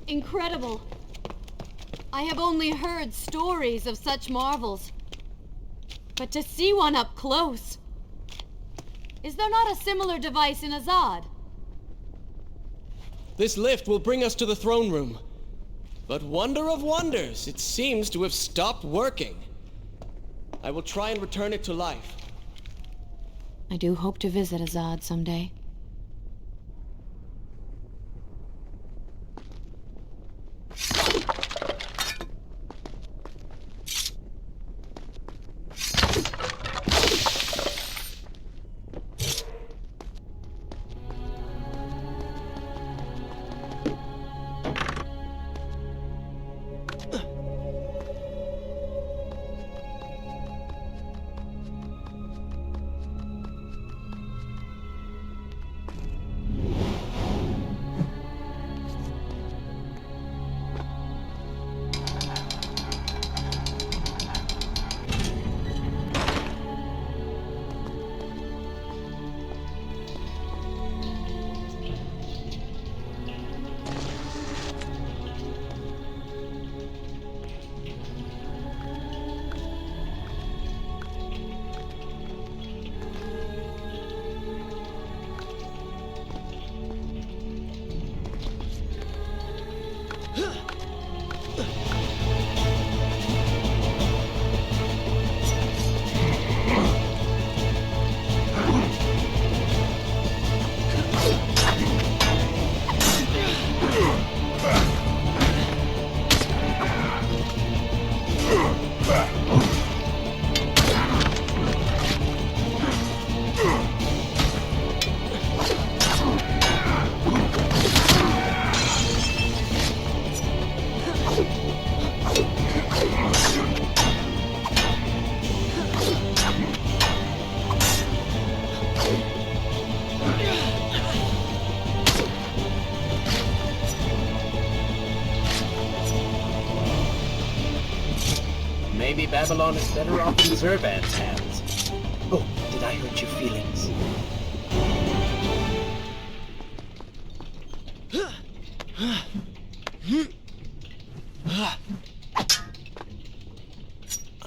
Incredible. I have only heard stories of such marvels. But to see one up close... Is there not a similar device in Azad? This lift will bring us to the throne room. But wonder of wonders, it seems to have stopped working. I will try and return it to life. I do hope to visit Azad someday. maybe Babylon is better off in Zurvan's hands. Oh, did I hurt your feelings?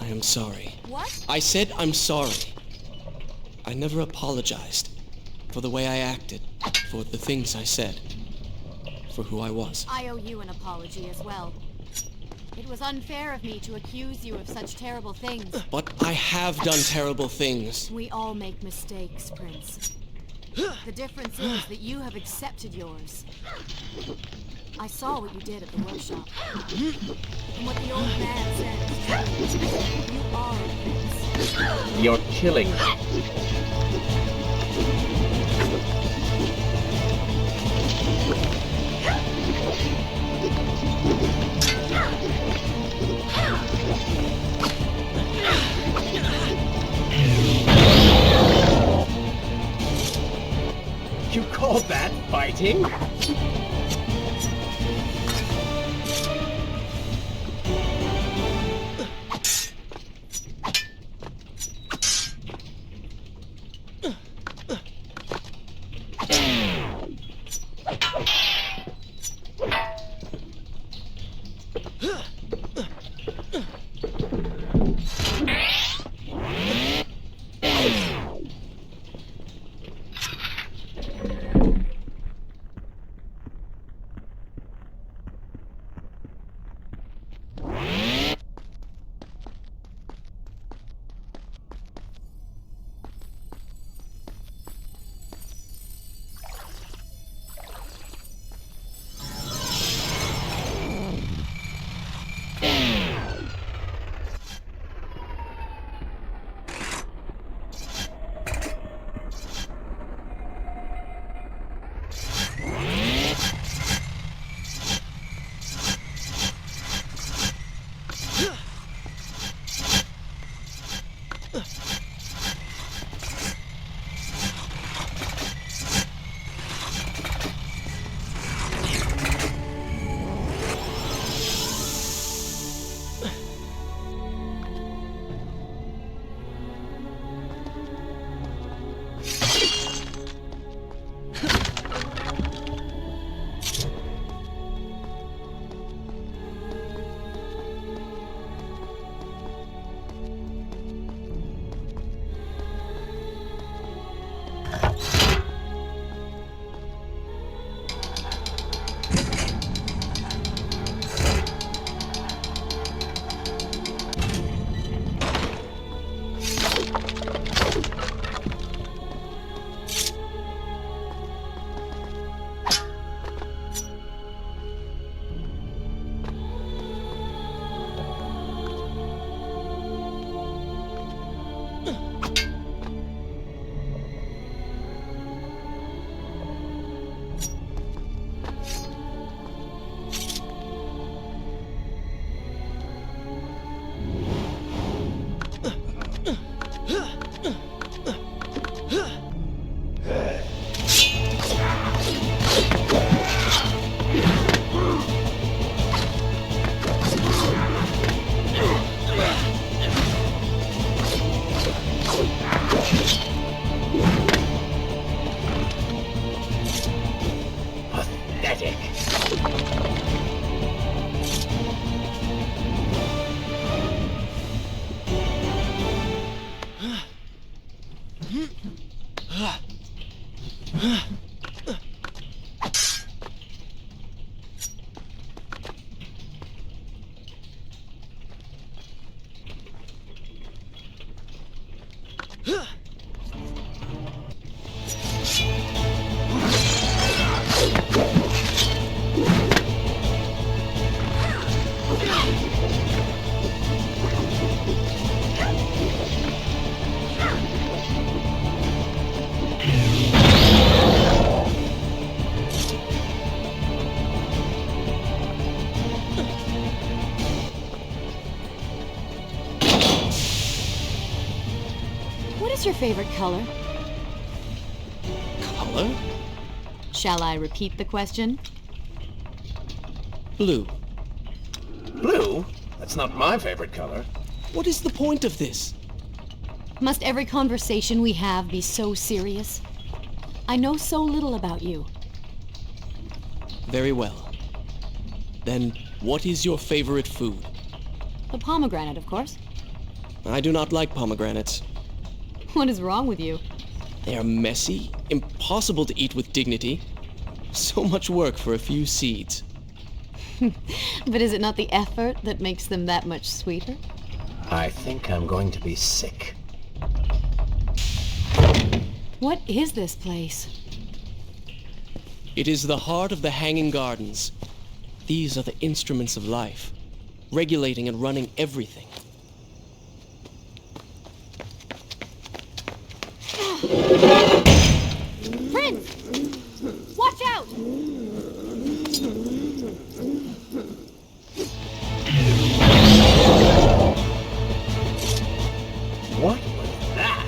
I am sorry. What? I said I'm sorry. I never apologized for the way I acted, for the things I said, for who I was. I owe you an apology as well. It was unfair of me to accuse you of such terrible things. But I have done terrible things. We all make mistakes, Prince. The difference is that you have accepted yours. I saw what you did at the workshop. And what the old man said is true. You are a prince. You're killing me. You call that fighting? What's your favorite color? Color? Shall I repeat the question? Blue. Blue? That's not my favorite color. What is the point of this? Must every conversation we have be so serious? I know so little about you. Very well. Then, what is your favorite food? The pomegranate, of course. I do not like pomegranates. What is wrong with you? They are messy, impossible to eat with dignity. So much work for a few seeds. But is it not the effort that makes them that much sweeter? I think I'm going to be sick. What is this place? It is the heart of the Hanging Gardens. These are the instruments of life, regulating and running everything. Prince! Watch out! What was that?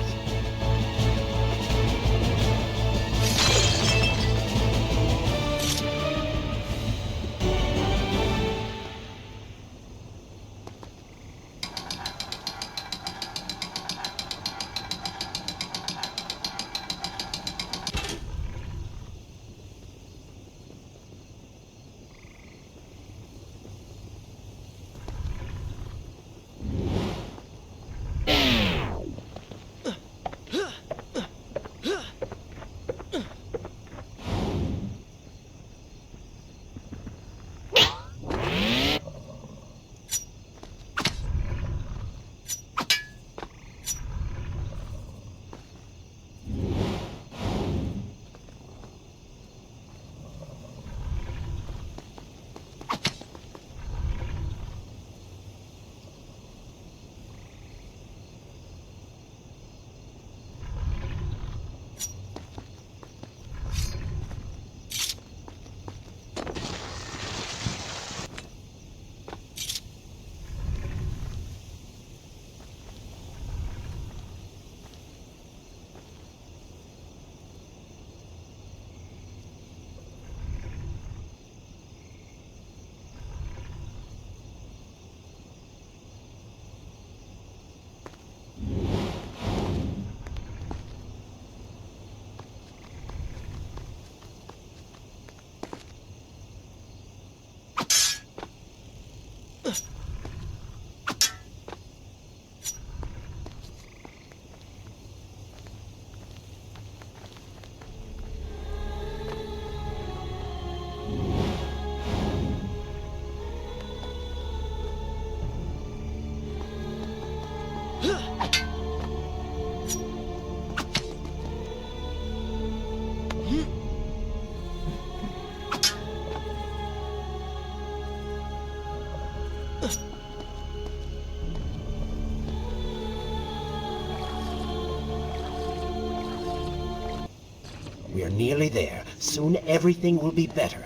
We are nearly there. Soon everything will be better.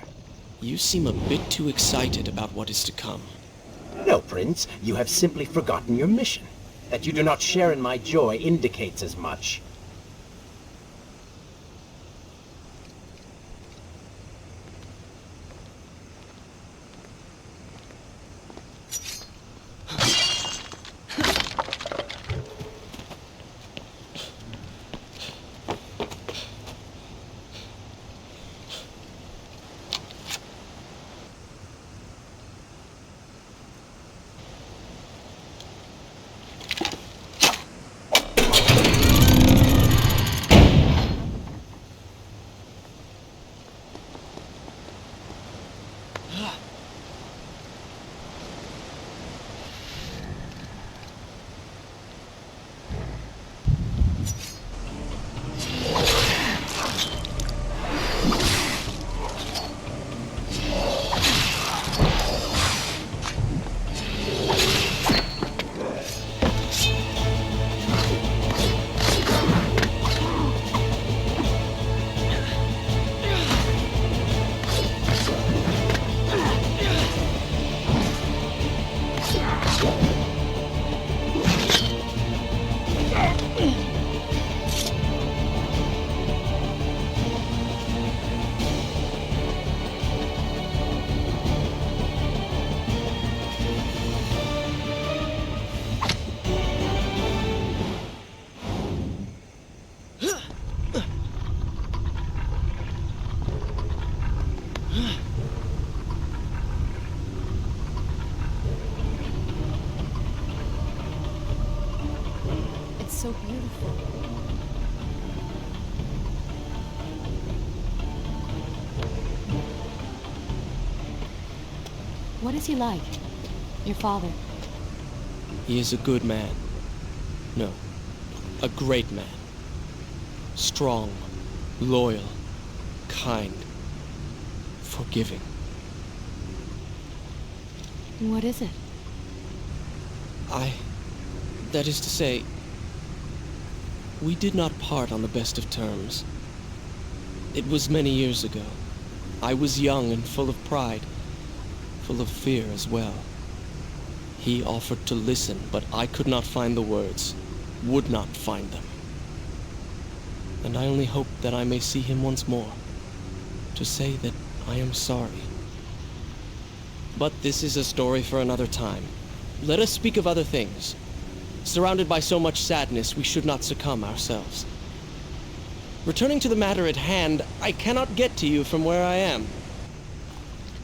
You seem a bit too excited about what is to come. No, Prince, you have simply forgotten your mission. That you do not share in my joy indicates as much. so beautiful. What is he like? Your father? He is a good man. No, a great man. Strong, loyal, kind, forgiving. What is it? That is to say, we did not part on the best of terms. It was many years ago. I was young and full of pride, full of fear as well. He offered to listen, but I could not find the words, would not find them. And I only hope that I may see him once more, to say that I am sorry. But this is a story for another time. Let us speak of other things. Surrounded by so much sadness, we should not succumb ourselves. Returning to the matter at hand, I cannot get to you from where I am.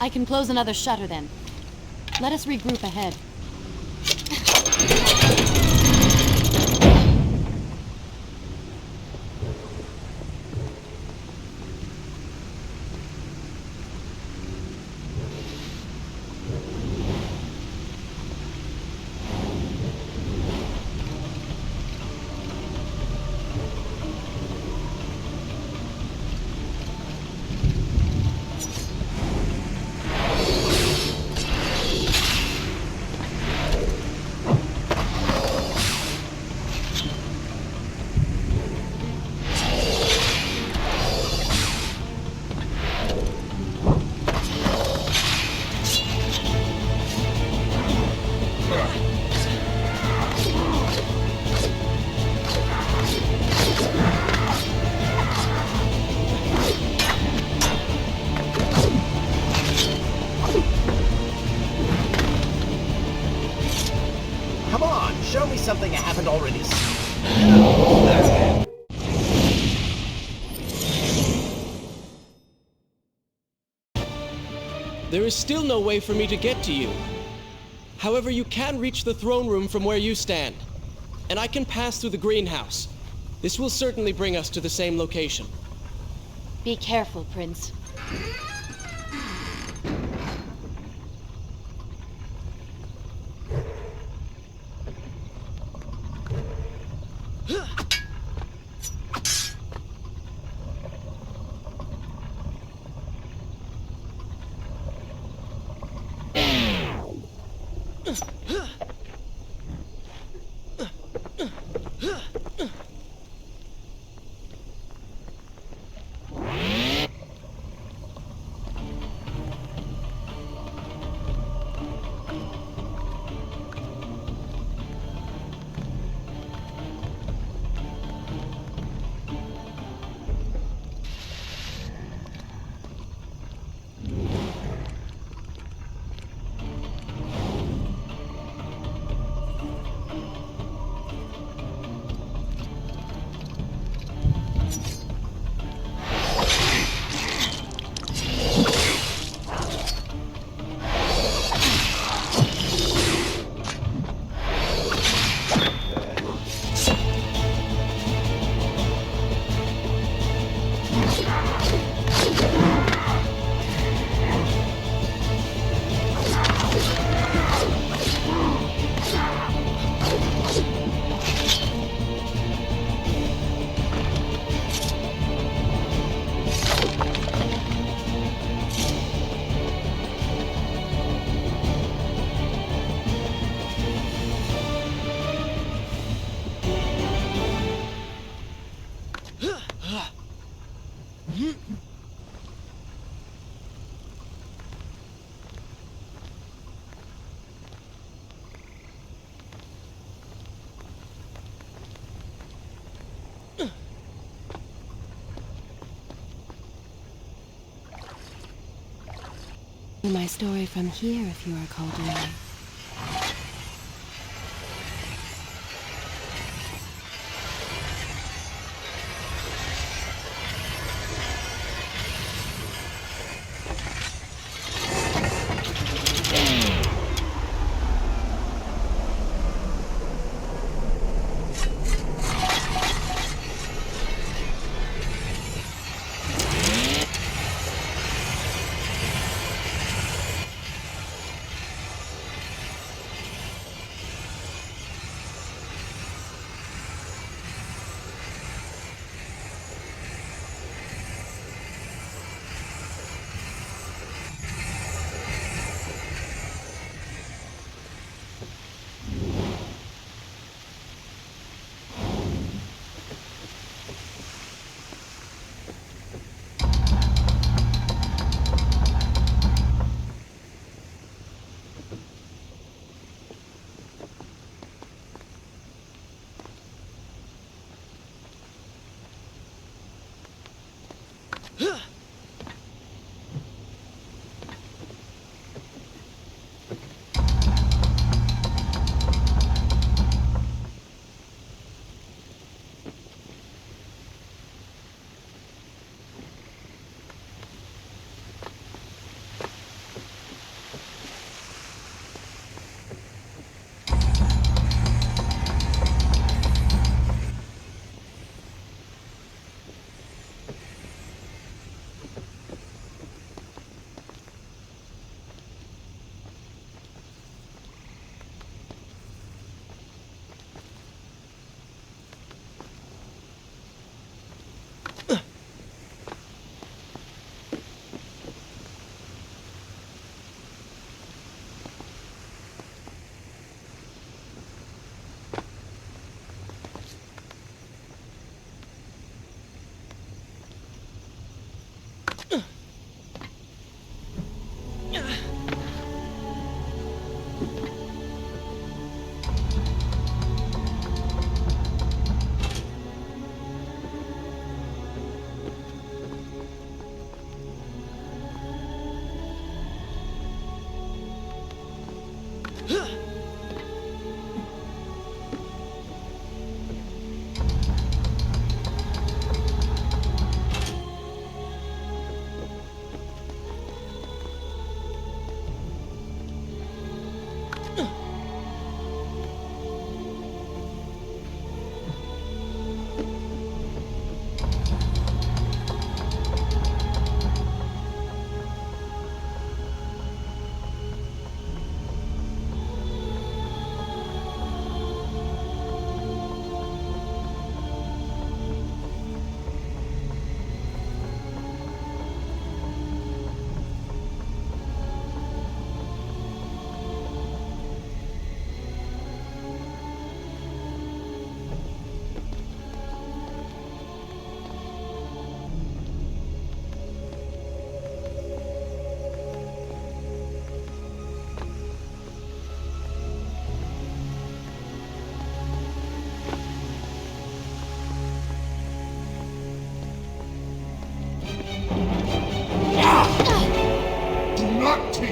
I can close another shutter then. Let us regroup ahead. Come on, show me something I haven't already seen. There is still no way for me to get to you. However, you can reach the throne room from where you stand. And I can pass through the greenhouse. This will certainly bring us to the same location. Be careful, Prince. My story from here, if you are called away.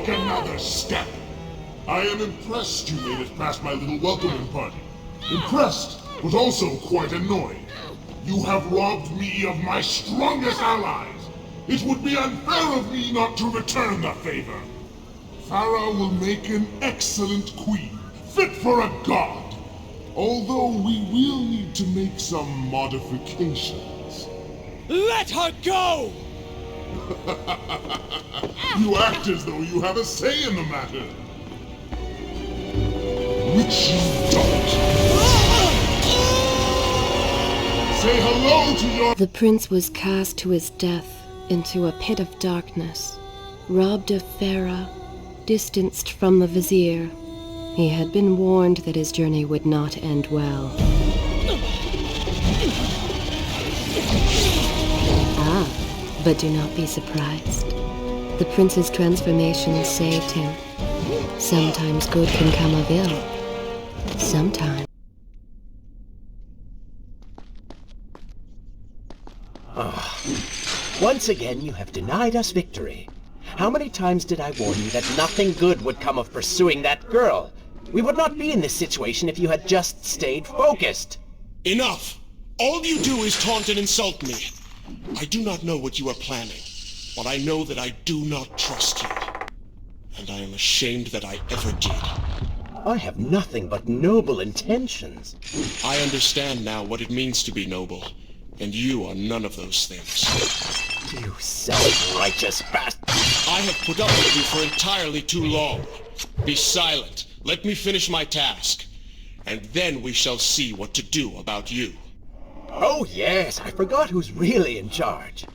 take another step. I am impressed you made it past my little welcoming party. Impressed, but also quite annoyed. You have robbed me of my strongest allies. It would be unfair of me not to return the favor. Farah will make an excellent queen, fit for a god. Although we will need to make some modifications. Let her go! You act as though you have a say in the matter. Which you don't. Say hello to your... The prince was cast to his death into a pit of darkness, robbed of Farah, distanced from the vizier. He had been warned that his journey would not end well. Ah, but do not be surprised. The prince's transformation saved him. Sometimes good can come of ill. Sometimes. Once again, you have denied us victory. How many times did I warn you that nothing good would come of pursuing that girl? We would not be in this situation if you had just stayed focused. Enough! All you do is taunt and insult me. I do not know what you are planning, but I know that I do not trust you. And I am ashamed that I ever did. I have nothing but noble intentions. I understand now what it means to be noble, and you are none of those things. You self-righteous bastard! I have put up with you for entirely too long. Be silent. Let me finish my task. And then we shall see what to do about you. Oh yes, I forgot who's really in charge.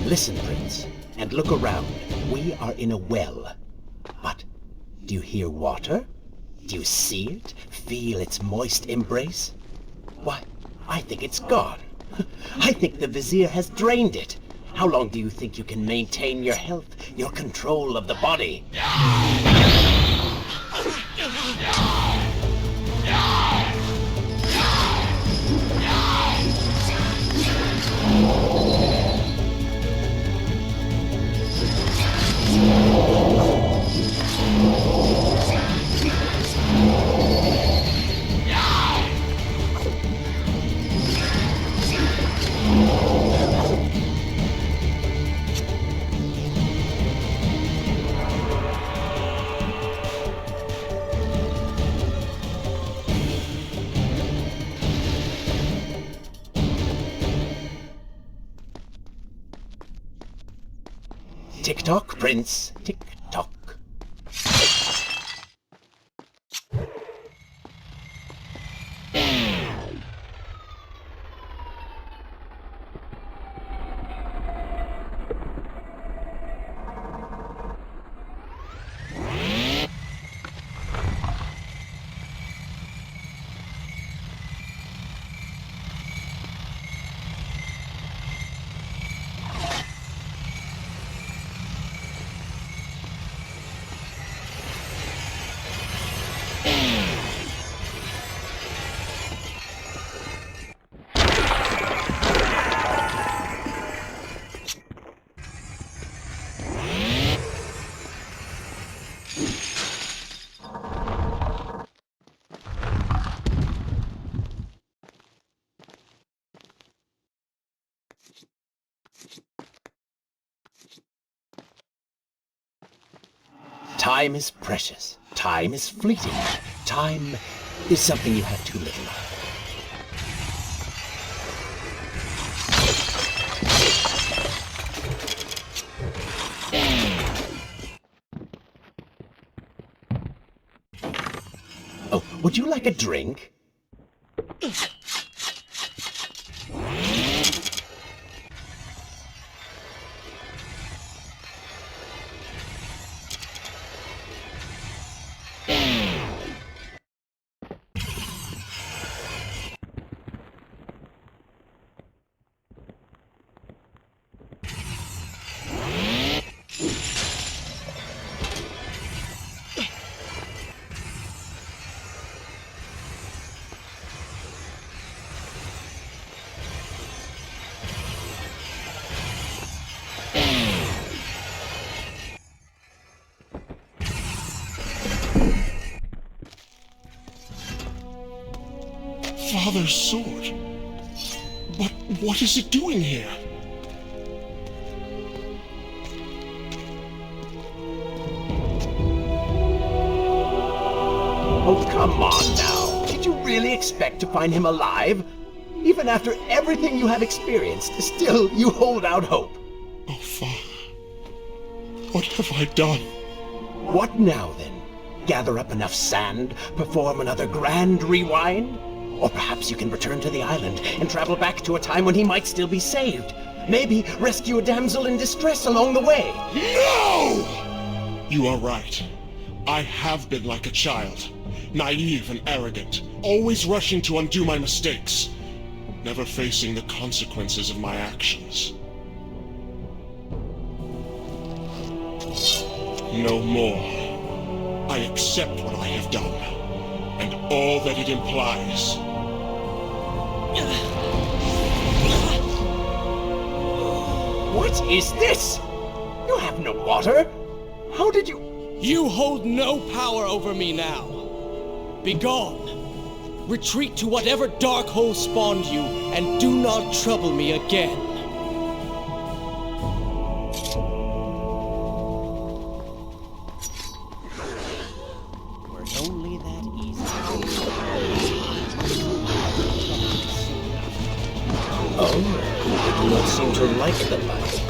Listen, Prince, and look around. We are in a well. But do you hear water? Do you see it? Feel its moist embrace? Why, I think it's gone. I think the Vizier has drained it. How long do you think you can maintain your health, your control of the body? Tick-tock, Prince. Tick-tock. Time is precious. Time is fleeting. Time is something you have too little of. Oh, would you like a drink? Father's sword. But what is it doing here? Oh, come on now. Did you really expect to find him alive? Even after everything you have experienced, still you hold out hope. Oh, Father. What have I done? What now, then? Gather up enough sand, perform another grand rewind? Or perhaps you can return to the island and travel back to a time when he might still be saved. Maybe rescue a damsel in distress along the way. No! You are right. I have been like a child. Naive and arrogant, always rushing to undo my mistakes, never facing the consequences of my actions. No more. I accept what I have done, and all that it implies. What is this? You have no water? How did you... You hold no power over me now. Begone. Retreat to whatever dark hole spawned you, and do not trouble me again. Were it only that easy. Oh, you do not seem to like the light.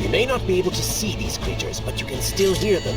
You may not be able to see these creatures, but you can still hear them.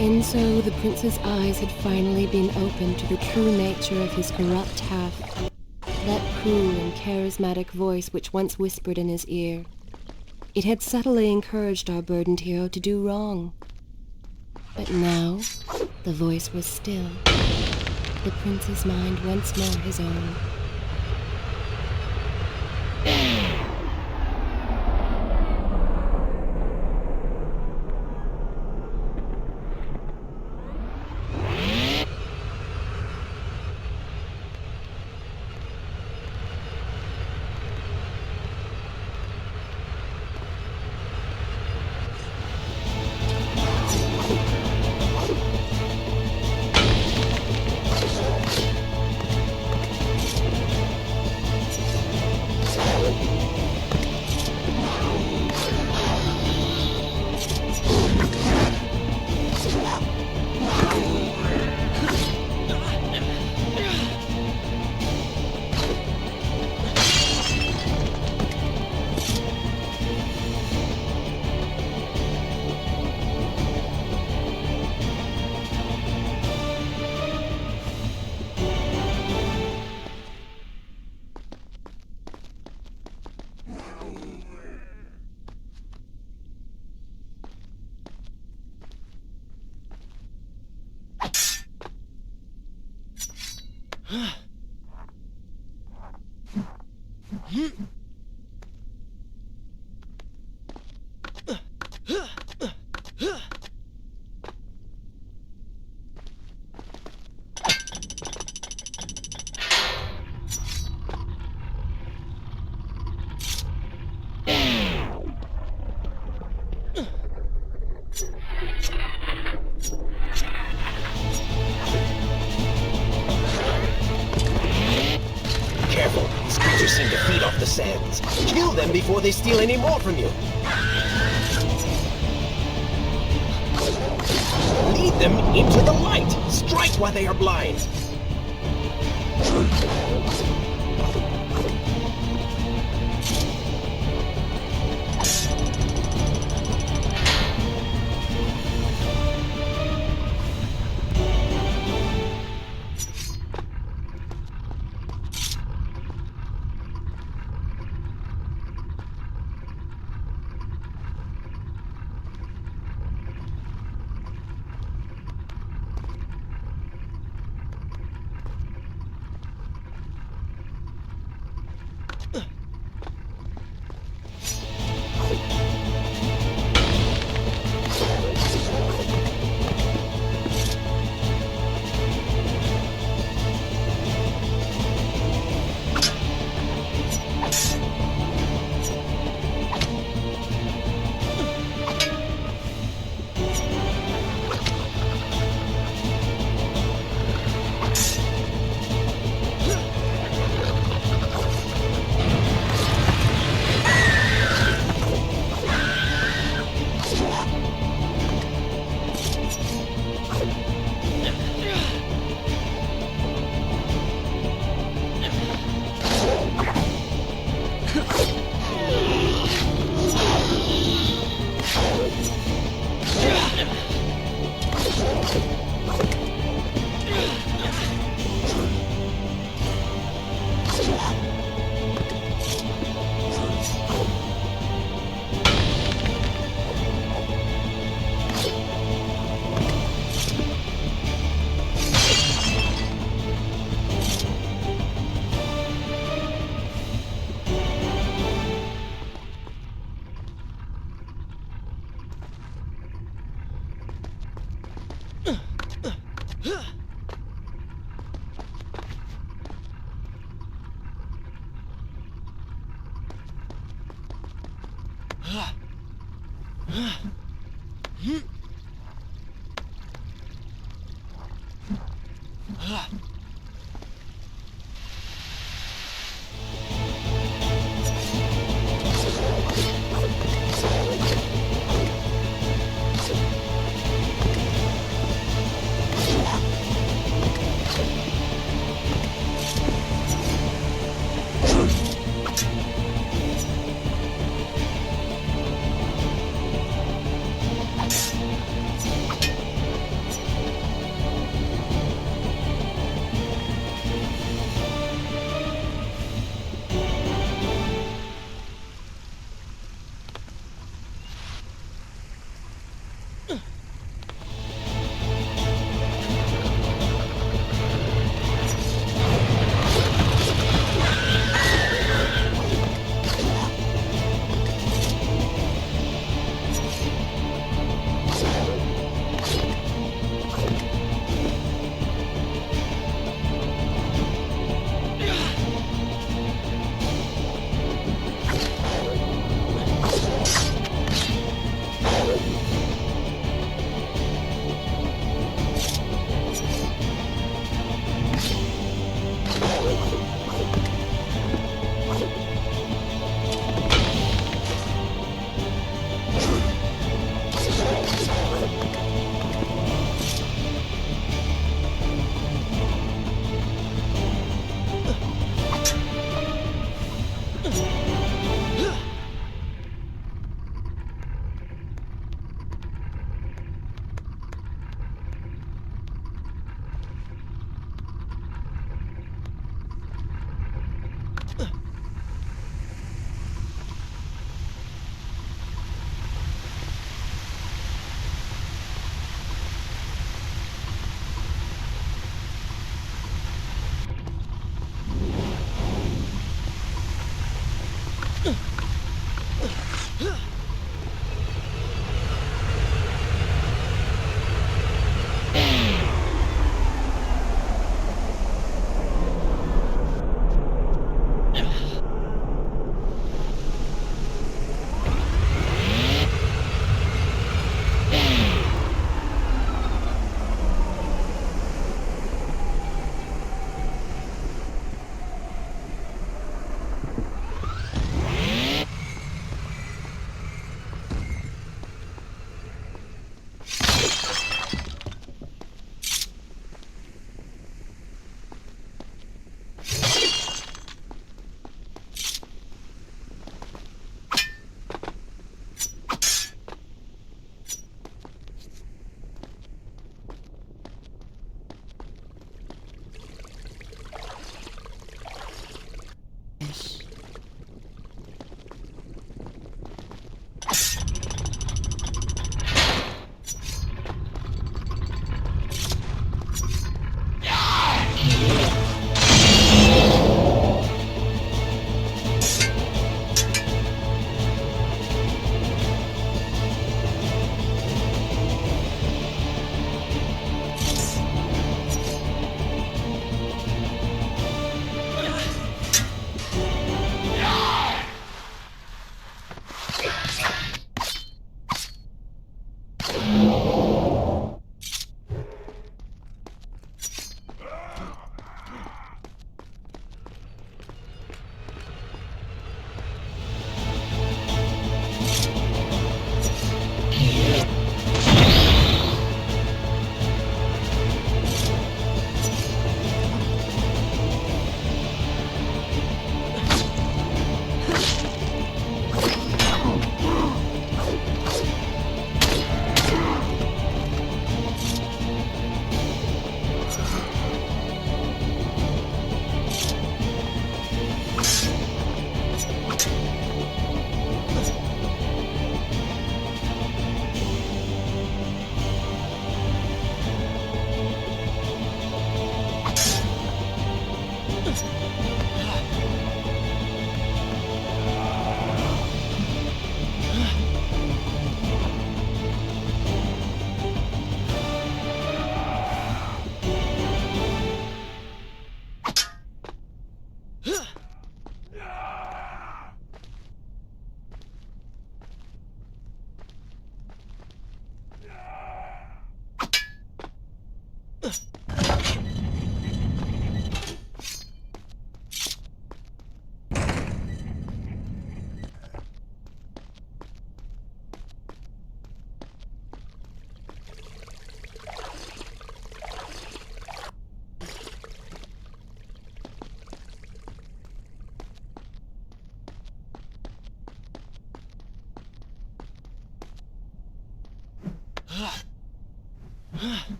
And so the prince's eyes had finally been opened to the true nature of his corrupt half. That cruel and charismatic voice which once whispered in his ear. It had subtly encouraged our burdened hero to do wrong. But now, the voice was still. The prince's mind once more his own. Careful, these creatures seem to feed off the sands. Kill them before they steal any more from you. Lead them into the light. Strike while they are blind.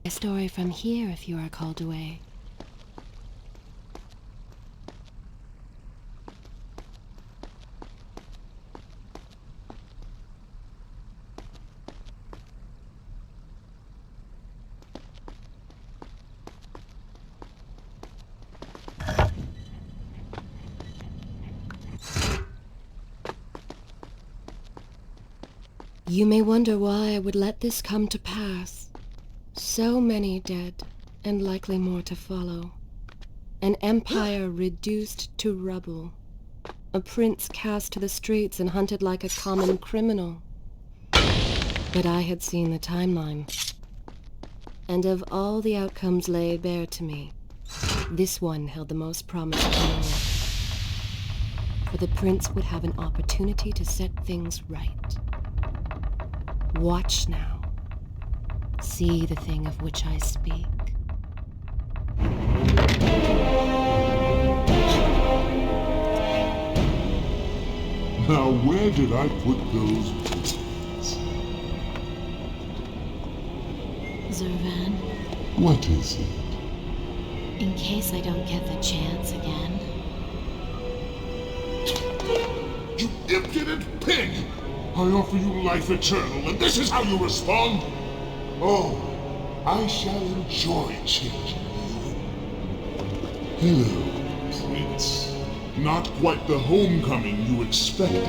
A story from here if you are called away. You may wonder why I would let this come to pass. So many dead, and likely more to follow. An empire reduced to rubble. A prince cast to the streets and hunted like a common criminal. But I had seen the timeline. And of all the outcomes laid bare to me, this one held the most promise of them all. For the prince would have an opportunity to set things right. Watch now. See the thing of which I speak. Now where did I put those bullets? Zurvan, What is it? in case I don't get the chance again. You impudent pig! I offer you life eternal, and this is how you respond? Oh, I shall enjoy changing you. Hello, Prince. Not quite the homecoming you expected.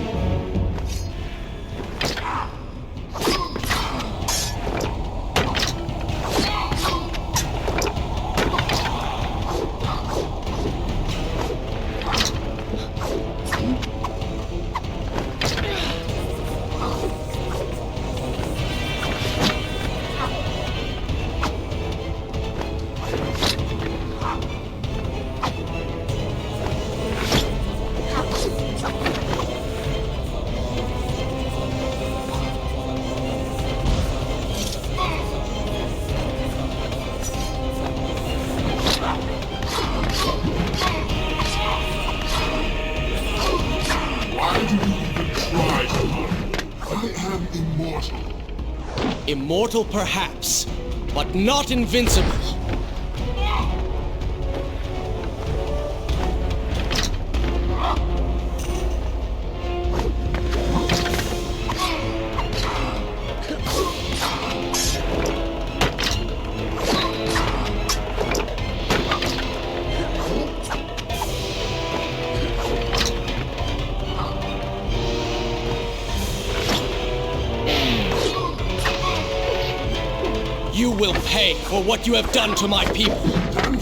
Immortal perhaps, but not invincible. You will pay for what you have done to my people. Damn you!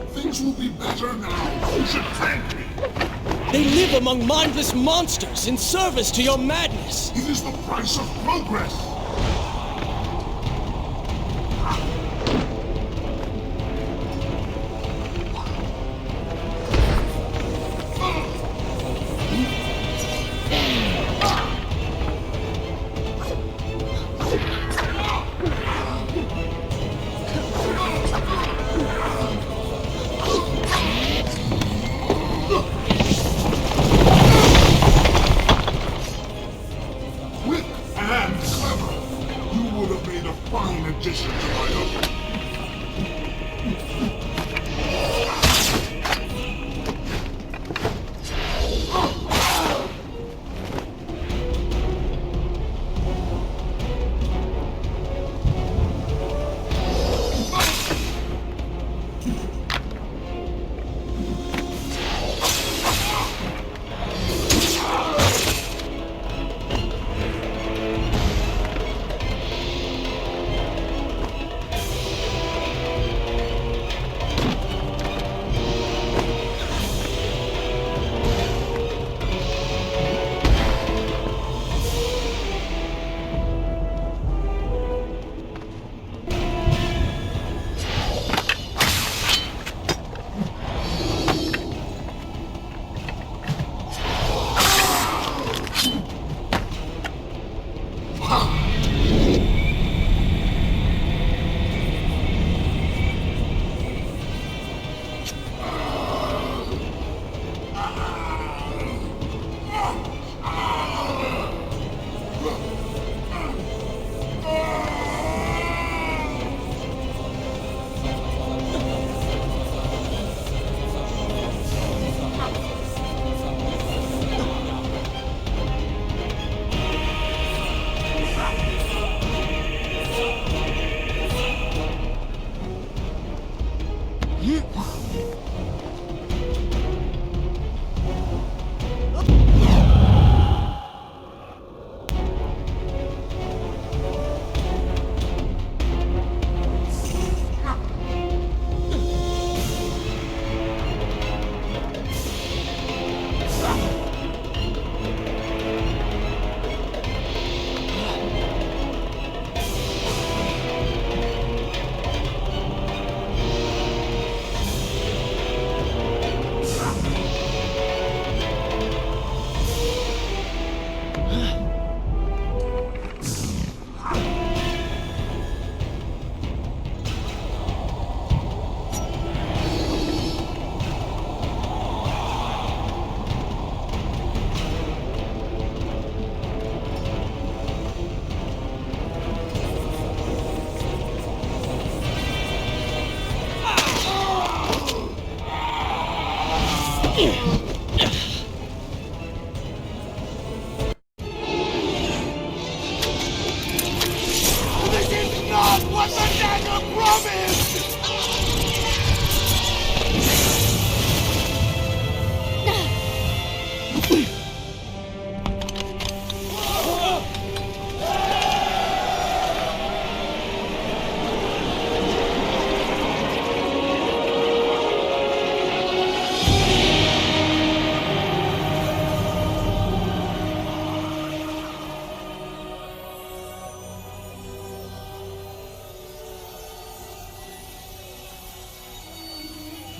Things will be better now. You should thank me. They live among mindless monsters in service to your madness. It is the price of progress.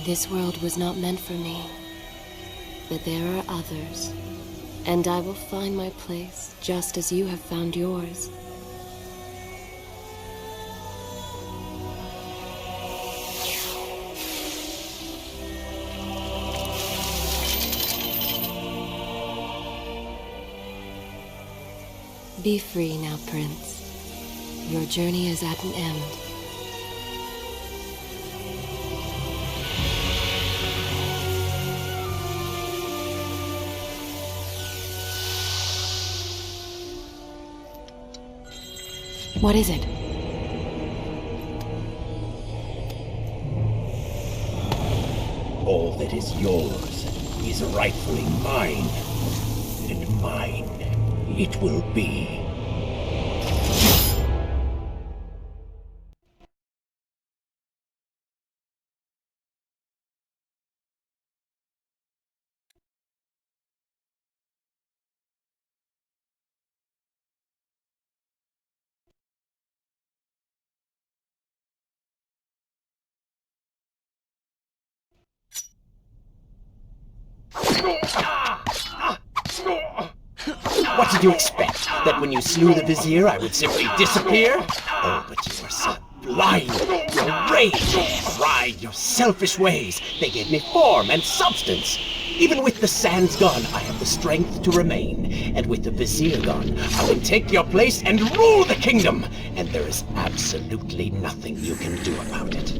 This world was not meant for me, but there are others, and I will find my place just as you have found yours. Be free now, Prince. Your journey is at an end. What is it? All that is yours is rightfully mine, and mine it will be. What did you expect? That when you slew the Vizier, I would simply disappear? Oh, but you are so blind. Your rage, your pride, your selfish ways, they gave me form and substance. Even with the sands gone, I have the strength to remain. And with the Vizier gone, I can take your place and rule the kingdom. And there is absolutely nothing you can do about it.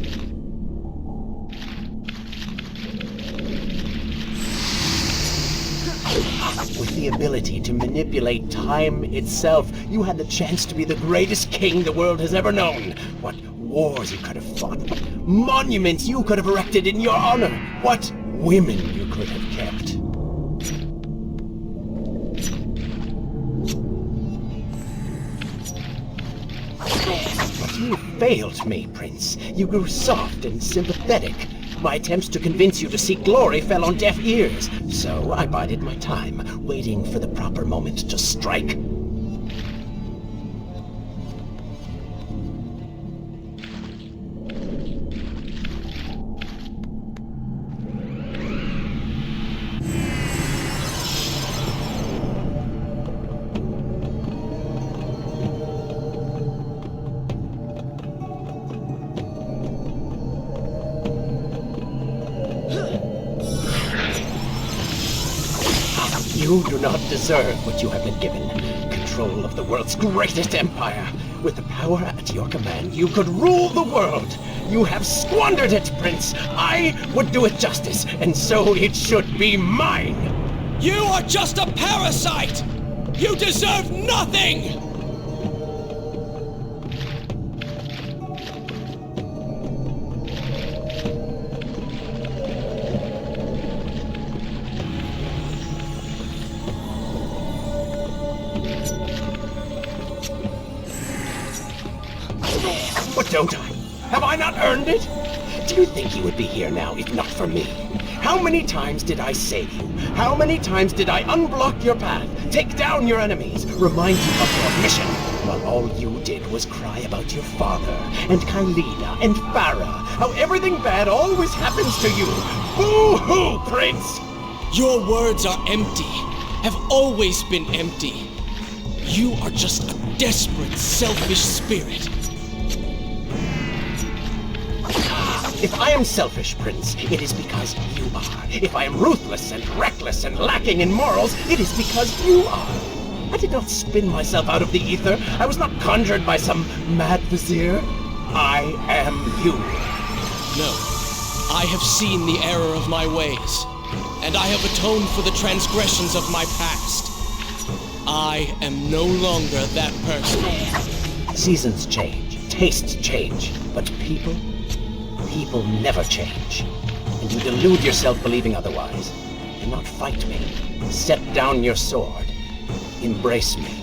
With the ability to manipulate time itself, you had the chance to be the greatest king the world has ever known. What wars you could have fought, what monuments you could have erected in your honor, what women you could have kept. But you failed me, Prince. You grew soft and sympathetic. My attempts to convince you to seek glory fell on deaf ears, so I bided my time, waiting for the proper moment to strike. You do not deserve what you have been given. Control of the world's greatest empire. With the power at your command, you could rule the world. You have squandered it, Prince. I would do it justice, and so it should be mine. You are just a parasite! You deserve nothing! But don't I? Have I not earned it? Do you think you would be here now if not for me? How many times did I save you? How many times did I unblock your path, take down your enemies, remind you of your mission, while all you did was cry about your father, and Kylina, and Farah, how everything bad always happens to you? Boo-hoo, Prince! Your words are empty, have always been empty. You are just a desperate, selfish spirit. If I am selfish, Prince, it is because you are. If I am ruthless and reckless and lacking in morals, it is because you are. I did not spin myself out of the ether. I was not conjured by some mad vizier. I am you. No, I have seen the error of my ways, and I have atoned for the transgressions of my past. I am no longer that person. Seasons change, tastes change, but people never change. And you delude yourself believing otherwise. Do not fight me. Set down your sword. Embrace me.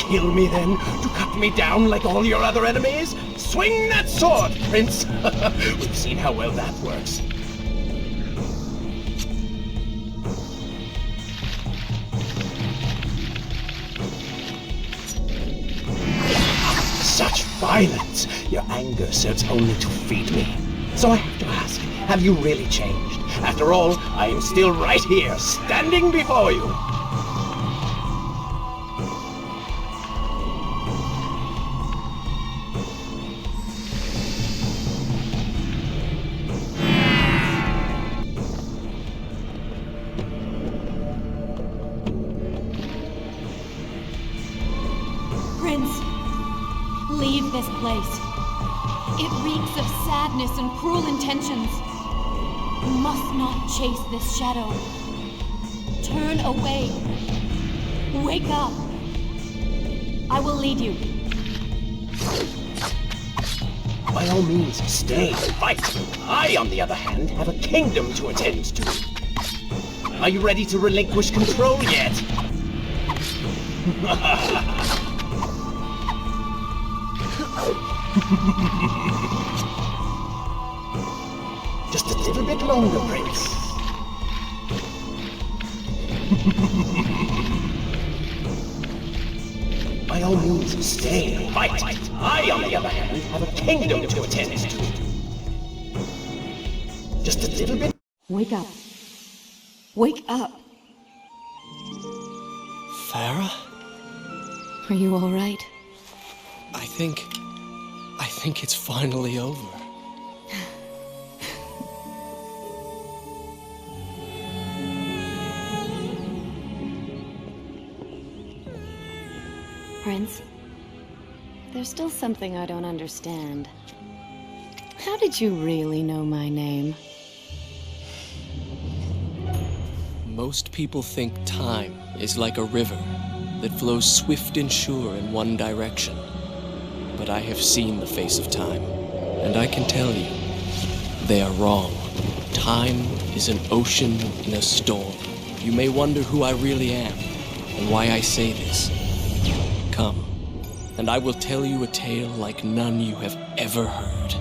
kill me then? To cut me down like all your other enemies? Swing that sword, Prince! We've seen how well that works. Such violence! Your anger serves only to feed me. So I have to ask, have you really changed? After all, I am still right here, standing before you. Prince, leave this place. It reeks of sadness and cruel intentions. You must not chase this shadow. Turn away. Wake up. I will lead you. By all means, stay, fight. I, on the other hand, have a kingdom to attend to. Are you ready to relinquish control yet? Just a little bit longer, Prince. By all means, stay and fight. I, on the other hand, have a kingdom to attend to. Just a little bit. Wake up. Wake up. Farah? Are you all right? I think it's finally over. Prince, there's still something I don't understand. How did you really know my name? Most people think time is like a river that flows swift and sure in one direction. But I have seen the face of time, and I can tell you, they are wrong. Time is an ocean in a storm. You may wonder who I really am, and why I say this. Come, and I will tell you a tale like none you have ever heard.